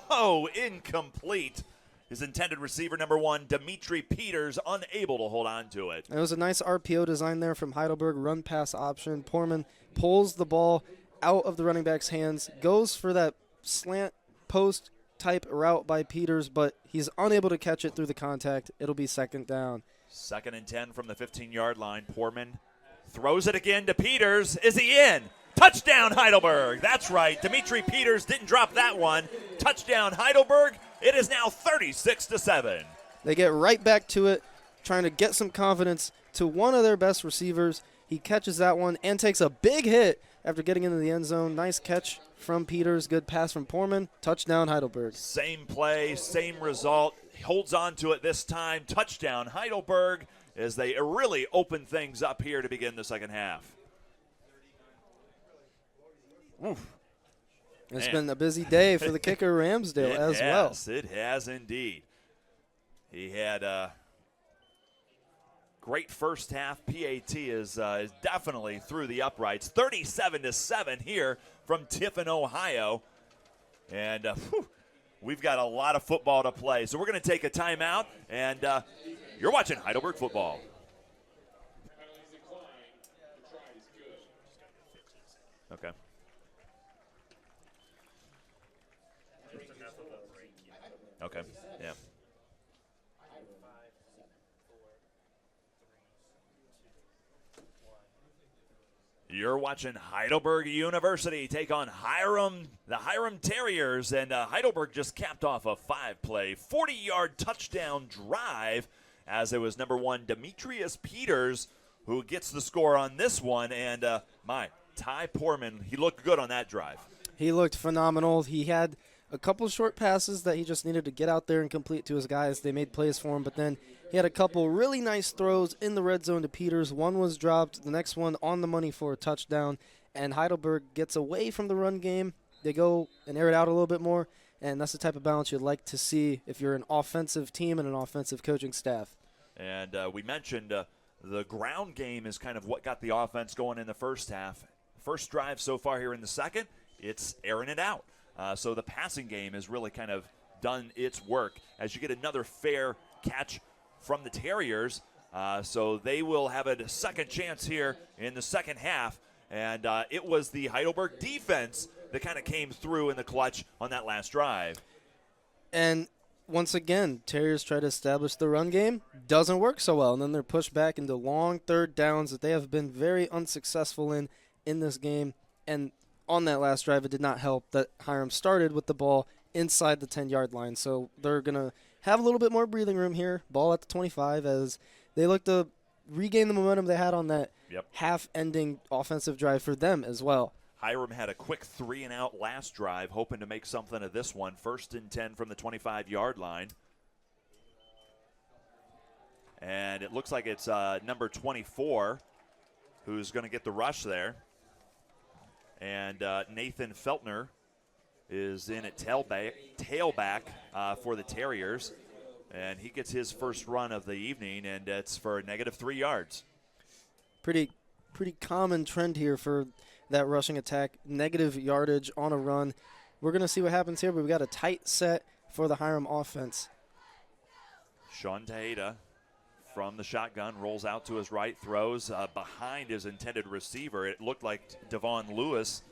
Oh, incomplete. His intended receiver, number 1, Dimitri Peters, unable to hold on to it. It was a nice RPO design there from Heidelberg, run-pass option. Poorman pulls the ball out of the running back's hands, goes for that slant post type route by Peters, but he's unable to catch it through the contact. It'll be 2nd down. 2nd and 10 from the 15-yard line. Poorman throws it again to Peters. Is he in? Touchdown, Heidelberg. That's right. Dimitri Peters didn't drop that one. Touchdown, Heidelberg. It is now 36-7. They get right back to it, trying to get some confidence to one of their best receivers. He catches that one and takes a big hit after getting into the end zone. Nice catch from Peters. Good pass from Poorman. Touchdown, Heidelberg. Same play, same result. Holds on to it this time. Touchdown, Heidelberg, as they really open things up here to begin the second half. Oof. It's been a busy day for the kicker Ramsdale as well. Yes, it has indeed. He had a great first half. PAT is definitely through the uprights. 37-7 here from Tiffin, Ohio. And we've got a lot of football to play. So we're going to take a timeout, and you're watching Heidelberg football. Okay. Okay, yeah. You're watching Heidelberg University take on Hiram, the Hiram Terriers, and Heidelberg just capped off a 5-play, 40-yard touchdown drive as it was number 1, Demetrius Peters, who gets the score on this one, and Ty Poorman, he looked good on that drive. He looked phenomenal. He had a couple short passes that he just needed to get out there and complete to his guys. They made plays for him, but then he had a couple really nice throws in the red zone to Peters. One was dropped, the next one on the money for a touchdown, and Heidelberg gets away from the run game. They go and air it out a little bit more, and that's the type of balance you'd like to see if you're an offensive team and an offensive coaching staff. And we mentioned the ground game is kind of what got the offense going in the first half. First drive so far here in the second, it's airing it out. So the passing game has really kind of done its work as you get another fair catch from the Terriers. So they will have a second chance here in the second half. And it was the Heidelberg defense that kind of came through in the clutch on that last drive. And once again, Terriers try to establish the run game. Doesn't work so well. And then they're pushed back into long third downs that they have been very unsuccessful in this game. And on that last drive, it did not help that Hiram started with the ball inside the 10-yard line. So they're going to have a little bit more breathing room here. Ball at the 25 as they look to regain the momentum they had on that half-ending offensive drive for them as well. Hiram had a quick 3-and-out last drive, hoping to make something of this one. 1st and 10 from the 25-yard line. And it looks like it's number 24 who's going to get the rush there. And Nathan Feltner is in at tailback for the Terriers. And he gets his first run of the evening, and it's for -3 yards. Pretty common trend here for that rushing attack. Negative yardage on a run. We're going to see what happens here, but we've got a tight set for the Hiram offense. Sean Tejeda from the shotgun rolls out to his right, throws behind his intended receiver. It looked like Devon Lewis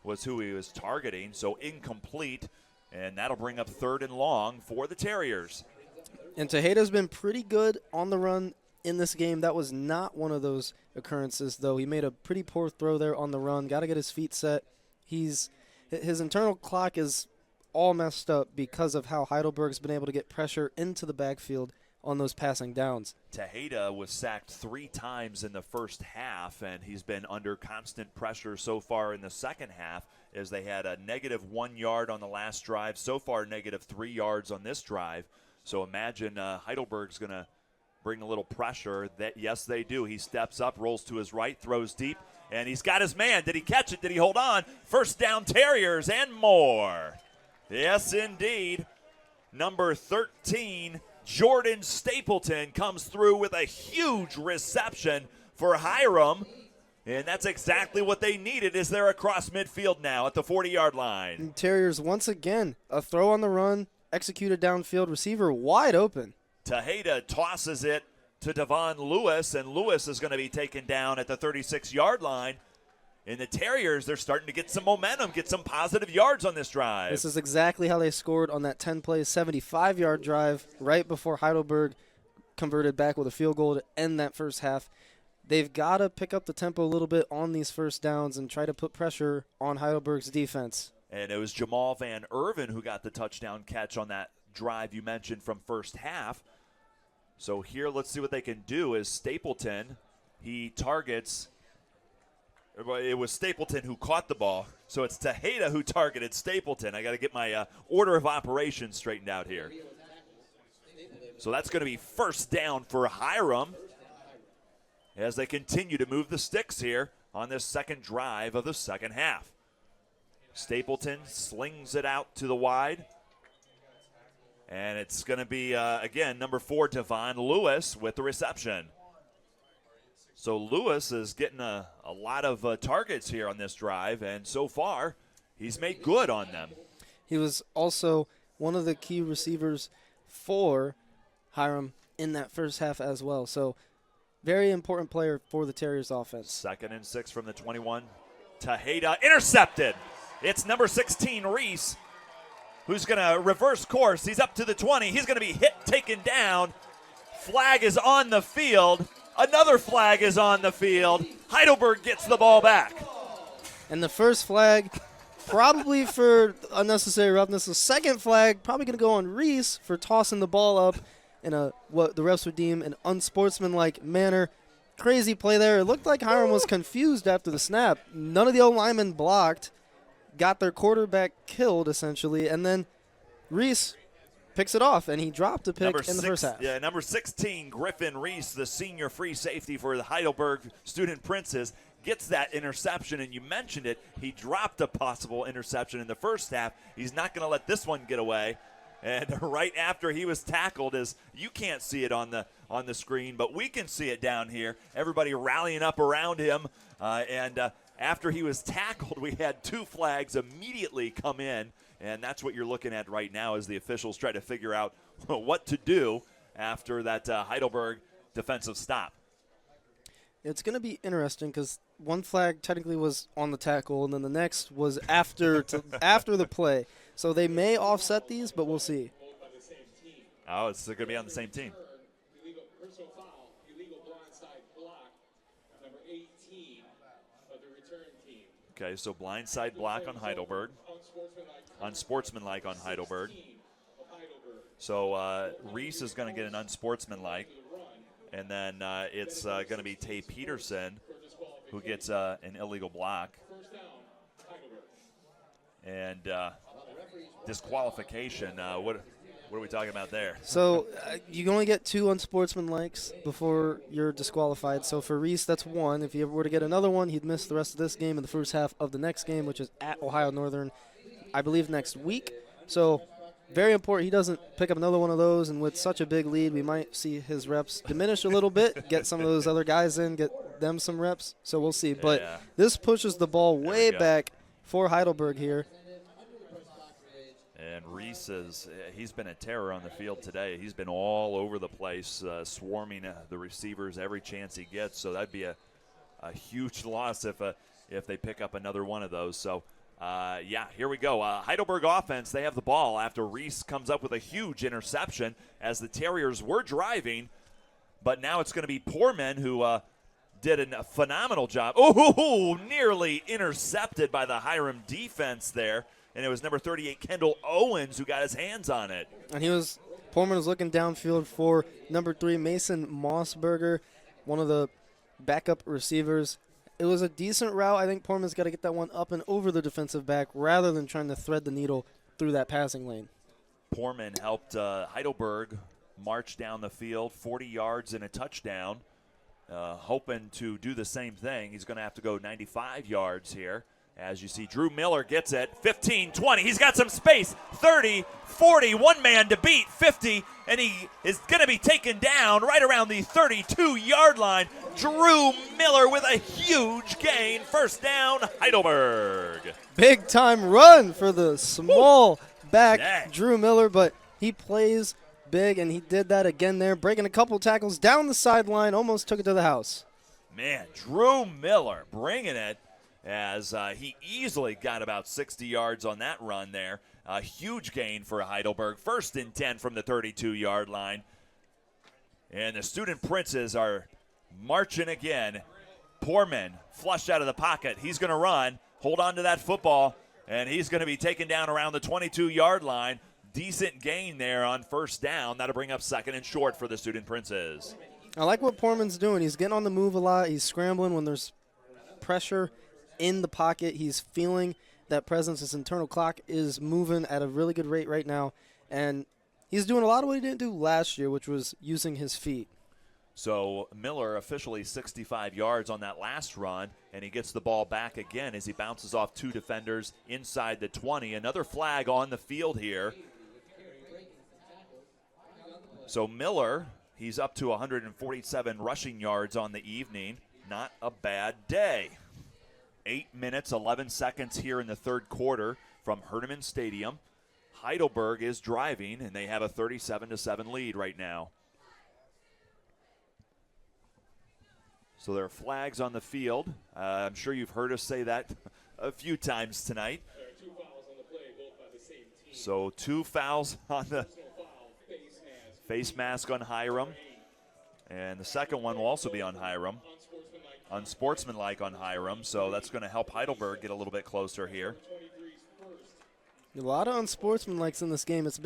was who he was targeting, so incomplete, and that'll bring up 3rd and long for the Terriers. And Tejeda's been pretty good on the run in this game. That was not one of those occurrences, though. He made a pretty poor throw there on the run. Got to get his feet set. His internal clock is all messed up because of how Heidelberg's been able to get pressure into the backfield on those passing downs. Tejeda was sacked 3 times in the first half, and he's been under constant pressure so far in the second half as they had a -1 yard on the last drive. So far, -3 yards on this drive. So imagine Heidelberg's going to bring a little pressure. Yes, they do. He steps up, rolls to his right, throws deep, and he's got his man. Did he catch it? Did he hold on? First down, Terriers, and more. Yes, indeed. Number 13, Jordan Stapleton, comes through with a huge reception for Hiram. And that's exactly what they needed as they're across midfield now at the 40-yard line. And Terriers, once again, a throw on the run, executed downfield, receiver wide open. Tejeda tosses it to Devon Lewis, and Lewis is going to be taken down at the 36-yard line. And the Terriers, they're starting to get some momentum, get some positive yards on this drive. This is exactly how they scored on that 10-play, 75-yard drive right before Heidelberg converted back with a field goal to end that first half. They've got to pick up the tempo a little bit on these first downs and try to put pressure on Heidelberg's defense. And it was Jamal Van Irvin who got the touchdown catch on that drive you mentioned from first half. So here, let's see what they can do. Is Stapleton, he targets. It was Stapleton who caught the ball, so it's Tejeda who targeted Stapleton. I got to get my order of operations straightened out here. So that's going to be first down for Hiram as they continue to move the sticks here on this second drive of the second half. Stapleton slings it out to the wide. And it's going to be, again, number 4, Devon Lewis with the reception. So Lewis is getting a lot of targets here on this drive, and so far he's made good on them. He was also one of the key receivers for Hiram in that first half as well. So very important player for the Terriers offense. 2nd and 6 from the 21. Tejeda intercepted. It's number 16, Reese, who's going to reverse course. He's up to the 20. He's going to be taken down. Flag is on the field. Another flag is on the field. Heidelberg gets the ball back. And the first flag, probably for unnecessary roughness. The second flag, probably going to go on Reese for tossing the ball up in what the refs would deem an unsportsmanlike manner. Crazy play there. It looked like Hiram was confused after the snap. None of the O-linemen blocked. Got their quarterback killed, essentially. And then Reese picks it off, and he dropped a pick in the first half. Yeah, number 16, Griffin Reese, the senior free safety for the Heidelberg Student Princes, gets that interception, and you mentioned it. He dropped a possible interception in the first half. He's not going to let this one get away. And right after he was tackled, as you can't see it on the screen, but we can see it down here. Everybody rallying up around him, and after he was tackled, we had 2 flags immediately come in, and that's what you're looking at right now as the officials try to figure out what to do after that Heidelberg defensive stop. It's going to be interesting because one flag technically was on the tackle, and then the next was after the play. So they may offset these, but we'll see. Oh, it's going to be on the same team. Illegal personal foul, illegal blindside block, number 18 of the return team. Okay, so blindside block on Heidelberg. Unsportsmanlike on Heidelberg. So Reese is going to get an unsportsmanlike. And then it's going to be Tay Peterson who gets an illegal block. And disqualification. What are we talking about there? So you can only get 2 unsportsmanlikes before you're disqualified. So for Reese, that's 1. If he ever were to get another one, he'd miss the rest of this game in the first half of the next game, which is at Ohio Northern, I believe, next week. So very important he doesn't pick up another one of those, and with such a big lead, we might see his reps diminish a little bit, get some of those other guys in, get them some reps. So we'll see. But this pushes the ball way back for Heidelberg here. And Reese he's been a terror on the field today. He's been all over the place, swarming the receivers every chance he gets. So that'd be a huge loss if they pick up another one of those. So, here we go. Heidelberg offense, they have the ball after Reese comes up with a huge interception as the Terriers were driving. But now it's going to be Poorman who did a phenomenal job. Oh, nearly intercepted by the Hiram defense there. And it was number 38, Kendall Owens, who got his hands on it. And Poorman was looking downfield for number 3, Mason Mossberger, one of the backup receivers. It was a decent route. I think Poorman's got to get that one up and over the defensive back rather than trying to thread the needle through that passing lane. Poorman helped Heidelberg march down the field, 40 yards and a touchdown, hoping to do the same thing. He's going to have to go 95 yards here. As you see, Drew Miller gets it, 15, 20. He's got some space, 30, 40, one man to beat, 50, and he is going to be taken down right around the 32-yard line. Drew Miller with a huge gain. First down, Heidelberg. Big-time run for the small back, Drew Miller, but he plays big, and he did that again there, breaking a couple tackles down the sideline, almost took it to the house. Man, Drew Miller bringing it. As he easily got about 60 yards on that run there. A huge gain for Heidelberg. 1st and 10 from the 32-yard line. And the Student Princes are marching again. Poorman flushed out of the pocket. He's going to run, hold on to that football, and he's going to be taken down around the 22-yard line. decent gain there on first down. That'll bring up second and short for the Student Princes. I like what Portman's doing. He's getting on the move a lot. He's scrambling when there's pressure in the pocket. He's feeling that presence. His internal clock is moving at a really good rate right now. And he's doing a lot of what he didn't do last year, which was using his feet. So Miller officially 65 yards on that last run, and he gets the ball back again as he bounces off 2 defenders inside the 20. Another flag on the field here. So Miller, he's up to 147 rushing yards on the evening. Not a bad day. 8 minutes, 11 seconds here in the third quarter from Heidelberg Stadium. Heidelberg is driving, and they have a 37-7 lead right now. So there are flags on the field. I'm sure you've heard us say that a few times tonight. There are 2 fouls on the play, both by the same team. So 2 fouls on the face mask on Hiram. And the second one will also be on Hiram. Unsportsmanlike on Hiram. So that's going to help Heidelberg get a little bit closer here. A lot of unsportsmanlikes in this game. It's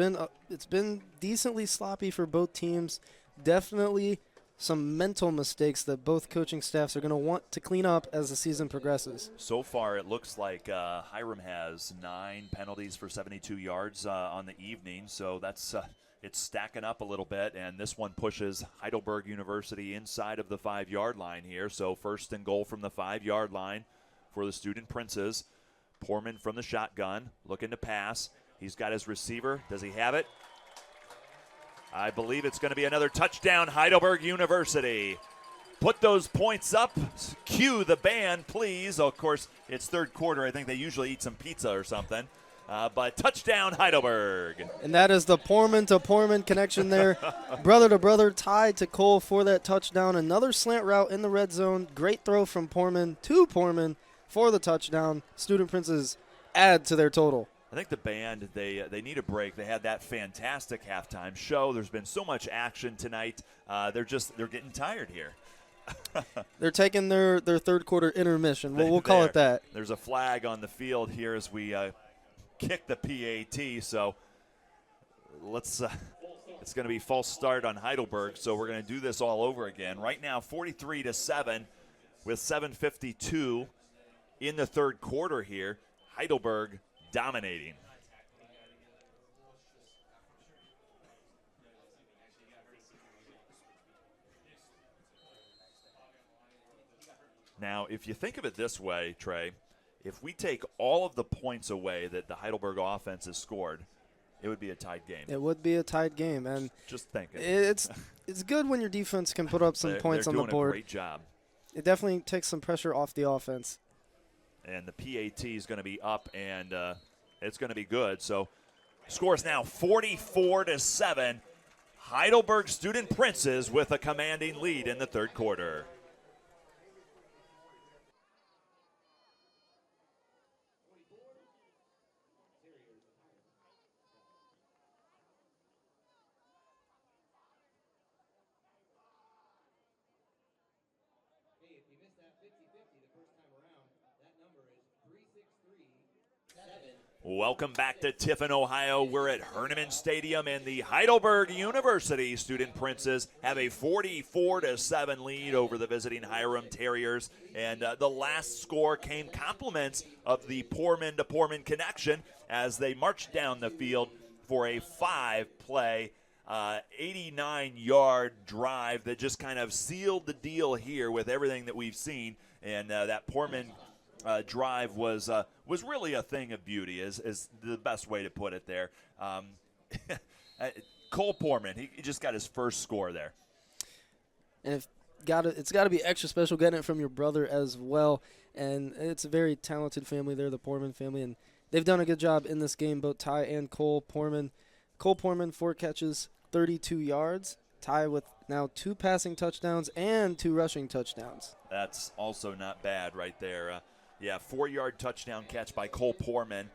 been decently sloppy for both teams. Definitely some mental mistakes that both coaching staffs are going to want to clean up as the season progresses. So far, it looks like Hiram has 9 penalties for 72 yards on the evening. So that's it's stacking up a little bit, and this one pushes Heidelberg University inside of the 5-yard line here. So first and goal from the 5-yard line for the Student Princes. Portman from the shotgun, looking to pass. He's got his receiver. Does he have it? I believe it's going to be another touchdown, Heidelberg University. Put those points up. Cue the band, please. Of course, it's third quarter. I think they usually eat some pizza or something. But touchdown, Heidelberg. And that is the Portman to Portman connection there. Brother to brother, tied to Cole for that touchdown. Another slant route in the red zone. Great throw from Portman to Portman for the touchdown. Student Princes add to their total. I think the band, they need a break. They had that fantastic halftime show. There's been so much action tonight. They're getting tired here. They're taking their third quarter intermission. We'll call it that. There's a flag on the field here as we kick the PAT. So let's. It's going to be false start on Heidelberg. So we're going to do this all over again. Right now, 43-7 with 7:52 in the third quarter here. Heidelberg dominating. Now, if you think of it this way, Trey, if we take all of the points away that the Heidelberg offense has scored, it would be a tied game. It would be a tied game, and just thinking. It's good when your defense can put up some points on the board. They're doing a great job. It definitely takes some pressure off the offense. And the PAT is going to be up, and it's going to be good. So, scores now 44-7. Heidelberg Student Princes with a commanding lead in the third quarter. Welcome back to Tiffin, Ohio. We're at Heidelberg Stadium, and the Heidelberg University Student Princes have a 44-7 lead over the visiting Hiram Terriers. And the last score came compliments of the Portman to Portman connection as they marched down the field for a 5-play, 89-yard drive that just kind of sealed the deal here with everything that we've seen. And that Portman drive was really a thing of beauty, is the best way to put it there. Cole Portman, he just got his first score there. And it's got to be extra special getting it from your brother as well. And it's a very talented family there, the Portman family, and they've done a good job in this game, both Ty and Cole Portman. Cole Portman, 4 catches, 32 yards. Ty with now 2 passing touchdowns and 2 rushing touchdowns. That's also not bad right there. 4-yard touchdown catch by Cole Portman,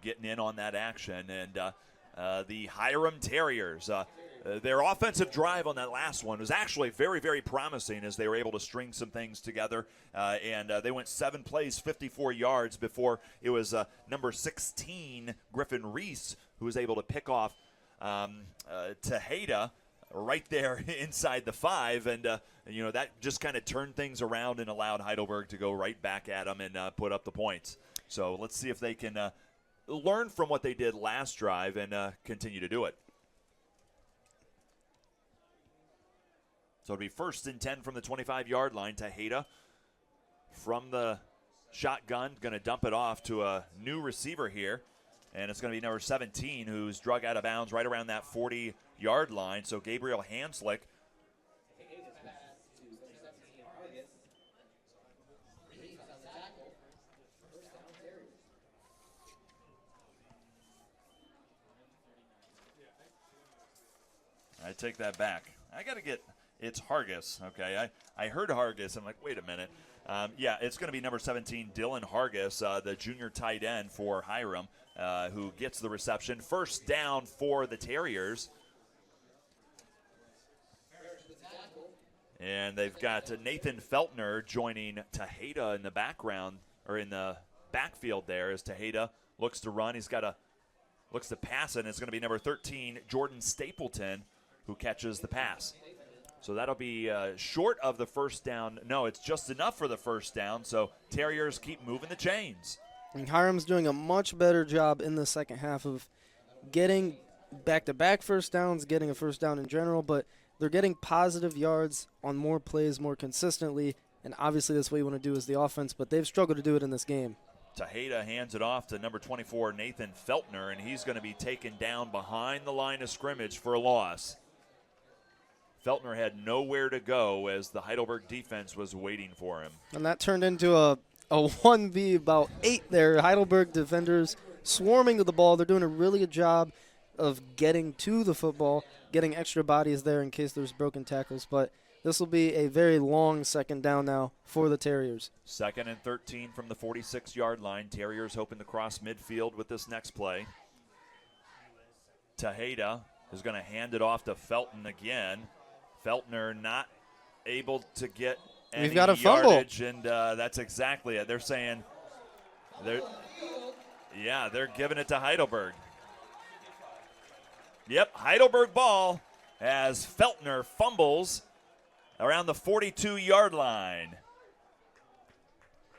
getting in on that action. And the Hiram Terriers their offensive drive on that last one was actually very, very promising as they were able to string some things together. And they went 7 plays, 54 yards before it was number 16, Griffin Reese, who was able to pick off Tejeda right there inside the 5. And, that just kind of turned things around and allowed Heidelberg to go right back at them and put up the points. So let's see if they can learn from what they did last drive and continue to do it. So it'll be 1st and 10 from the 25-yard line. Tejeda from the shotgun, going to dump it off to a new receiver here. And it's going to be number 17 who's drug out of bounds right around that 40-yard line. So Gabriel Hanslick. I take that back. I got to get, it's Hargis, okay? I heard Hargis. I'm like, wait a minute. Yeah, it's going to be number 17, Dylan Hargis, the junior tight end for Hiram, who gets the reception. 1st down for the Terriers. And they've got Nathan Feltner joining Tejeda in the background, or in the backfield there as Tejeda looks to run. Looks to pass it, and it's going to be number 13, Jordan Stapleton, who catches the pass. So that'll be short of the 1st down. No, it's just enough for the 1st down, so Terriers keep moving the chains. And Hiram's doing a much better job in the second half of getting back-to-back 1st downs, getting a 1st down in general, but they're getting positive yards on more plays more consistently, and obviously that's what you want to do as the offense, but they've struggled to do it in this game. Tejeda hands it off to number 24, Nathan Feltner, and he's going to be taken down behind the line of scrimmage for a loss. Feltner had nowhere to go as the Heidelberg defense was waiting for him. And that turned into a 1v about 8 there. Heidelberg defenders swarming to the ball. They're doing a really good job of getting to the football, getting extra bodies there in case there's broken tackles. But this will be a very long 2nd down now for the Terriers. 2nd and 13 from the 46-yard line. Terriers hoping to cross midfield with this next play. Tejeda is going to hand it off to Felton again. Feltner not able to get any We've got a fumble. yardage, and that's exactly it. They're saying they're giving it to Heidelberg. Yep, Heidelberg ball as Feltner fumbles around the 42-yard line.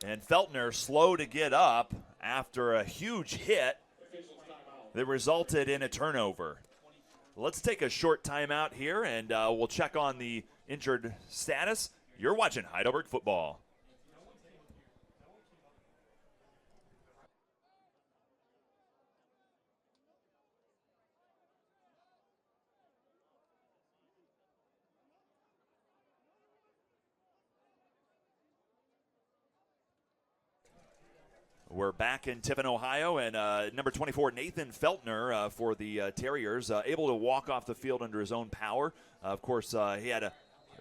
And Feltner slow to get up after a huge hit that resulted in a turnover. Let's take a short timeout here, and we'll check on the injured status. You're watching Heidelberg football. We're back in Tiffin, Ohio, and number 24, Nathan Feltner for the Terriers, able to walk off the field under his own power. Of course, he had a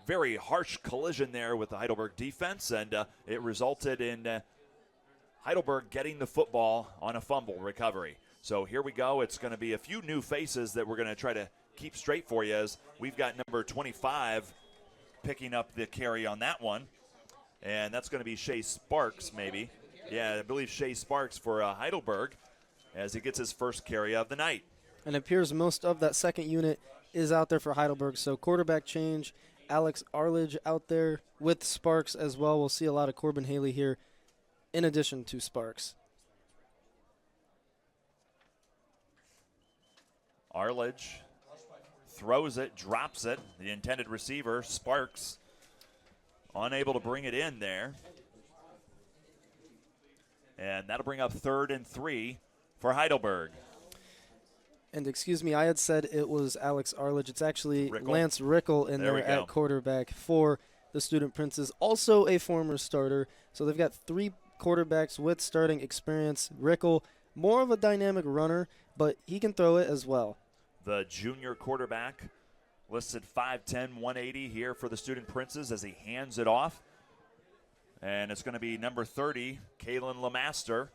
very harsh collision there with the Heidelberg defense, and it resulted in Heidelberg getting the football on a fumble recovery. So here we go. It's going to be a few new faces that we're going to try to keep straight for you, as we've got number 25 picking up the carry on that one, and that's going to be Shea Sparks maybe. Yeah, I believe Shea Sparks for Heidelberg as he gets his first carry of the night. And it appears most of that second unit is out there for Heidelberg. So quarterback change, Alex Arledge out there with Sparks as well. We'll see a lot of Corbin Haley here in addition to Sparks. Arledge throws it, drops it. The intended receiver, Sparks, unable to bring it in there. And that'll bring up 3rd and 3 for Heidelberg. And excuse me, I had said it was Alex Arledge. It's actually Rickle. Lance Rickle in there at quarterback for the Student Princes, also a former starter. So they've got 3 quarterbacks with starting experience. Rickle, more of a dynamic runner, but he can throw it as well. The junior quarterback listed 5'10", 180 here for the Student Princes as he hands it off. And it's going to be number 30, Kalen Lemaster,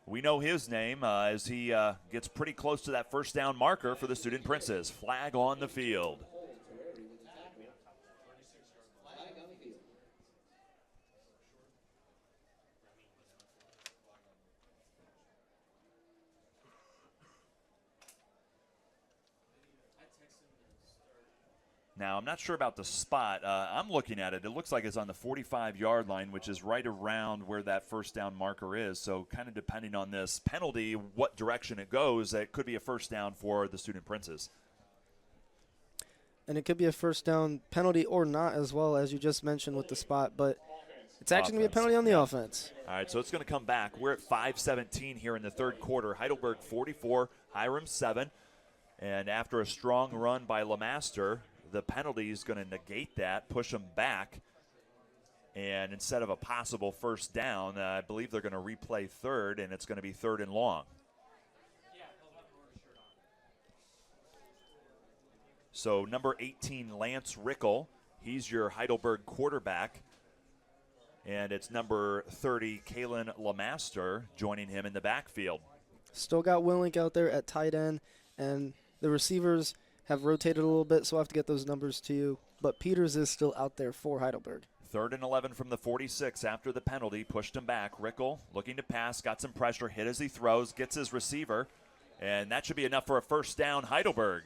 We know his name as he gets pretty close to that first down marker for the Student Princes. Flag on the field. Now, I'm not sure about the spot. I'm looking at it. It looks like it's on the 45-yard line, which is right around where that first down marker is. So kind of depending on this penalty, what direction it goes, it could be a first down for the Student Princes. And it could be a first down penalty or not as well, as you just mentioned with the spot. But it's actually going to be a penalty on the offense. All right, so it's going to come back. We're at 5:17 here in the third quarter. Heidelberg 44, Hiram 7. And after a strong run by LeMaster, the penalty is going to negate that, push them back, and instead of a possible first down, I believe they're going to replay third, and it's going to be 3rd and long. So number 18, Lance Rickel, he's your Heidelberg quarterback, and it's number 30, Kalen LeMaster, joining him in the backfield. Still got Willink out there at tight end, and the receivers have rotated a little bit, so I'll have to get those numbers to you. But Peters is still out there for Heidelberg. 3rd and 11 from the 46 after the penalty. Pushed him back. Rickel looking to pass, got some pressure, hit as he throws, gets his receiver, and that should be enough for a first down, Heidelberg.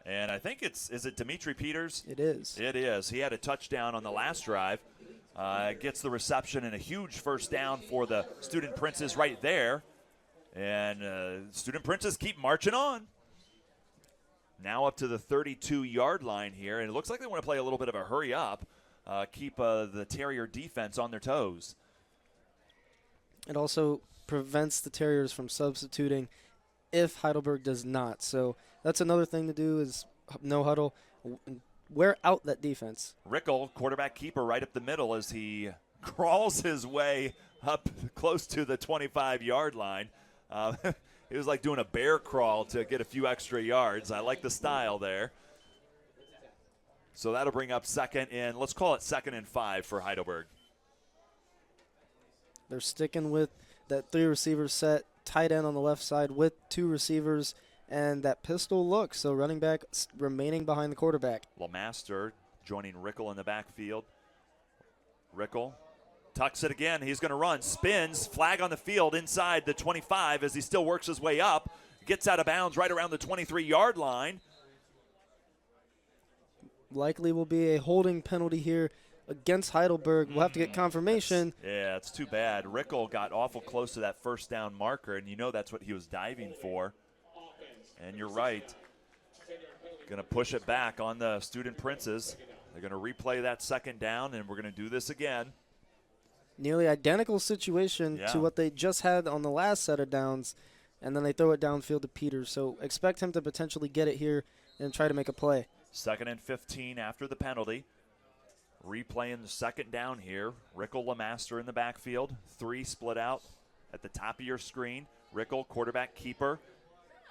And I think is it Dimitri Peters? It is. It is. He had a touchdown on the last drive. Gets the reception and a huge first down for the Student Princes right there. And Student Princes keep marching on. Now up to the 32-yard line here, and it looks like they want to play a little bit of a hurry up, keep the Terrier defense on their toes. It also prevents the Terriers from substituting if Heidelberg does not. So that's another thing to do is no huddle, wear out that defense. Rickel, quarterback keeper right up the middle as he crawls his way up close to the 25-yard line. It was like doing a bear crawl to get a few extra yards. I like the style there. So that'll bring up 2nd and let's call it 2nd and 5 for Heidelberg. They're sticking with that 3 receiver set, tight end on the left side with 2 receivers and that pistol look. So running back remaining behind the quarterback. LeMaster joining Rickel in the backfield. Rickel tucks it again. He's going to run. Spins. Flag on the field inside the 25 as he still works his way up. Gets out of bounds right around the 23-yard line. Likely will be a holding penalty here against Heidelberg. We'll have to get confirmation. Yeah, it's too bad. Rickel got awful close to that first down marker, and you know that's what he was diving for. And you're right. Going to push it back on the Student Princes. They're going to replay that 2nd down, and we're going to do this again. Nearly identical situation to what they just had on the last set of downs, and then they throw it downfield to Peters. So expect him to potentially get it here and try to make a play. 2nd and 15 after the penalty. Replaying the 2nd down here. Rickel, LeMaster in the backfield. 3 split out at the top of your screen. Rickel, quarterback keeper,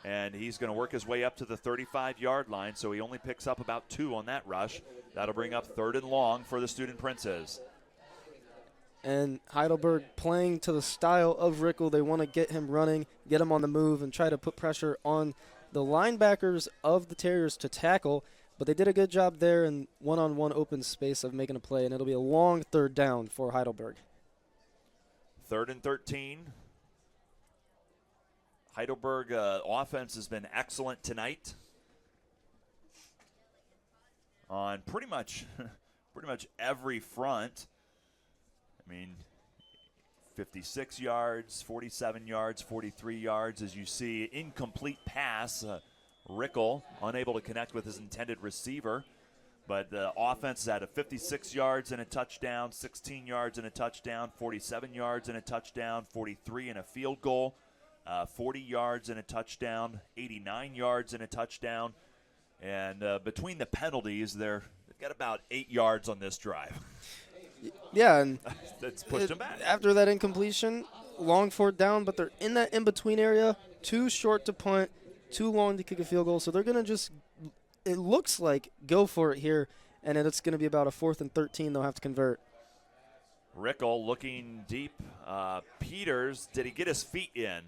and he's going to work his way up to the 35-yard line, so he only picks up about 2 on that rush. That'll bring up 3rd and long for the Student Princes. And Heidelberg playing to the style of Rickel. They want to get him running, get him on the move, and try to put pressure on the linebackers of the Terriers to tackle. But they did a good job there in one-on-one open space of making a play, and it'll be a long 3rd down for Heidelberg. 3rd and 13. Heidelberg offense has been excellent tonight on pretty much every front. I mean, 56 yards, 47 yards, 43 yards. As you see, incomplete pass. Rickel unable to connect with his intended receiver. But the offense is at a 56 yards and a touchdown, 16 yards and a touchdown, 47 yards and a touchdown, 43 and a field goal, 40 yards and a touchdown, 89 yards and a touchdown. And between the penalties, they've got about 8 yards on this drive. Yeah, and that's pushed them back. After that incompletion, long 4th down, but they're in that in-between area, too short to punt, too long to kick a field goal. So they're going to just, it looks like, go for it here, and it's going to be about a 4th and 13 they'll have to convert. Rickle looking deep. Peters, did he get his feet in?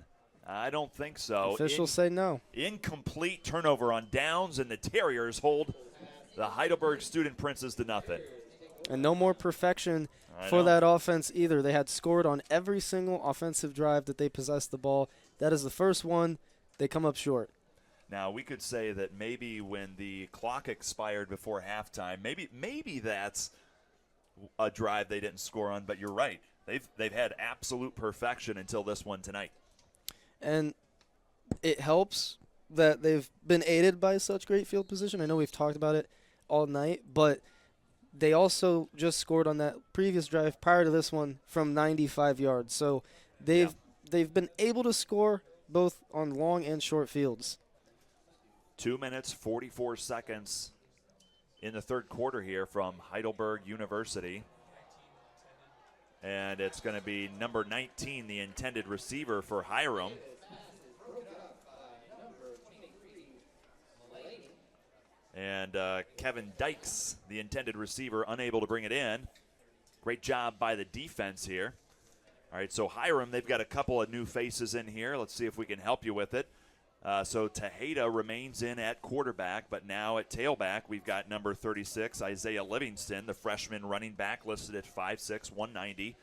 I don't think so. Officials say no. Incomplete turnover on downs, and the Terriers hold the Heidelberg Student Princes to nothing. And no more perfection for that offense either. They had scored on every single offensive drive that they possessed the ball. That is the first one. They come up short. Now, we could say that maybe when the clock expired before halftime, maybe that's a drive they didn't score on, but you're right. They've had absolute perfection until this one tonight. And it helps that they've been aided by such great field position. I know we've talked about it all night, but they also just scored on that previous drive prior to this one from 95 yards. So they've been able to score both on long and short fields. 2 minutes, 44 seconds in the third quarter here from Heidelberg University. And it's going to be number 19, the intended receiver for Hiram. And Kevin Dykes, the intended receiver, unable to bring it in. Great job by the defense here. All right, so Hiram, they've got a couple of new faces in here. Let's see if we can help you with it. So Tejeda remains in at quarterback, but now at tailback, we've got number 36, Isaiah Livingston, the freshman running back, listed at 5'6", 190.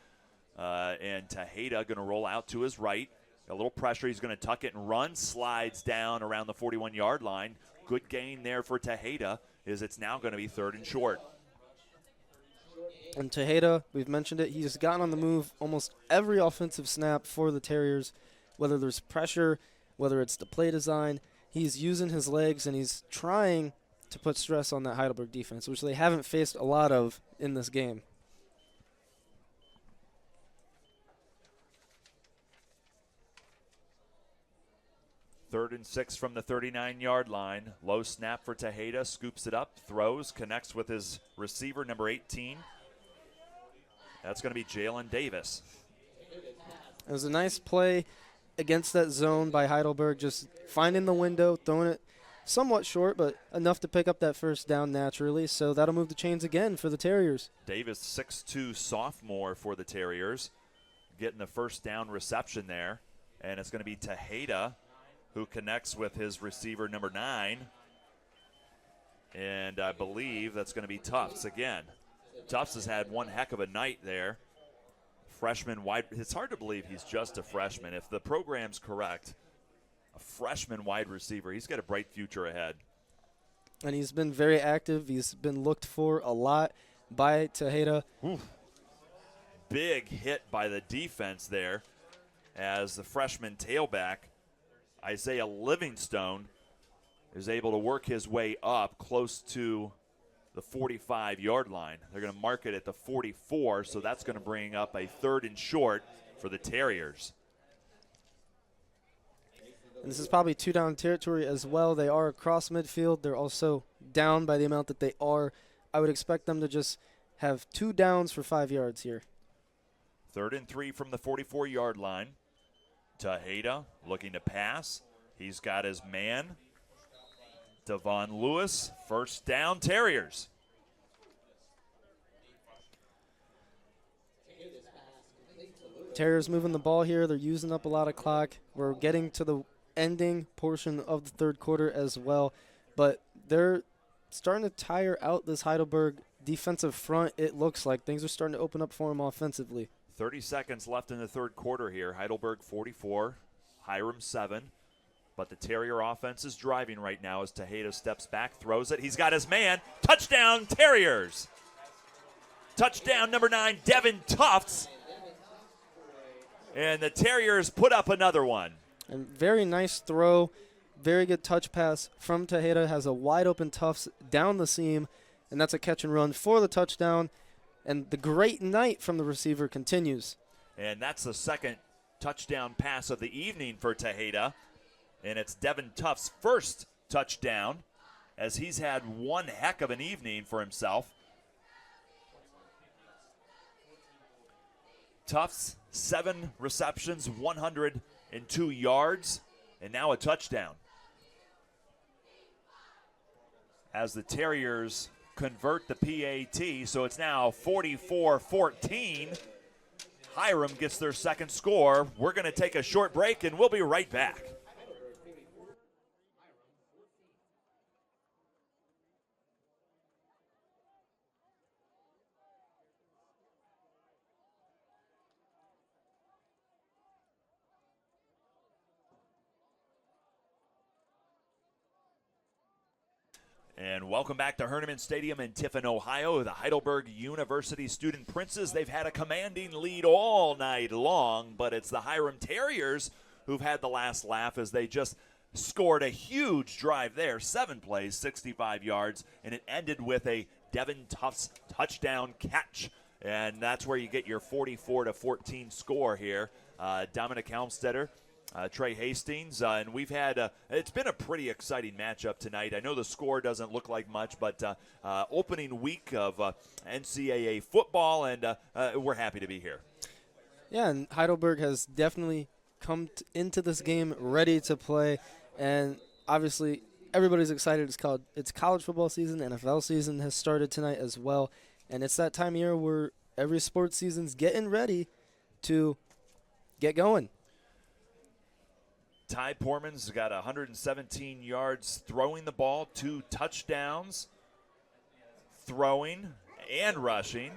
And Tejeda going to roll out to his right. A little pressure. He's going to tuck it and run. Slides down around the 41-yard line. Good gain there for Tejeda, as it's now going to be 3rd and short. And Tejeda, we've mentioned it, he's gotten on the move almost every offensive snap for the Terriers, whether there's pressure, whether it's the play design. He's using his legs, and he's trying to put stress on that Heidelberg defense, which they haven't faced a lot of in this game. Third and 6 from the 39-yard line. Low snap for Tejeda. Scoops it up, throws, connects with his receiver, number 18. That's going to be Jalen Davis. It was a nice play against that zone by Heidelberg, just finding the window, throwing it somewhat short, but enough to pick up that first down naturally. So that'll move the chains again for the Terriers. Davis, 6'2", sophomore for the Terriers, getting the first down reception there. And it's going to be Tejeda who connects with his receiver, number 9. And I believe that's going to be Tufts again. Tufts has had one heck of a night there. Freshman wide. It's hard to believe he's just a freshman. If the program's correct, a freshman wide receiver, he's got a bright future ahead. And he's been very active. He's been looked for a lot by Tejeda. Big hit by the defense there as the freshman tailback, Isaiah Livingstone, is able to work his way up close to the 45-yard line. They're going to mark it at the 44, so that's going to bring up a 3rd and short for the Terriers. And this is probably 2-down territory as well. They are across midfield. They're also down by the amount that they are. I would expect them to just have 2 downs for 5 yards here. 3rd and 3 from the 44-yard line. Tejeda looking to pass. He's got his man, Devon Lewis. First down, Terriers. Terriers moving the ball here. They're using up a lot of clock. We're getting to the ending portion of the third quarter as well. But they're starting to tire out this Heidelberg defensive front. It looks like things are starting to open up for them offensively. 30 seconds left in the third quarter here. Heidelberg 44, Hiram 7. But the Terrier offense is driving right now as Tejeda steps back, throws it. He's got his man. Touchdown, Terriers. Touchdown, number 9, Devin Tufts. And the Terriers put up another one. And very nice throw. Very good touch pass from Tejeda. Has a wide open Tufts down the seam. And that's a catch and run for the touchdown. And the great night from the receiver continues. And that's the second touchdown pass of the evening for Tejeda. And it's Devin Tufts' first touchdown, as he's had one heck of an evening for himself. Tufts, 7 receptions, 102 yards, and now a touchdown. As the Terriers convert the PAT, so it's now 44-14 Hiram gets their second score. We're going to take a short break, and we'll be right back. And welcome back to Herniman Stadium in Tiffin, Ohio. The Heidelberg University Student Princes, they've had a commanding lead all night long, but it's the Hiram Terriers who've had the last laugh as they just scored a huge drive there. 7 plays, 65 yards, and it ended with a Devin Tufts touchdown catch. And that's where you get your 44-14 score here. Dominic Helmstetter, Trey Hastings, and we've had it's been a pretty exciting matchup tonight. I know the score doesn't look like much, but opening week of NCAA football, and we're happy to be here. Yeah, and Heidelberg has definitely come into this game ready to play, and obviously everybody's excited. It's college football season, NFL season has started tonight as well, and it's that time of year where every sports season's getting ready to get going. Ty Porman's got 117 yards throwing the ball, 2 touchdowns, throwing and rushing.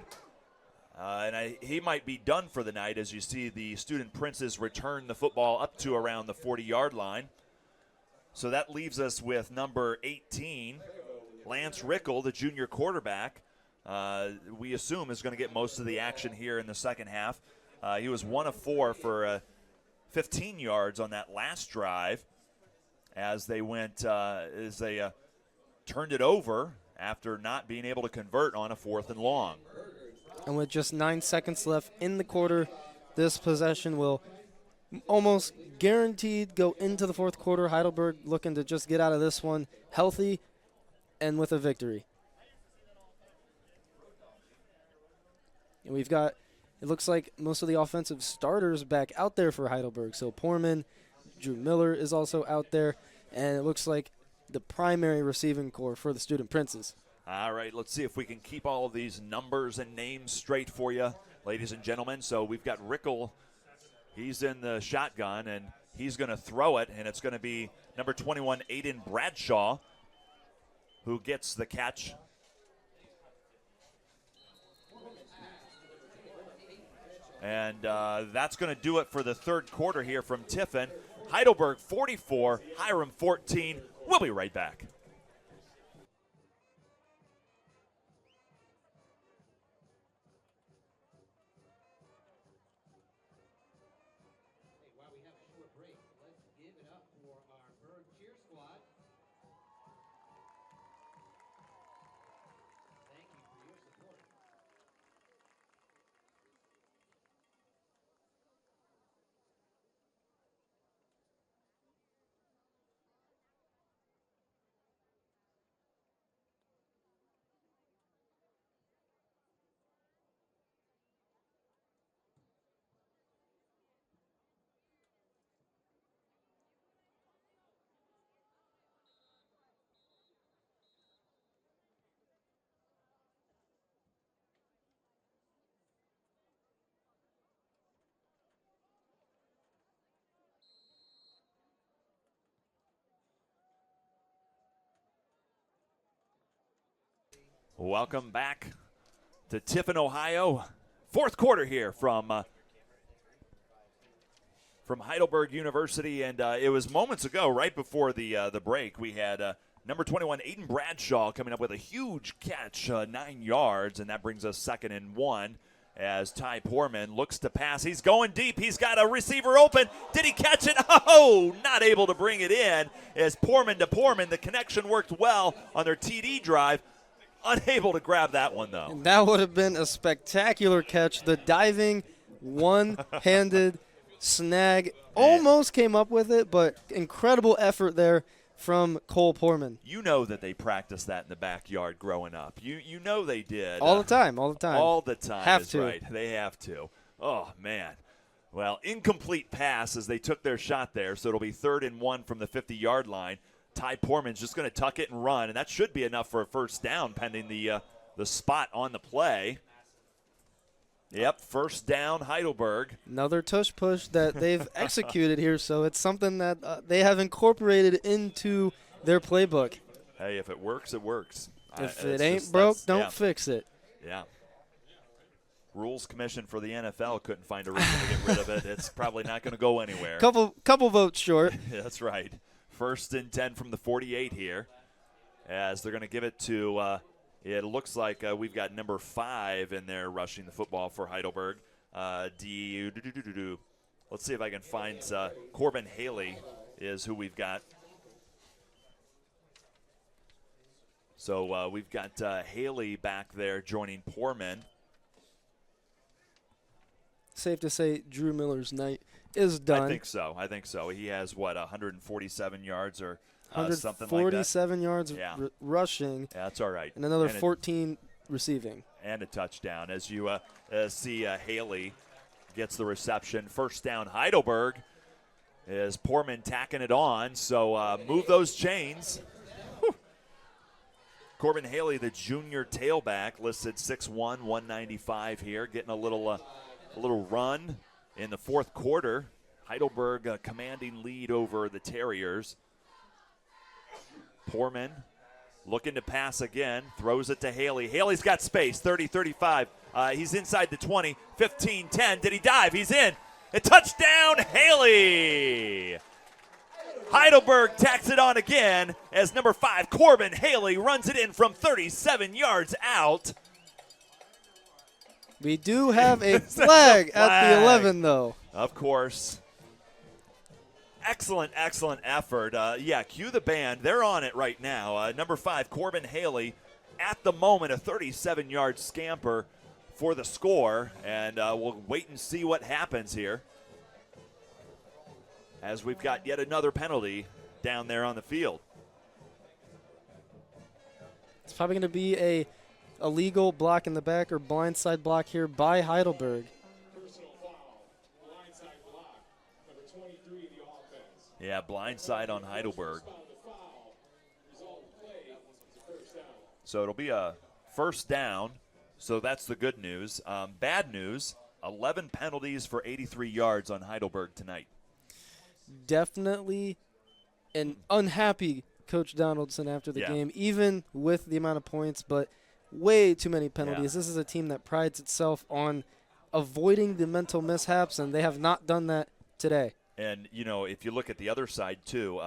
He might be done for the night as you see the Student Princes return the football up to around the 40-yard line. So that leaves us with number 18, Lance Rickel, the junior quarterback. We assume is going to get most of the action here in the second half. He was 1 of 4 for 15 yards on that last drive as they turned it over after not being able to convert on a 4th and long. And with just 9 seconds left in the quarter, this possession will almost guaranteed go into the 4th quarter. Heidelberg looking to just get out of this one healthy and with a victory. And we've got, it looks like most of the offensive starters back out there for Heidelberg. So Porman, Drew Miller is also out there, and it looks like the primary receiving core for the Student Princes. All right, let's see if we can keep all of these numbers and names straight for you, ladies and gentlemen. So we've got Rickel. He's in the shotgun, and he's going to throw it, and it's going to be number 21, Aiden Bradshaw, who gets the catch. And that's going to do it for the 3rd quarter here from Tiffin. Heidelberg 44, Hiram 14. We'll be right back. While we have a short break, let's give it up for our Bird Cheer Squad. Thank you for your support. Welcome back to Tiffin, Ohio. 4th quarter here from Heidelberg University, and it was moments ago, right before the break, we had number 21, Aiden Bradshaw, coming up with a huge catch, 9 yards, and that brings us 2nd and 1 as Ty Porman looks to pass. He's going deep. He's got a receiver open. Did he catch it? Oh, not able to bring it in as Porman to Porman. The connection worked well on their TD drive. Unable to grab that one, though. And that would have been a spectacular catch. The diving, one-handed snag almost came up with it, but incredible effort there from Cole Porman. You know that they practiced that in the backyard growing up. You know they did. All the time, all the time. All the time Have is to. right. They have to. Oh, man. Well, incomplete pass as they took their shot there, so it'll be 3rd and 1 from the 50-yard line. Ty Porman's just going to tuck it and run, and that should be enough for a first down pending the spot on the play. Yep, first down, Heidelberg. Another tush push that they've executed here, so it's something that they have incorporated into their playbook. Hey, if it works, it works. If it ain't broke, don't fix it. Yeah. Rules Commission for the NFL couldn't find a reason to get rid of it. It's probably not going to go anywhere. Couple votes short. That's right. First and 10 from the 48 here, as they're going to give it to it looks like we've got number 5 in there rushing the football for Heidelberg. Let's see if I can find Corbin Haley is who we've got. So we've got Haley back there joining Poorman. Safe to say Drew Miller's night is done. I think so. He has, 147 yards or something like that. 147 yards rushing. Yeah, that's all right. And another 14 receiving. And a touchdown. As you see Haley gets the reception. First down, Heidelberg, is Poorman tacking it on. So move those chains. Whew. Corbin Haley, the junior tailback, listed 6'1", 195 here, getting a little run in the fourth quarter. Heidelberg commanding lead over the Terriers. Poorman looking to pass again, throws it to Haley. Haley's got space, 30, 35. He's inside the 20, 15, 10. Did he dive? He's in. A touchdown, Haley! Heidelberg tacks it on again as number 5, Corbin Haley, runs it in from 37 yards out. We do have a flag at the 11, though. Of course. Excellent effort. Cue the band. They're on it right now. Number 5, Corbin Haley, at the moment, a 37-yard scamper for the score. And we'll wait and see what happens here, as we've got yet another penalty down there on the field. It's probably going to be a illegal block in the back or blindside block here by Heidelberg. Personal foul, blindside block, number 23, the offense. Yeah, blindside on Heidelberg. So it'll be a first down. So that's the good news. Bad news, 11 penalties for 83 yards on Heidelberg tonight. Definitely an unhappy Coach Donaldson after the game, even with the amount of points, but way too many penalties. This is a team that prides itself on avoiding the mental mishaps, and they have not done that today. And, if you look at the other side, too,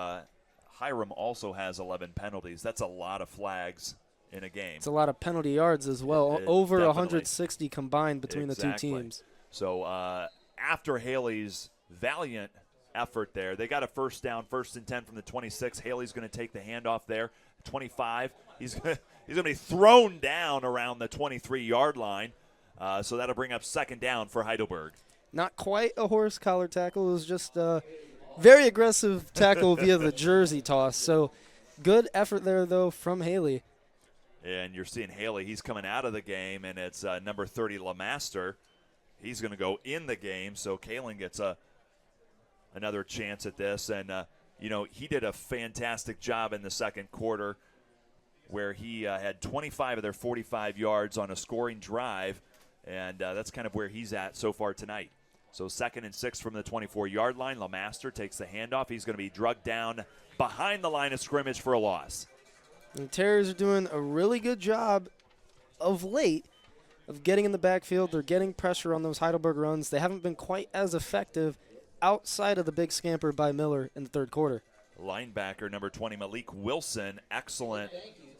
Hiram also has 11 penalties. That's a lot of flags in a game. It's a lot of penalty yards as well, over 160 combined between the two teams. So after Haley's valiant effort there, they got a first down, first and 10 from the 26. Haley's going to take the handoff there, 25. He's going to be thrown down around the 23-yard line, so that'll bring up second down for Heidelberg. Not quite a horse collar tackle. It was just a very aggressive tackle via the jersey toss. So good effort there, though, from Haley. And you're seeing Haley. He's coming out of the game, and it's number 30, LeMaster. He's going to go in the game, so Kalen gets another chance at this. And, he did a fantastic job in the second quarter, where he had 25 of their 45 yards on a scoring drive, and that's kind of where he's at so far tonight. So 2nd and 6 from the 24-yard line. LeMaster takes the handoff. He's going to be drugged down behind the line of scrimmage for a loss. And the Terriers are doing a really good job of late of getting in the backfield. They're getting pressure on those Heidelberg runs. They haven't been quite as effective outside of the big scamper by Miller in the third quarter. Linebacker number 20, Malik Wilson, excellent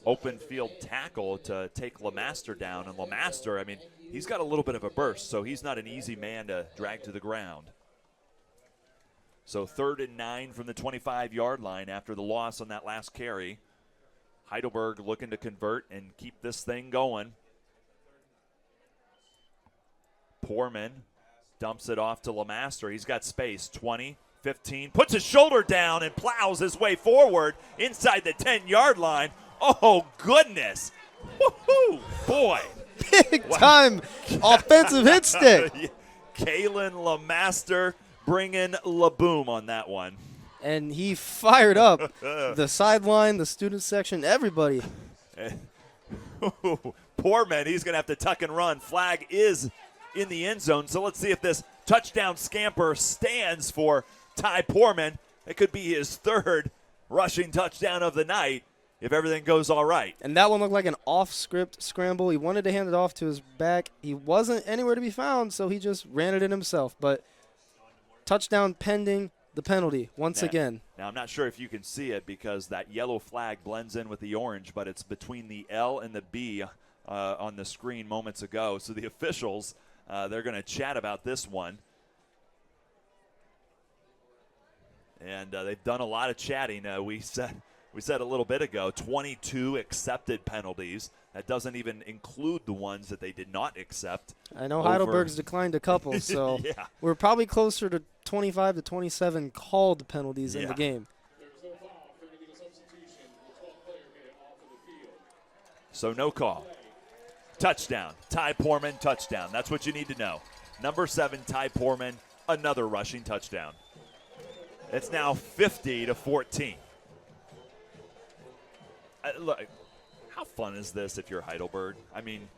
open field tackle to take LeMaster down. And LeMaster, he's got a little bit of a burst, so he's not an easy man to drag to the ground. So 3rd and 9 from the 25-yard line after the loss on that last carry. Heidelberg looking to convert and keep this thing going. Poorman dumps it off to LeMaster. He's got space, 20, 15, puts his shoulder down and plows his way forward inside the 10-yard line. Oh, goodness. Woohoo, boy. Big time offensive hit stick. Kalen LeMaster bringing LaBoom on that one. And he fired up the sideline, the student section, everybody. Poor man, he's going to have to tuck and run. Flag is in the end zone. So let's see if this touchdown scamper stands for Ty Poorman. It could be his third rushing touchdown of the night if everything goes all right. And that one looked like an off-script scramble. He wanted to hand it off to his back. He wasn't anywhere to be found, so he just ran it in himself. But touchdown pending the penalty once again. Now, I'm not sure if you can see it because that yellow flag blends in with the orange, but it's between the L and the B on the screen moments ago. So the officials, they're going to chat about this one. And they've done a lot of chatting. We said a little bit ago, 22 accepted penalties. That doesn't even include the ones that they did not accept. I know Heidelberg's declined a couple, so yeah. We're probably closer to 25 to 27 called penalties in the game. There was no foul for illegal substitution. The 12th player hit off of the field. So no call. Touchdown. Ty Poorman, touchdown. That's what you need to know. Number 7, Ty Poorman, another rushing touchdown. It's now 50-14. Look, how fun is this if you're Heidelberg? I mean,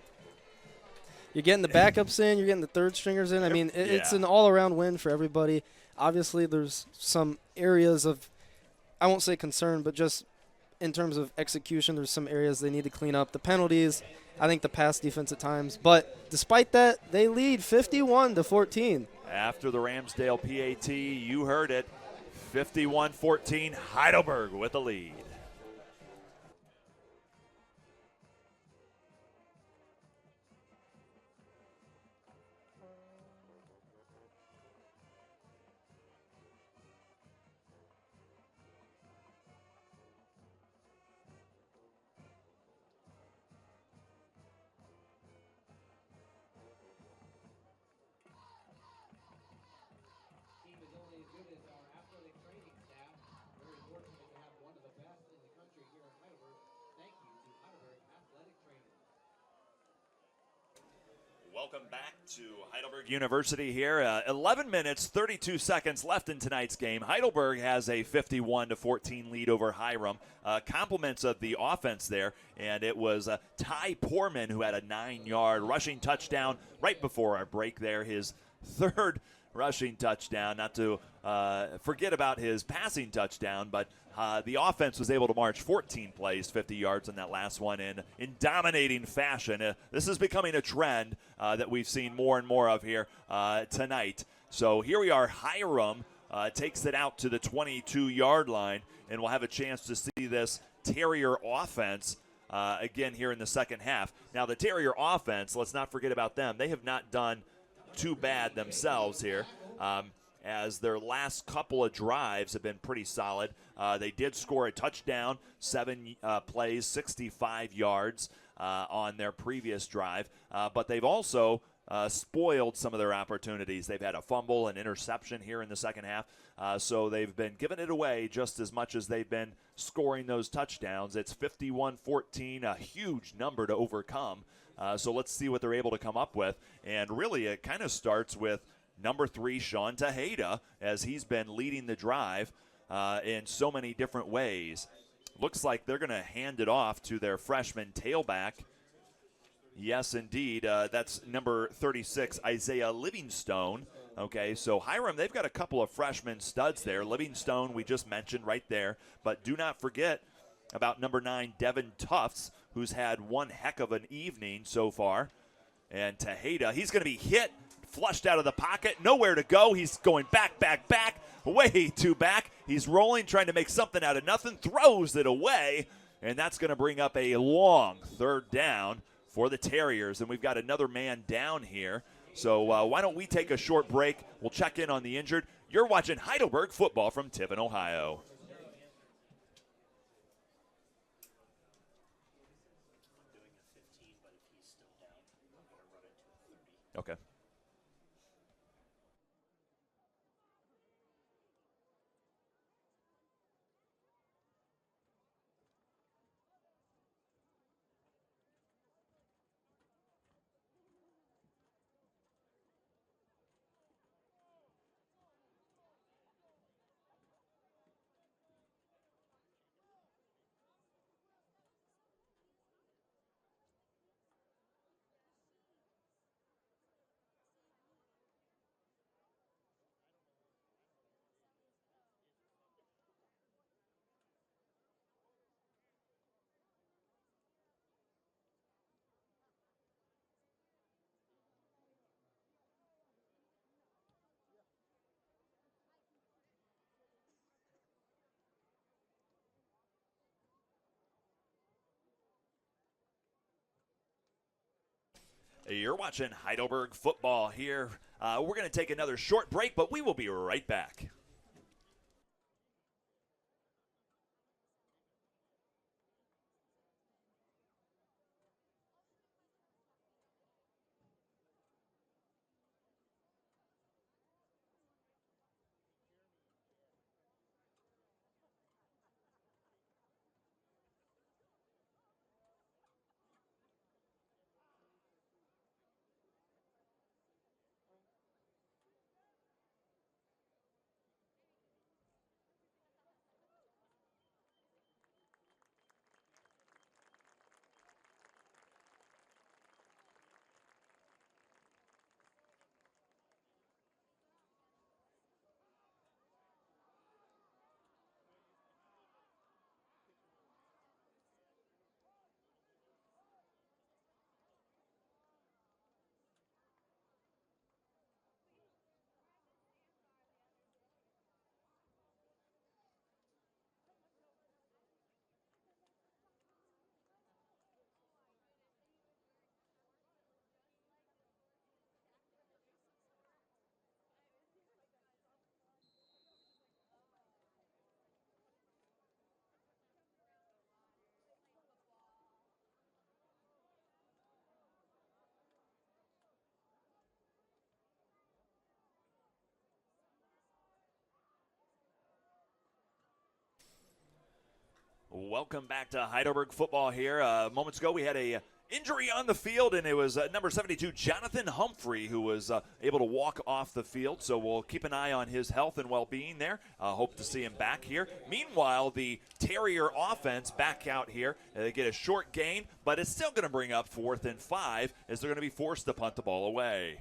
you're getting the backups in, you're getting the third stringers in. I mean, it's an all-around win for everybody. Obviously, there's some areas of, I won't say concern, but just in terms of execution, there's some areas they need to clean up. The penalties, I think the pass defense at times. But despite that, they lead 51-14. After the Ramsdale PAT, you heard it, 51-14, Heidelberg with the lead. Welcome back to Heidelberg University here. 11 minutes, 32 seconds left in tonight's game. Heidelberg has a 51-14 lead over Hiram. Compliments of the offense there, and it was Ty Poorman who had a 9-yard rushing touchdown right before our break there. His third rushing touchdown, not to forget about his passing touchdown, but the offense was able to march 14 plays, 50 yards in that last one in dominating fashion. This is becoming a trend that we've seen more and more of here tonight. So here we are. Hiram takes it out to the 22-yard line, and we'll have a chance to see this Terrier offense again here in the second half. Now, the Terrier offense, let's not forget about them. They have not done too bad themselves here. As their last couple of drives have been pretty solid. They did score a touchdown, 7 plays, 65 yards on their previous drive. But they've also spoiled some of their opportunities. They've had a fumble, an interception here in the second half. So they've been giving it away just as much as they've been scoring those touchdowns. It's 51-14, a huge number to overcome. So let's see what they're able to come up with. And really, it kind of starts with number 3, Sean Tejeda, as he's been leading the drive in so many different ways. Looks like they're going to hand it off to their freshman tailback. Yes, indeed. That's number 36, Isaiah Livingstone. Okay, so Hiram, they've got a couple of freshman studs there. Livingstone, we just mentioned right there. But do not forget about number 9, Devin Tufts, who's had one heck of an evening so far. And Tejeda, he's going to be hit, flushed out of the pocket, nowhere to go. He's going back, way too back. He's rolling, trying to make something out of nothing, throws it away, and that's going to bring up a long third down for the Terriers. And we've got another man down here. So why don't we take a short break? We'll check in on the injured. You're watching Heidelberg football from Tiffin, Ohio. Okay. You're watching Heidelberg football here. We're going to take another short break, but we will be right back. Welcome back to Heidelberg football here. Moments ago, we had a injury on the field, and it was number 72, Jonathan Humphrey, who was able to walk off the field. So we'll keep an eye on his health and well-being there. Hope to see him back here. Meanwhile, the Terrier offense back out here. They get a short gain, but it's still going to bring up 4th and 5 as they're going to be forced to punt the ball away.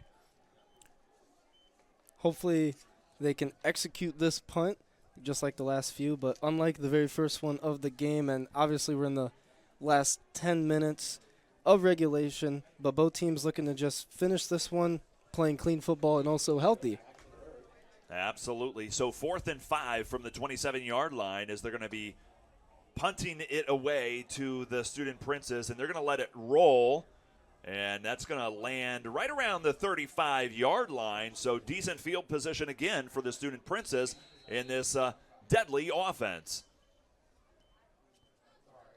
Hopefully they can execute this punt just like the last few, but unlike the very first one of the game, and obviously we're in the last 10 minutes of regulation, but both teams looking to just finish this one playing clean football and also healthy. Absolutely. So 4th and 5 from the 27-yard line as they're going to be punting it away to the Student Princes, and they're going to let it roll, and that's going to land right around the 35-yard line. So decent field position again for the Student Princes in this deadly offense.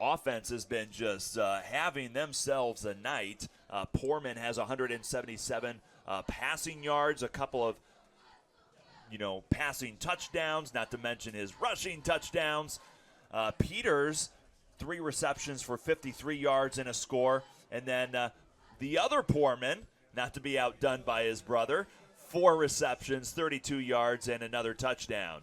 Offense has been just having themselves a night. Poorman has 177 passing yards, a couple of passing touchdowns, not to mention his rushing touchdowns. Peters, 3 receptions for 53 yards and a score. And then the other Poorman, not to be outdone by his brother, 4 receptions, 32 yards, and another touchdown.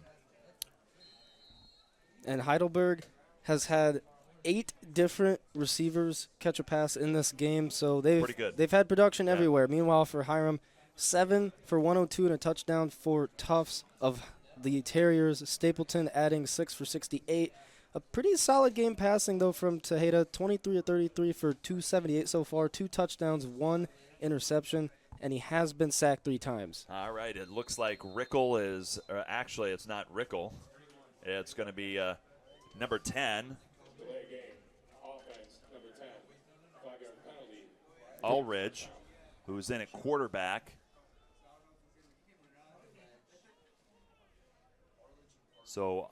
And Heidelberg has had 8 different receivers catch a pass in this game, so they've had production everywhere. Meanwhile, for Hiram, 7 for 102 and a touchdown for Tufts of the Terriers. Stapleton adding 6 for 68. A pretty solid game passing, though, from Tejeda, 23 of 33 for 278 so far, 2 touchdowns, 1 interception, and he has been sacked 3 times. All right, it looks like Rickle is actually, it's not Rickle. It's going to be number 10. Ulrich, who's in at quarterback. So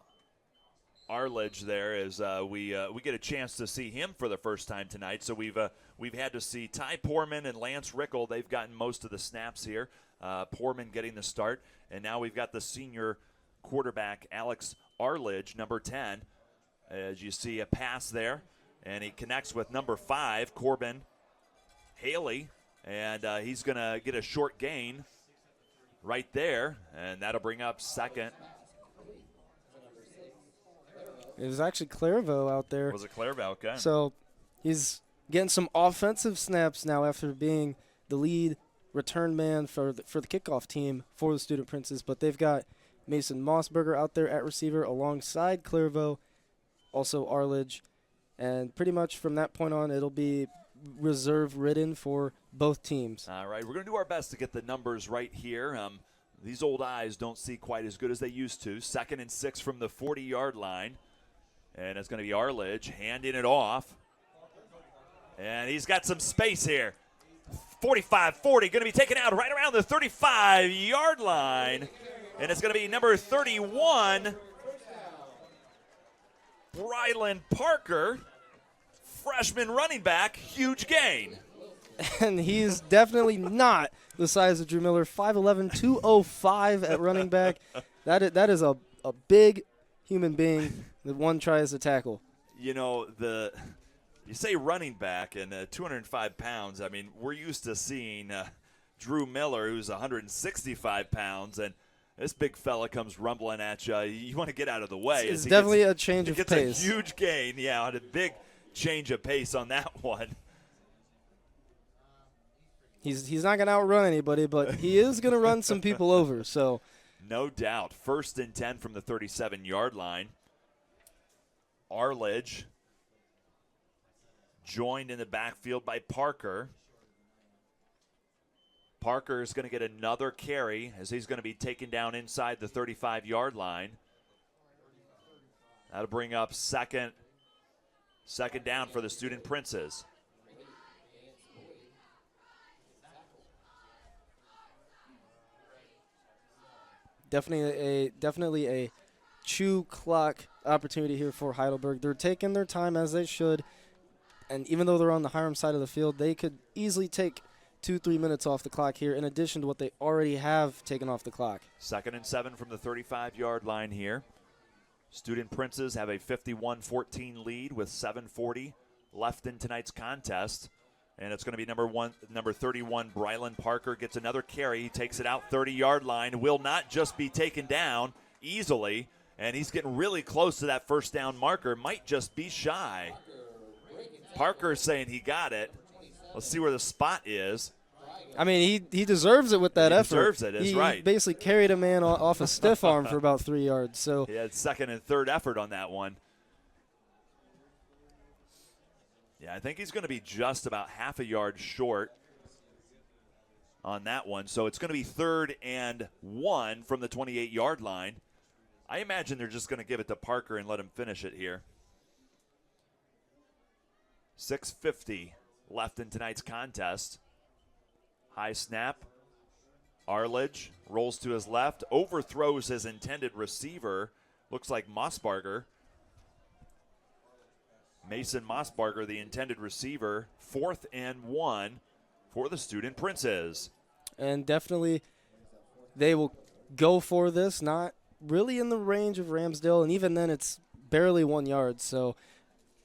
Arledge there is we get a chance to see him for the first time tonight. So we've had to see Ty Poorman and Lance Rickle. They've gotten most of the snaps here. Poorman getting the start, and now we've got the senior quarterback Alex Arledge, number 10. As you see a pass there, and he connects with number 5, Corbin Haley, and he's going to get a short gain right there, and that'll bring up 2nd. It was actually Clairvaux out there. Was it Clairvaux? Okay. So he's getting some offensive snaps now after being the lead return man for the kickoff team for the Student Princes, but they've got Mason Mossberger out there at receiver alongside Clairvaux, also Arledge, and pretty much from that point on it'll be reserve ridden for both teams. All right, we're going to do our best to get the numbers right here. These old eyes don't see quite as good as they used to. 2nd and 6 from the 40-yard line, and it's going to be Arledge handing it off, and he's got some space here. 45-40, going to be taken out right around the 35-yard line. And it's going to be number 31, Brylan Parker, freshman running back, huge gain. And he's definitely not the size of Drew Miller, 5'11", 205 at running back. That is a big human being that one tries to tackle. You know, you say running back and 205 pounds. I mean, we're used to seeing Drew Miller, who's 165 pounds, and this big fella comes rumbling at you. You want to get out of the way. It's definitely a change of pace. It's a huge gain, yeah, on a big change of pace on that one. He's not going to outrun anybody, but he is going to run some people over. So, no doubt. 1st and 10 from the 37-yard line. Arledge joined in the backfield by Parker. Parker is going to get another carry as he's going to be taken down inside the 35-yard line. That'll bring up second down for the Student Princes. Definitely a chew clock opportunity here for Heidelberg. They're taking their time as they should, and even though they're on the Hiram side of the field, they could easily take 2-3 minutes off the clock here in addition to what they already have taken off the clock. 2nd and 7 from the 35-yard line here. Student Princes have a 51-14 lead with 7:40 left in tonight's contest. And it's going to be number 31, Brylan Parker gets another carry. He takes it out 30-yard line. Will not just be taken down easily. And he's getting really close to that first down marker. Might just be shy. Parker saying he got it. Let's see where the spot is. I mean, he deserves it with that effort. He deserves it, that's right. He basically carried a man off a stiff arm for about 3 yards. So he had 2nd and 3rd effort on that one. Yeah, I think he's going to be just about half a yard short on that one. So it's going to be 3rd and 1 from the 28-yard line. I imagine they're just going to give it to Parker and let him finish it here. 6:50 left in tonight's contest. High snap. Arledge rolls to his left, overthrows his intended receiver. Looks like Mossbarger. Mason Mossbarger, the intended receiver. 4th and 1 for the Student Princes. And definitely they will go for this, not really in the range of Ramsdale, and even then it's barely 1 yard. So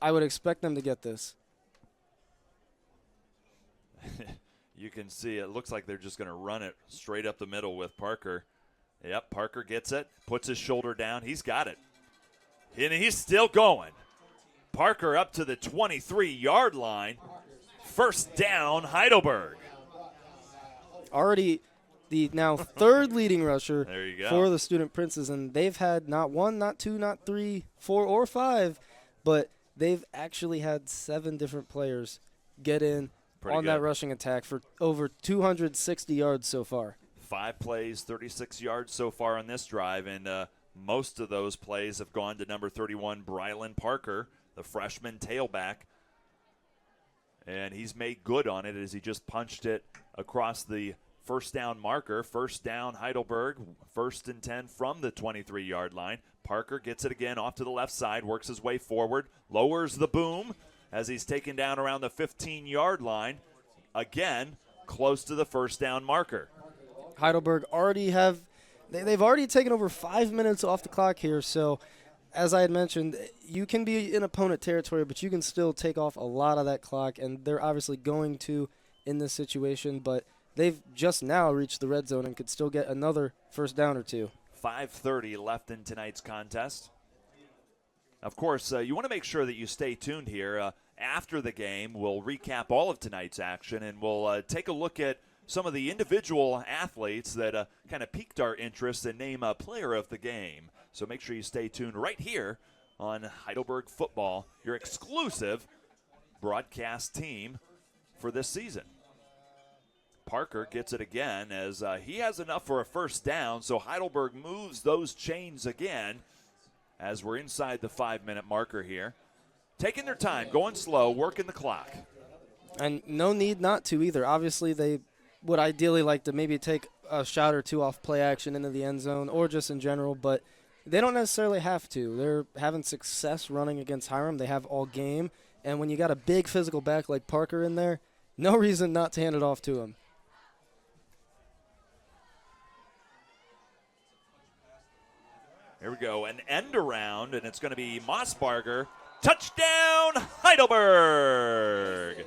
I would expect them to get this. You can see it looks like they're just going to run it straight up the middle with Parker. Yep, Parker gets it, puts his shoulder down. He's got it. And he's still going. Parker up to the 23-yard line. 1st down, Heidelberg. Already the now 3rd leading rusher there you go. For the Student Princes, and they've had not 1, not 2, not 3, 4, or 5, but they've actually had 7 different players get in Pretty on good. That rushing attack for over 260 yards so far. 5 plays, 36 yards so far on this drive, and most of those plays have gone to number 31, Brylan Parker, the freshman tailback. And he's made good on it as he just punched it across the first down marker. 1st down, Heidelberg, 1st and 10 from the 23-yard line. Parker gets it again off to the left side, works his way forward, lowers the boom as he's taken down around the 15-yard line. Again, close to the 1st down marker. Heidelberg they've already taken over 5 minutes off the clock here, so as I had mentioned, you can be in opponent territory, but you can still take off a lot of that clock, and they're obviously going to in this situation, but they've just now reached the red zone and could still get another 1st down or 2. 5:30 left in tonight's contest. Of course, you want to make sure that you stay tuned here. After the game, we'll recap all of tonight's action, and we'll take a look at some of the individual athletes that kind of piqued our interest and name a player of the game. So make sure you stay tuned right here on Heidelberg Football, your exclusive broadcast team for this season. Parker gets it again as he has enough for a 1st down, so Heidelberg moves those chains again as we're inside the 5-minute marker here. Taking their time, going slow, working the clock. And no need not to either. Obviously, they would ideally like to maybe take a shot or two off play action into the end zone or just in general, but they don't necessarily have to. They're having success running against Hiram. They have all game. And when you got a big physical back like Parker in there, no reason not to hand it off to him. Here we go, an end around, and it's going to be Mossbarger. Touchdown, Heidelberg!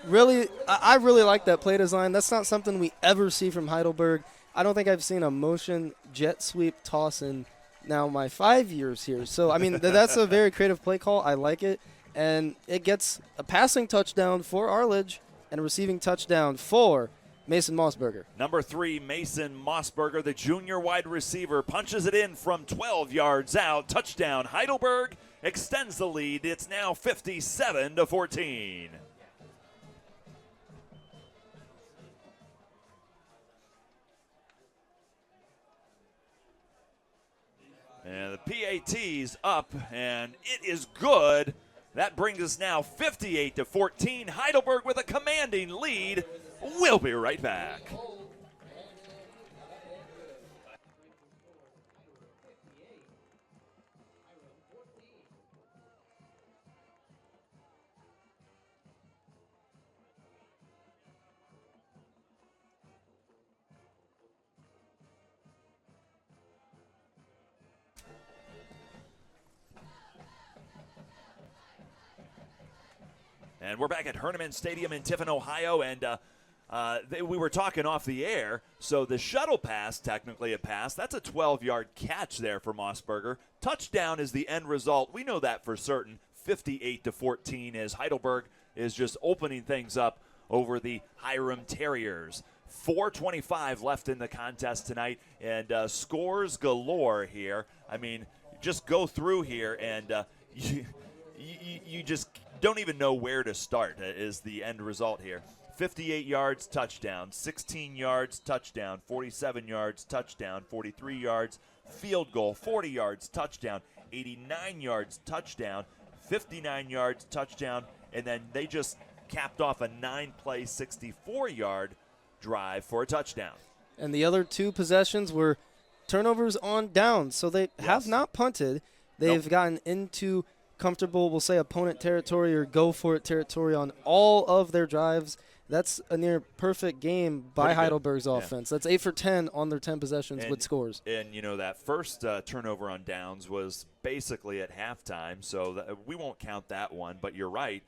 Really, I really like that play design. That's not something we ever see from Heidelberg. I don't think I've seen a motion jet sweep toss in now my 5 years here. So, I mean, that's a very creative play call. I like it. And it gets a passing touchdown for Arledge and a receiving touchdown for Mason Mossberger. Number 3, Mason Mossberger, the junior wide receiver, punches it in from 12 yards out. Touchdown, Heidelberg extends the lead. It's now 57-14. And the PAT's up, and it is good. That brings us now 58-14. Heidelberg with a commanding lead. We'll be right back. And we're back at Heidelberg Stadium in Tiffin, Ohio, and we were talking off the air, so the shuttle pass, technically a pass, that's a 12-yard catch there for Mossberger. Touchdown is the end result. We know that for certain. 58-14 as Heidelberg is just opening things up over the Hiram Terriers. 4:25 left in the contest tonight, and scores galore here. I mean, just go through here, and you just don't even know where to start is the end result here. 58 yards, touchdown. 16 yards, touchdown. 47 yards, touchdown. 43 yards, field goal. 40 yards, touchdown. 89 yards, touchdown. 59 yards, touchdown. And then they just capped off a 9-play, 64-yard drive for a touchdown. And the other two possessions were turnovers on downs, so they have not punted. They've gotten into comfortable, we'll say, opponent territory or go-for-it territory on all of their drives. That's a near-perfect game by Heidelberg's offense. That's 8 for 10 on their 10 possessions with scores. And, you know, that first turnover on downs was basically at halftime, so we won't count that one. But you're right.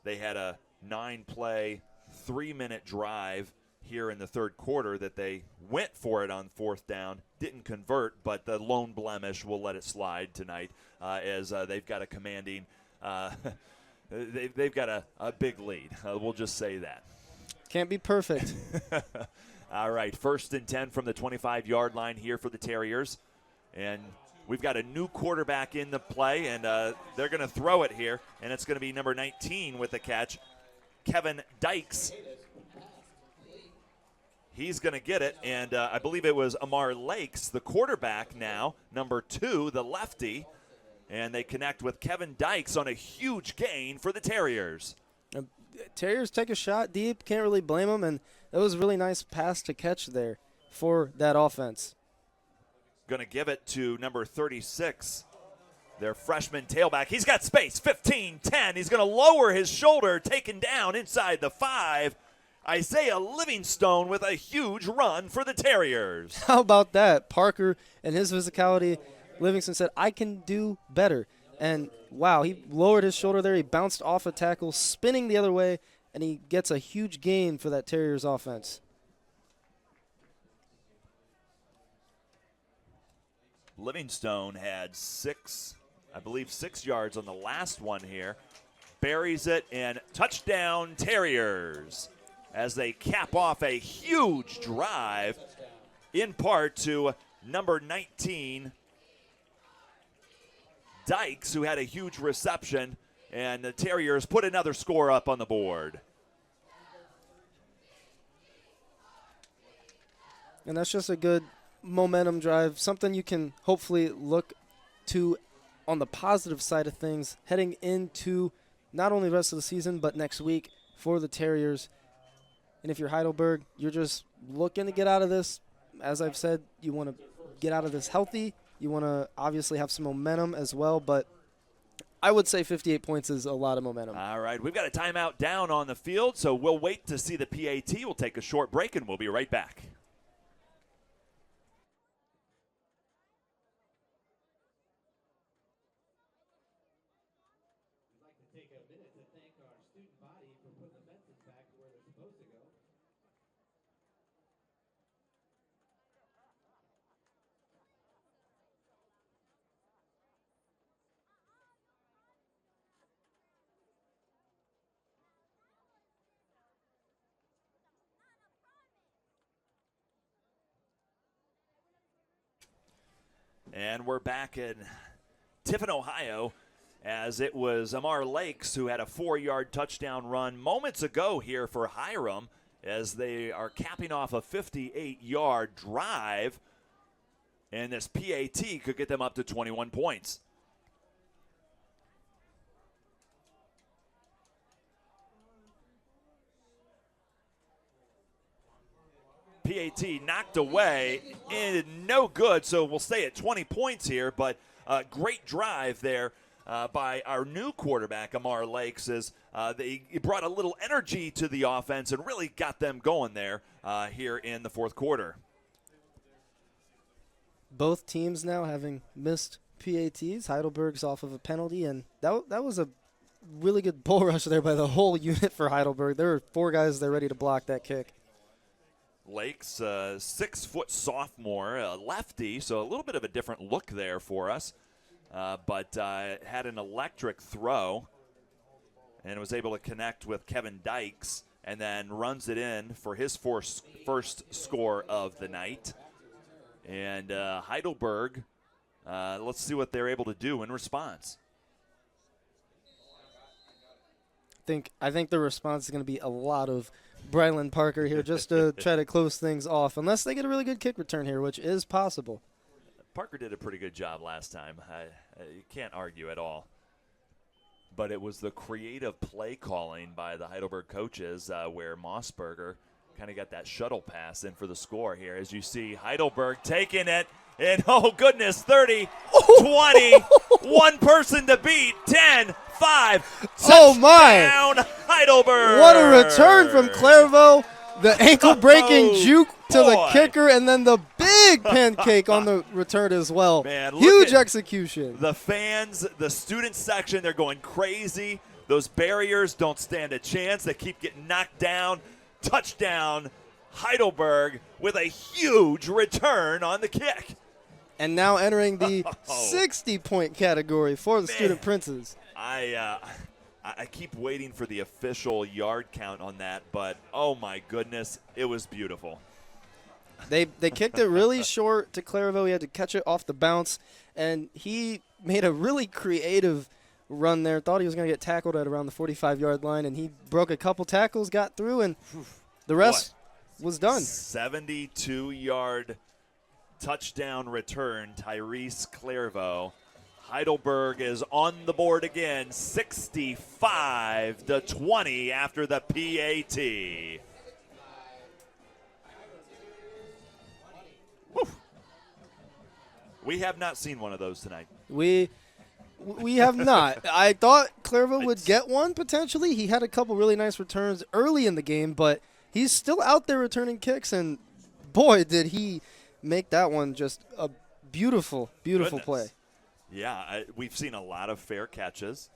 They had a 9-play, 3-minute drive here in the third quarter that they went for it on fourth down, didn't convert, but the lone blemish will let it slide tonight as they've got a commanding they've got a big lead. We'll just say that. Can't be perfect. All right, 1st and 10 from the 25-yard line here for the Terriers. And we've got a new quarterback in the play, and they're going to throw it here, and it's going to be number 19 with the catch, Kevin Dykes. He's going to get it, and I believe it was Amar Lakes, the quarterback now, number 2, the lefty, and they connect with Kevin Dykes on a huge gain for the Terriers. Terriers take a shot deep, can't really blame them, and it was a really nice pass to catch there for that offense. Going to give it to number 36, their freshman tailback. He's got space, 15-10. He's going to lower his shoulder, taken down inside the 5. Isaiah Livingstone with a huge run for the Terriers. How about that? Parker and his physicality, Livingston said, I can do better. And, wow, he lowered his shoulder there. He bounced off a tackle, spinning the other way, and he gets a huge gain for that Terriers offense. Livingstone had 6 yards on the last one here. Buries it, and touchdown Terriers, as they cap off a huge drive, in part to number 19, Dykes, who had a huge reception, and the Terriers put another score up on the board. And that's just a good momentum drive, something you can hopefully look to on the positive side of things heading into not only the rest of the season, but next week for the Terriers. And if you're Heidelberg, you're just looking to get out of this. As I've said, you want to get out of this healthy. You want to obviously have some momentum as well, but I would say 58 points is a lot of momentum. All right, we've got a timeout down on the field, so we'll wait to see the PAT. We'll take a short break, and we'll be right back. We'd like to take a minute to thank our student body for putting the fences back to where they're supposed to go. And we're back in Tiffin, Ohio, as it was Amar Lakes who had a 4-yard touchdown run moments ago here for Hiram, as they are capping off a 58-yard drive, and this PAT could get them up to 21 points. PAT knocked away, and no good, so we'll stay at 20 points here, but great drive there by our new quarterback, Amar Lakes, as he brought a little energy to the offense and really got them going there here in the fourth quarter. Both teams now having missed PATs. Heidelberg's off of a penalty, and that was a really good bull rush there by the whole unit for Heidelberg. There were 4 guys there ready to block that kick. Lakes, 6-foot sophomore, lefty, so a little bit of a different look there for us, but had an electric throw and was able to connect with Kevin Dykes, and then runs it in for his first score of the night. And Heidelberg, let's see what they're able to do in response. I think the response is going to be a lot of Brylan Parker here just to try to close things off, unless they get a really good kick return here, which is possible. Parker did a pretty good job last time. You can't argue at all. But it was the creative play calling by the Heidelberg coaches where Mossberger kind of got that shuttle pass in for the score here. As you see Heidelberg taking it, and oh goodness, 30, 20, one person to beat, 10, 5, oh my! Heidelberg! What a return from Clairvaux. The ankle-breaking juke to the kicker, and then the big pancake on the return as well. Man, huge execution. The fans, the student section, they're going crazy. Those barriers don't stand a chance. They keep getting knocked down. Touchdown, Heidelberg, with a huge return on the kick. And now entering the 60-point category for the Student Princes. I keep waiting for the official yard count on that, but oh my goodness, it was beautiful. They kicked it really short to Clairvaux. He had to catch it off the bounce, and he made a really creative run there. Thought he was going to get tackled at around the 45-yard line, and he broke a couple tackles, got through, and the rest was done. 72-yard touchdown return, Tyrese Clairvaux. Heidelberg is on the board again, 65-20 after the PAT. Woo. We have not seen one of those tonight. We have not. I thought Clairvaux would get one potentially. He had a couple really nice returns early in the game, but he's still out there returning kicks, and boy, did he make that one just a beautiful, beautiful play. Yeah, we've seen a lot of fair catches.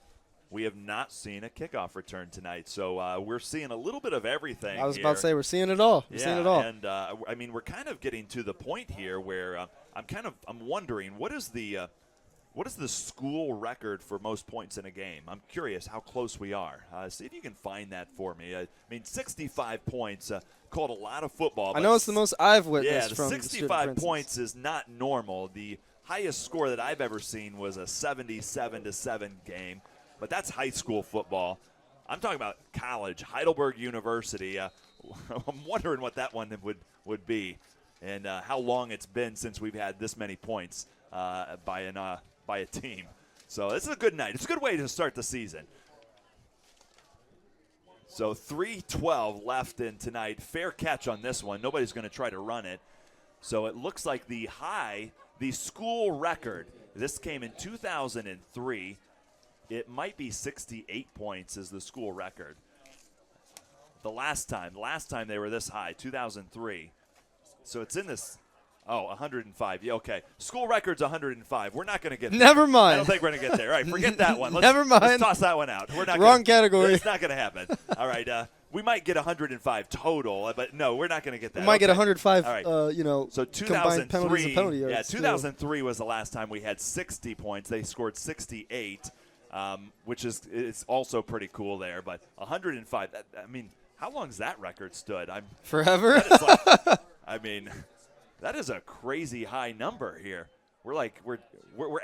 We have not seen a kickoff return tonight, so we're seeing a little bit of everything. I was about to say we're seeing it all. We're seeing it all. And I mean, we're kind of getting to the point here where I'm wondering what is the school record for most points in a game? I'm curious how close we are. See if you can find that for me. I mean, 65 points. Called a lot of football. I know it's the most I've witnessed from 65 points is not normal. The highest score that I've ever seen was a 77-7 game, but that's high school football. I'm talking about college, Heidelberg University. I'm wondering what that one would be, and how long it's been since we've had this many points by a team. So this is a good night. It's a good way to start the season. So 3:12 left in tonight. Fair catch on this one. Nobody's going to try to run it. So it looks like the school record, this came in 2003. It might be 68 points is the school record. The last time they were this high, 2003. So it's in this. Oh, 105. Yeah, okay. School record's 105. We're not going to get there. Never mind. I don't think we're going to get there. All right, forget that one. Never mind. Let's toss that one out. We're not Wrong category. It's not going to happen. All right. We might get 105 total, but no, we're not going to get that. We might get 105, all right. So combined penalties and penalty yards. Yeah, 2003 was the last time we had 60 points. They scored 68, which is also pretty cool there. But 105, how long has that record stood? Forever? That is a crazy high number here. We're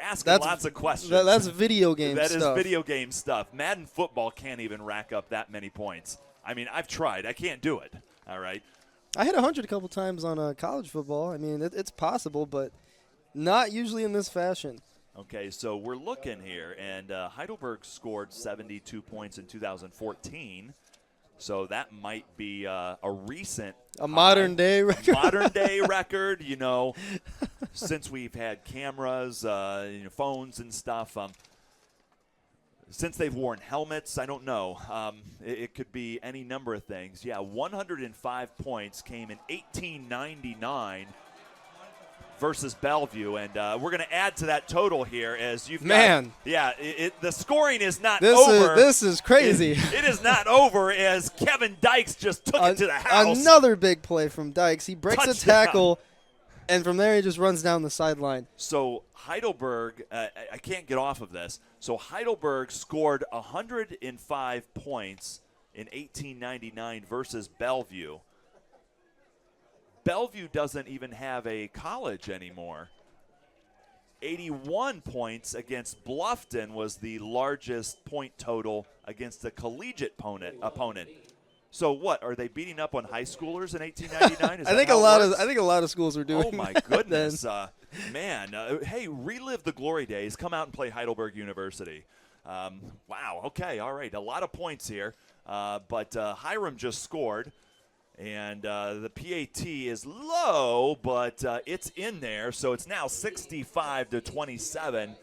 asking lots of questions. That's video game stuff. That is video game stuff. Madden football can't even rack up that many points. I've tried. I can't do it. All right. I hit 100 a couple times on college football. It's possible, but not usually in this fashion. Okay, so we're looking here, and Heidelberg scored 72 points in 2014. So that might be a recent modern-day record. Modern-day record, since we've had cameras, phones and stuff. Since they've worn helmets, I don't know. It could be any number of things. Yeah, 105 points came in 1899 versus Bellevue, and we're going to add to that total here as you've got, the scoring is not over. This is crazy. It is not over as Kevin Dykes just took it to the house. Another big play from Dykes. He breaks Touchdown. a tackle, and from there he just runs down the sideline. So Heidelberg, I can't get off of this. So Heidelberg scored 105 points in 1899 versus Bellevue. Bellevue doesn't even have a college anymore. 81 points against Bluffton was the largest point total against a collegiate opponent. So what, are they beating up on high schoolers in 1899? I think a lot of schools were doing. Oh my goodness, man! Hey, relive the glory days. Come out and play Heidelberg University. Wow. Okay. All right. A lot of points here, but Hiram just scored. And the PAT is low, but it's in there. So it's now 65-27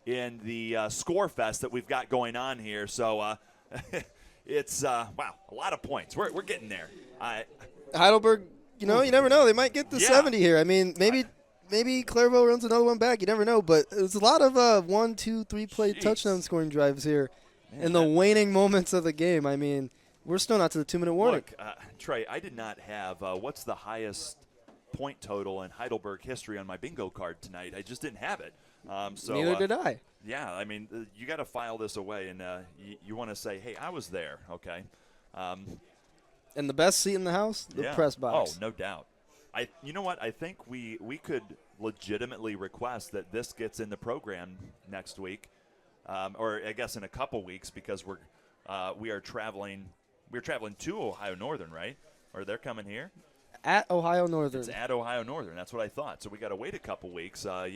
in the score fest that we've got going on here. So it's, wow, a lot of points. We're getting there. Heidelberg, you never know. They might get the 70 here. Maybe Clairvaux runs another one back. You never know. But there's a lot of 1, 2, 3 play touchdown scoring drives here in the waning moments of the game. We're still not to the 2-minute warning. Look, Trey, I did not have what's the highest point total in Heidelberg history on my bingo card tonight. I just didn't have it. Neither did I. Yeah, you got to file this away, and you want to say, hey, I was there, okay? And the best seat in the house, the press box. Oh, no doubt. You know what? I think we could legitimately request that this gets in the program next week, or I guess in a couple weeks, because we are traveling. We're traveling to Ohio Northern, right? Or they're coming here? At Ohio Northern. It's at Ohio Northern. That's what I thought. So we got to wait a couple weeks. I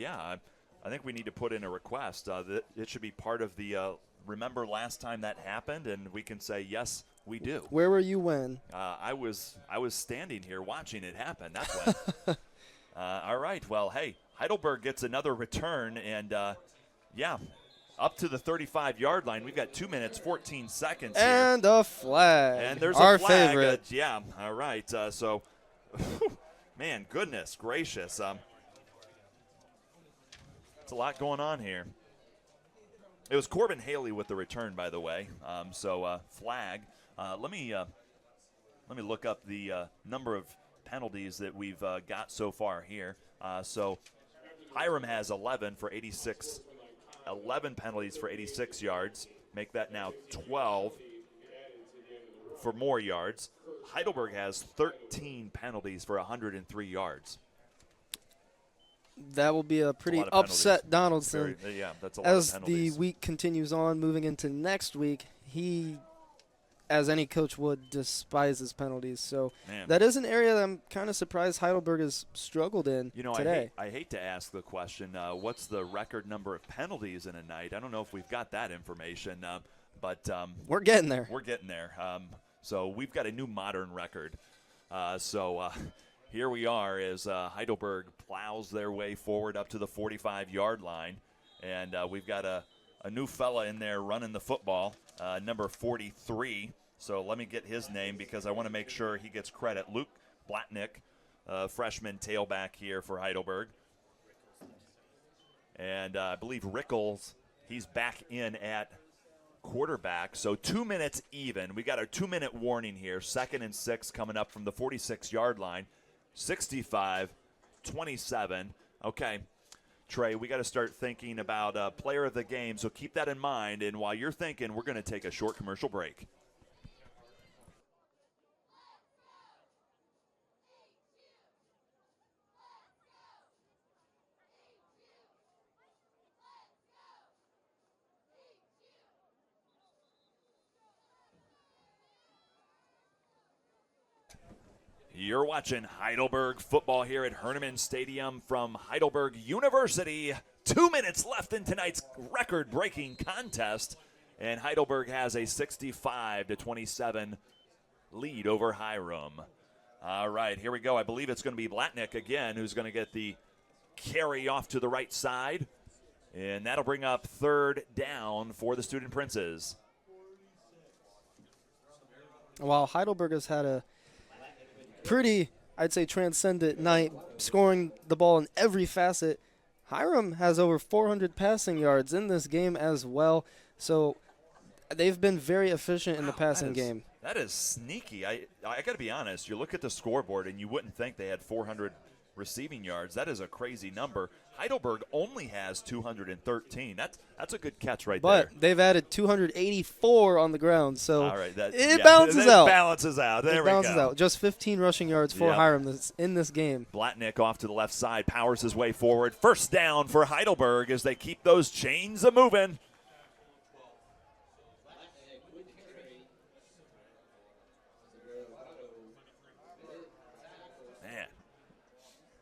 think we need to put in a request. That it should be part of the remember last time that happened, and we can say, yes, we do. Where were you when? I was standing here watching it happen. That's when. All right. Well, hey, Heidelberg gets another return, and, up to the 35-yard line. We've got 2 minutes, 14 seconds here. And a flag. And there's our a flag. favorite. All right. Man, goodness gracious. It's a lot going on here. It was Corbin Haley with the return, by the way. Flag. Let me look up the number of penalties that we've got so far here. Hiram has 11 for 86. 11 penalties for 86 yards. Make that now 12 for more yards. Heidelberg has 13 penalties for 103 yards. That will be a pretty upset Donaldson. That's a lot as of penalties. the week continues on, moving into next week, he, as any coach would, despises penalties. So that is an area that I'm kind of surprised Heidelberg has struggled in today. I hate to ask the question, what's the record number of penalties in a night? I don't know if we've got that information. but we're getting there. We're getting there. So we've got a new modern record. Here we are as Heidelberg plows their way forward up to the 45-yard line. And we've got a new fella in there running the football, number 43. So let me get his name because I want to make sure he gets credit. Luke Blatnick, freshman tailback here for Heidelberg. And I believe Rickles, he's back in at quarterback. So 2 minutes even. We got our 2-minute warning here. 2nd and 6 coming up from the 46-yard line. 65-27. Okay, Trey, we got to start thinking about player of the game. So keep that in mind. And while you're thinking, we're going to take a short commercial break. You're watching Heidelberg football here at Heinemann Stadium from Heidelberg University. 2 minutes left in tonight's record-breaking contest, and Heidelberg has a 65-27 lead over Hiram. All right, here we go. I believe it's going to be Blatnick again who's going to get the carry off to the right side, and that'll bring up 3rd down for the Student Princes. While Heidelberg has had a pretty, I'd say, transcendent night, scoring the ball in every facet, Hiram has over 400 passing yards in this game as well. So they've been very efficient in the passing game. That is sneaky. I got to be honest. You look at the scoreboard, and you wouldn't think they had 400 receiving yards. That is a crazy number. Heidelberg only has 213. That's a good catch right there. But they've added 284 on the ground, so all right, it balances out. It balances out. There we go. Just 15 rushing yards for Hiram in this game. Blatnick off to the left side, powers his way forward. 1st down for Heidelberg as they keep those chains a-moving.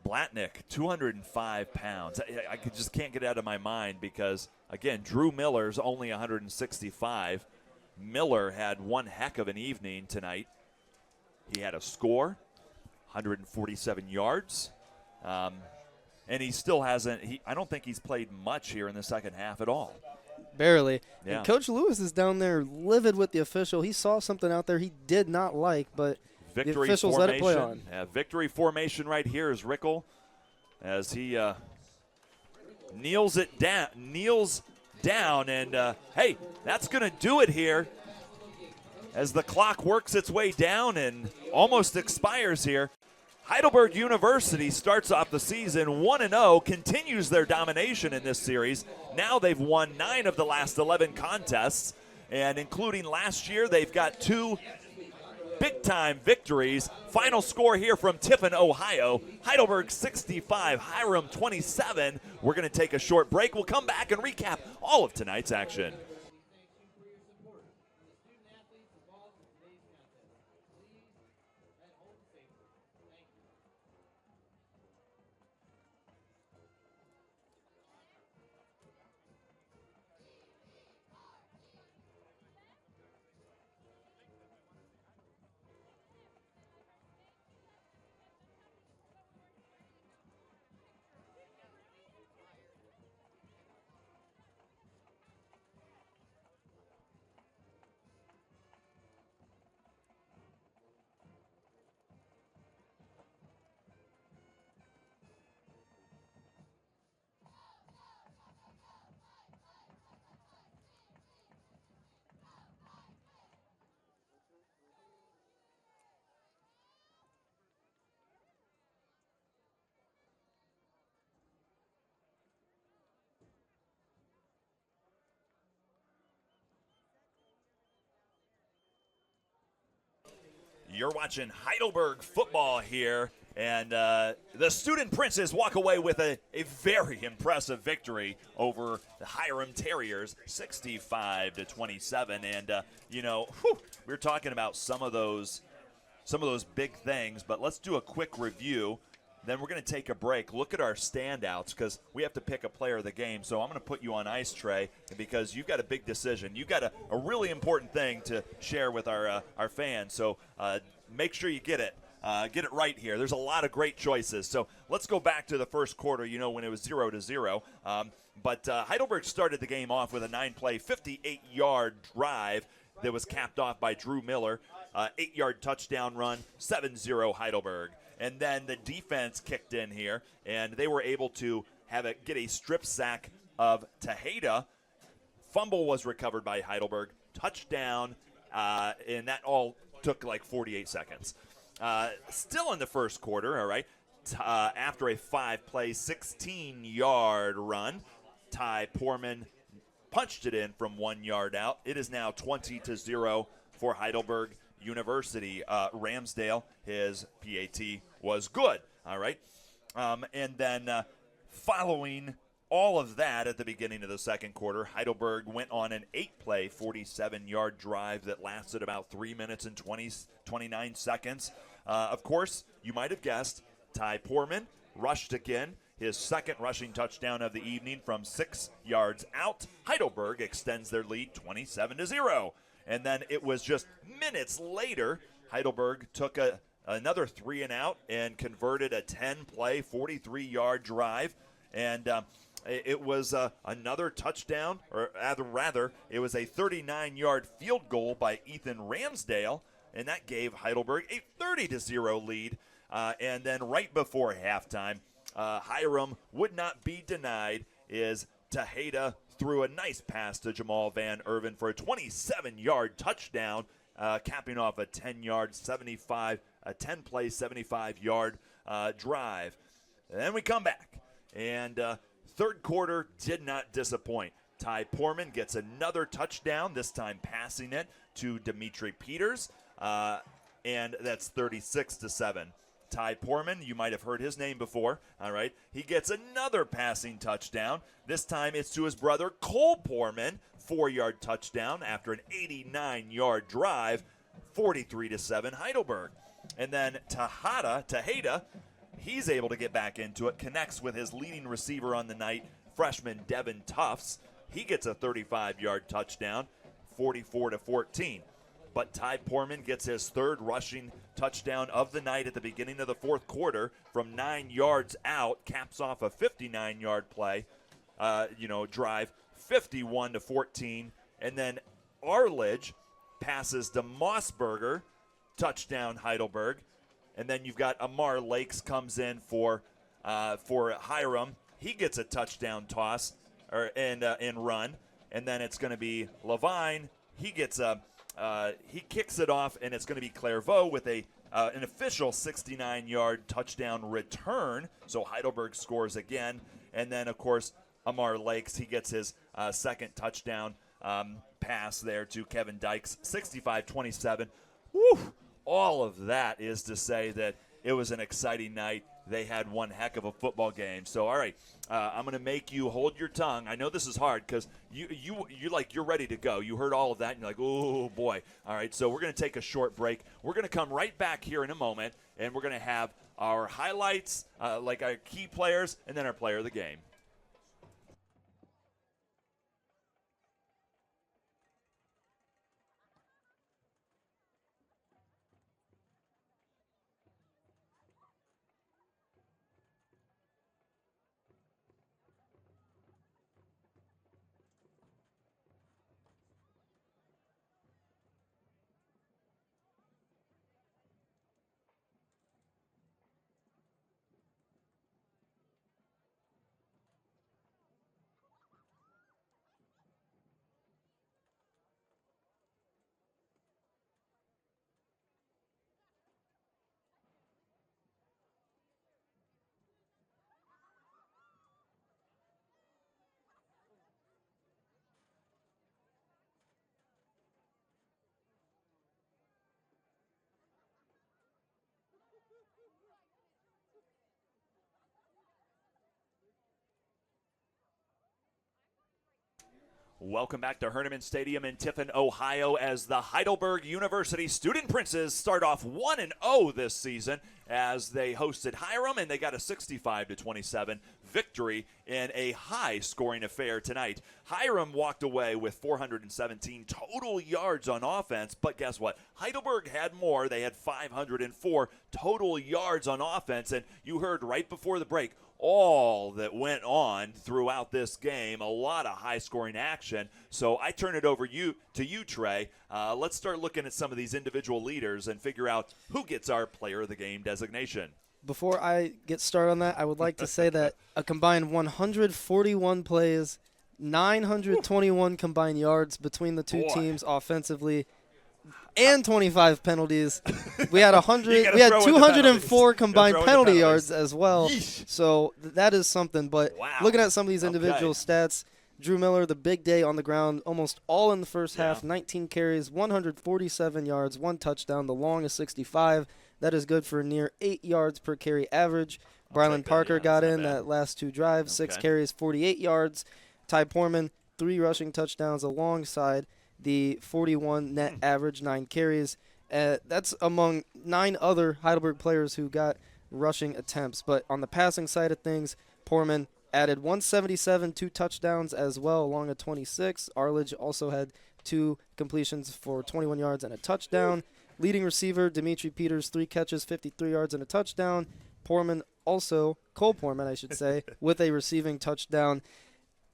Blatnick, 205 pounds. I just can't get out of my mind because, again, Drew Miller's only 165. Miller had one heck of an evening tonight. He had a score, 147 yards, and he still hasn't – I don't think he's played much here in the second half at all. Barely. Yeah. And Coach Lewis is down there livid with the official. He saw something out there he did not like, but – victory the officials formation. Let it play on. Victory formation right here is Rickle as he kneels down, and hey, that's going to do it here as the clock works its way down and almost expires here. Heidelberg University starts off the season 1-0, continues their domination in this series. Now they've won 9 of the last 11 contests, and including last year, they've got 2 big-time victories. Final score here from Tiffin, Ohio. Heidelberg 65, Hiram 27. We're going to take a short break. We'll come back and recap all of tonight's action. You're watching Heidelberg football here, and the Student Princes walk away with a very impressive victory over the Hiram Terriers, 65-27. And we're talking about some of those big things, but let's do a quick review. Then we're going to take a break, look at our standouts, because we have to pick a player of the game. So I'm going to put you on ice, Trey, because you've got a big decision. You've got a really important thing to share with our fans. So make sure you get it. Get it right here. There's a lot of great choices. So let's go back to the first quarter, when it was 0-0. But Heidelberg started the game off with a 9-play, 58-yard drive that was capped off by Drew Miller. 8-yard touchdown run, 7-0 Heidelberg. And then the defense kicked in here, and they were able to get a strip sack of Tejeda. Fumble was recovered by Heidelberg. Touchdown, and that all took like 48 seconds. Still in the first quarter, all right, after a 5-play, 16-yard run, Ty Poorman punched it in from 1 yard out. It is now 20-0 for Heidelberg University. Ramsdale, his PAT was good, all right. And then following all of that at the beginning of the second quarter, Heidelberg went on an 8-play, 47-yard drive that lasted about 3 minutes and 29 seconds. Of course, you might have guessed, Ty Poorman rushed again, his second rushing touchdown of the evening from 6 yards out. Heidelberg extends their lead 27-0. And then it was just minutes later, Heidelberg took another 3-and-out and converted a 10-play, 43-yard drive. And it was another touchdown, or rather, it was a 39-yard field goal by Ethan Ramsdale, and that gave Heidelberg a 30-0 lead. And then right before halftime, Hiram would not be denied as Tejeda threw a nice pass to Jamal Van Erven for a 27-yard touchdown, capping off a 10-play, 75-yard drive. And then we come back, and third quarter did not disappoint. Ty Poorman gets another touchdown, this time passing it to Dimitri Peters, and that's 36-7. Ty Poorman, you might have heard his name before, all right? He gets another passing touchdown. This time it's to his brother Cole Poorman, 4-yard touchdown after an 89-yard drive, 43-7 Heidelberg. And then Tejeda, he's able to get back into it, connects with his leading receiver on the night, freshman Devin Tufts. He gets a 35-yard touchdown, 44-14. But Ty Poorman gets his third rushing touchdown of the night at the beginning of the fourth quarter from 9 yards out, caps off a 59-yard play, drive, 51-14. And then Arledge passes to Mossberger, touchdown Heidelberg. And then you've got Amar Lakes comes in for Hiram. He gets a touchdown toss and run. And then it's going to be Levine. He gets he kicks it off, and it's going to be Clairvaux with an official 69-yard touchdown return. So Heidelberg scores again. And then, of course, Amar Lakes, he gets his second touchdown pass there to Kevin Dykes, 65-27. Woo! All of that is to say that it was an exciting night. They had one heck of a football game. So, all right, I'm going to make you hold your tongue. I know this is hard because you're ready to go. You heard all of that, and you're like, oh, boy. All right, so we're going to take a short break. We're going to come right back here in a moment, and we're going to have our highlights, like our key players, and then our player of the game. Welcome back to Heidelberg Stadium in Tiffin, Ohio, as the Heidelberg University Student Princes start off 1-0 this season as they hosted Hiram, and they got a 65-27 victory in a high-scoring affair tonight. Hiram walked away with 417 total yards on offense, but guess what? Heidelberg had more. They had 504 total yards on offense, and you heard right before the break all that went on throughout this game, a lot of high-scoring action. So I turn it over to you, Trey. Let's start looking at some of these individual leaders and figure out who gets our player of the game designation. Before I get started on that, I would like to say that a combined 141 plays, 921 combined yards between the two teams offensively, and 25 penalties. We had 204 combined penalty yards as well. Yeesh. So that is something. But wow. Looking at some of these individual stats, Drew Miller, the big day on the ground, almost all in the first half, 19 carries, 147 yards, 1 touchdown, the longest 65. That is good for near 8 yards per carry average. Brylan Parker got in that last 2 drives, 6 carries, 48 yards. Ty Portman, 3 rushing touchdowns alongside the 41 net average, 9 carries. That's among 9 other Heidelberg players who got rushing attempts. But on the passing side of things, Portman added 177, 2 touchdowns as well, along a 26. Arledge also had 2 completions for 21 yards and a touchdown. Leading receiver, Dimitri Peters, 3 catches, 53 yards and a touchdown. Portman also, Cole Portman, I should say, with a receiving touchdown.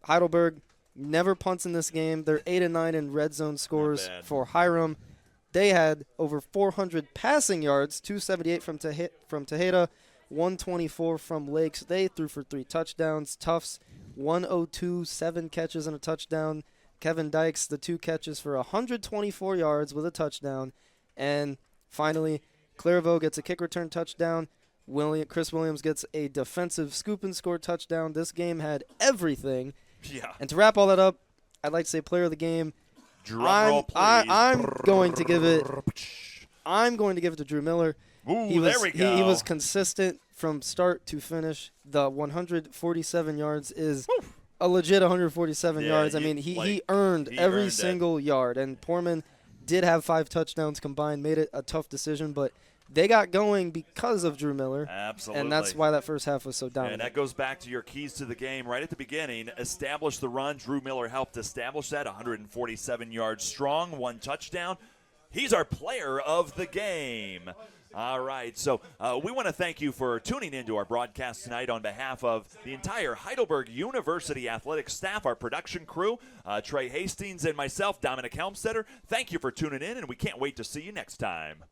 Heidelberg never punts in this game. They're 8-9 in red zone scores for Hiram. They had over 400 passing yards, 278 from Tejeda, 124 from Lakes. They threw for 3 touchdowns. Tufts, 102, 7 catches and a touchdown. Kevin Dykes, the 2 catches for 124 yards with a touchdown. And finally, Clairvaux gets a kick return touchdown. Chris Williams gets a defensive scoop and score touchdown. This game had everything. Yeah. And to wrap all that up, I'd like to say player of the game. Drum roll, please. I'm going to give it to Drew Miller. Ooh, there we go. He was consistent from start to finish. The 147 yards is a legit 147 yards. I mean, he earned every single yard. And Portman did have 5 touchdowns combined, made it a tough decision, but they got going because of Drew Miller. Absolutely. And that's why that first half was so dominant. And that goes back to your keys to the game right at the beginning. Establish the run. Drew Miller helped establish that. 147 yards strong, 1 touchdown. He's our player of the game. All right, so we want to thank you for tuning into our broadcast tonight on behalf of the entire Heidelberg University athletic staff, our production crew, Trey Hastings and myself, Dominic Helmstetter. Thank you for tuning in, and we can't wait to see you next time.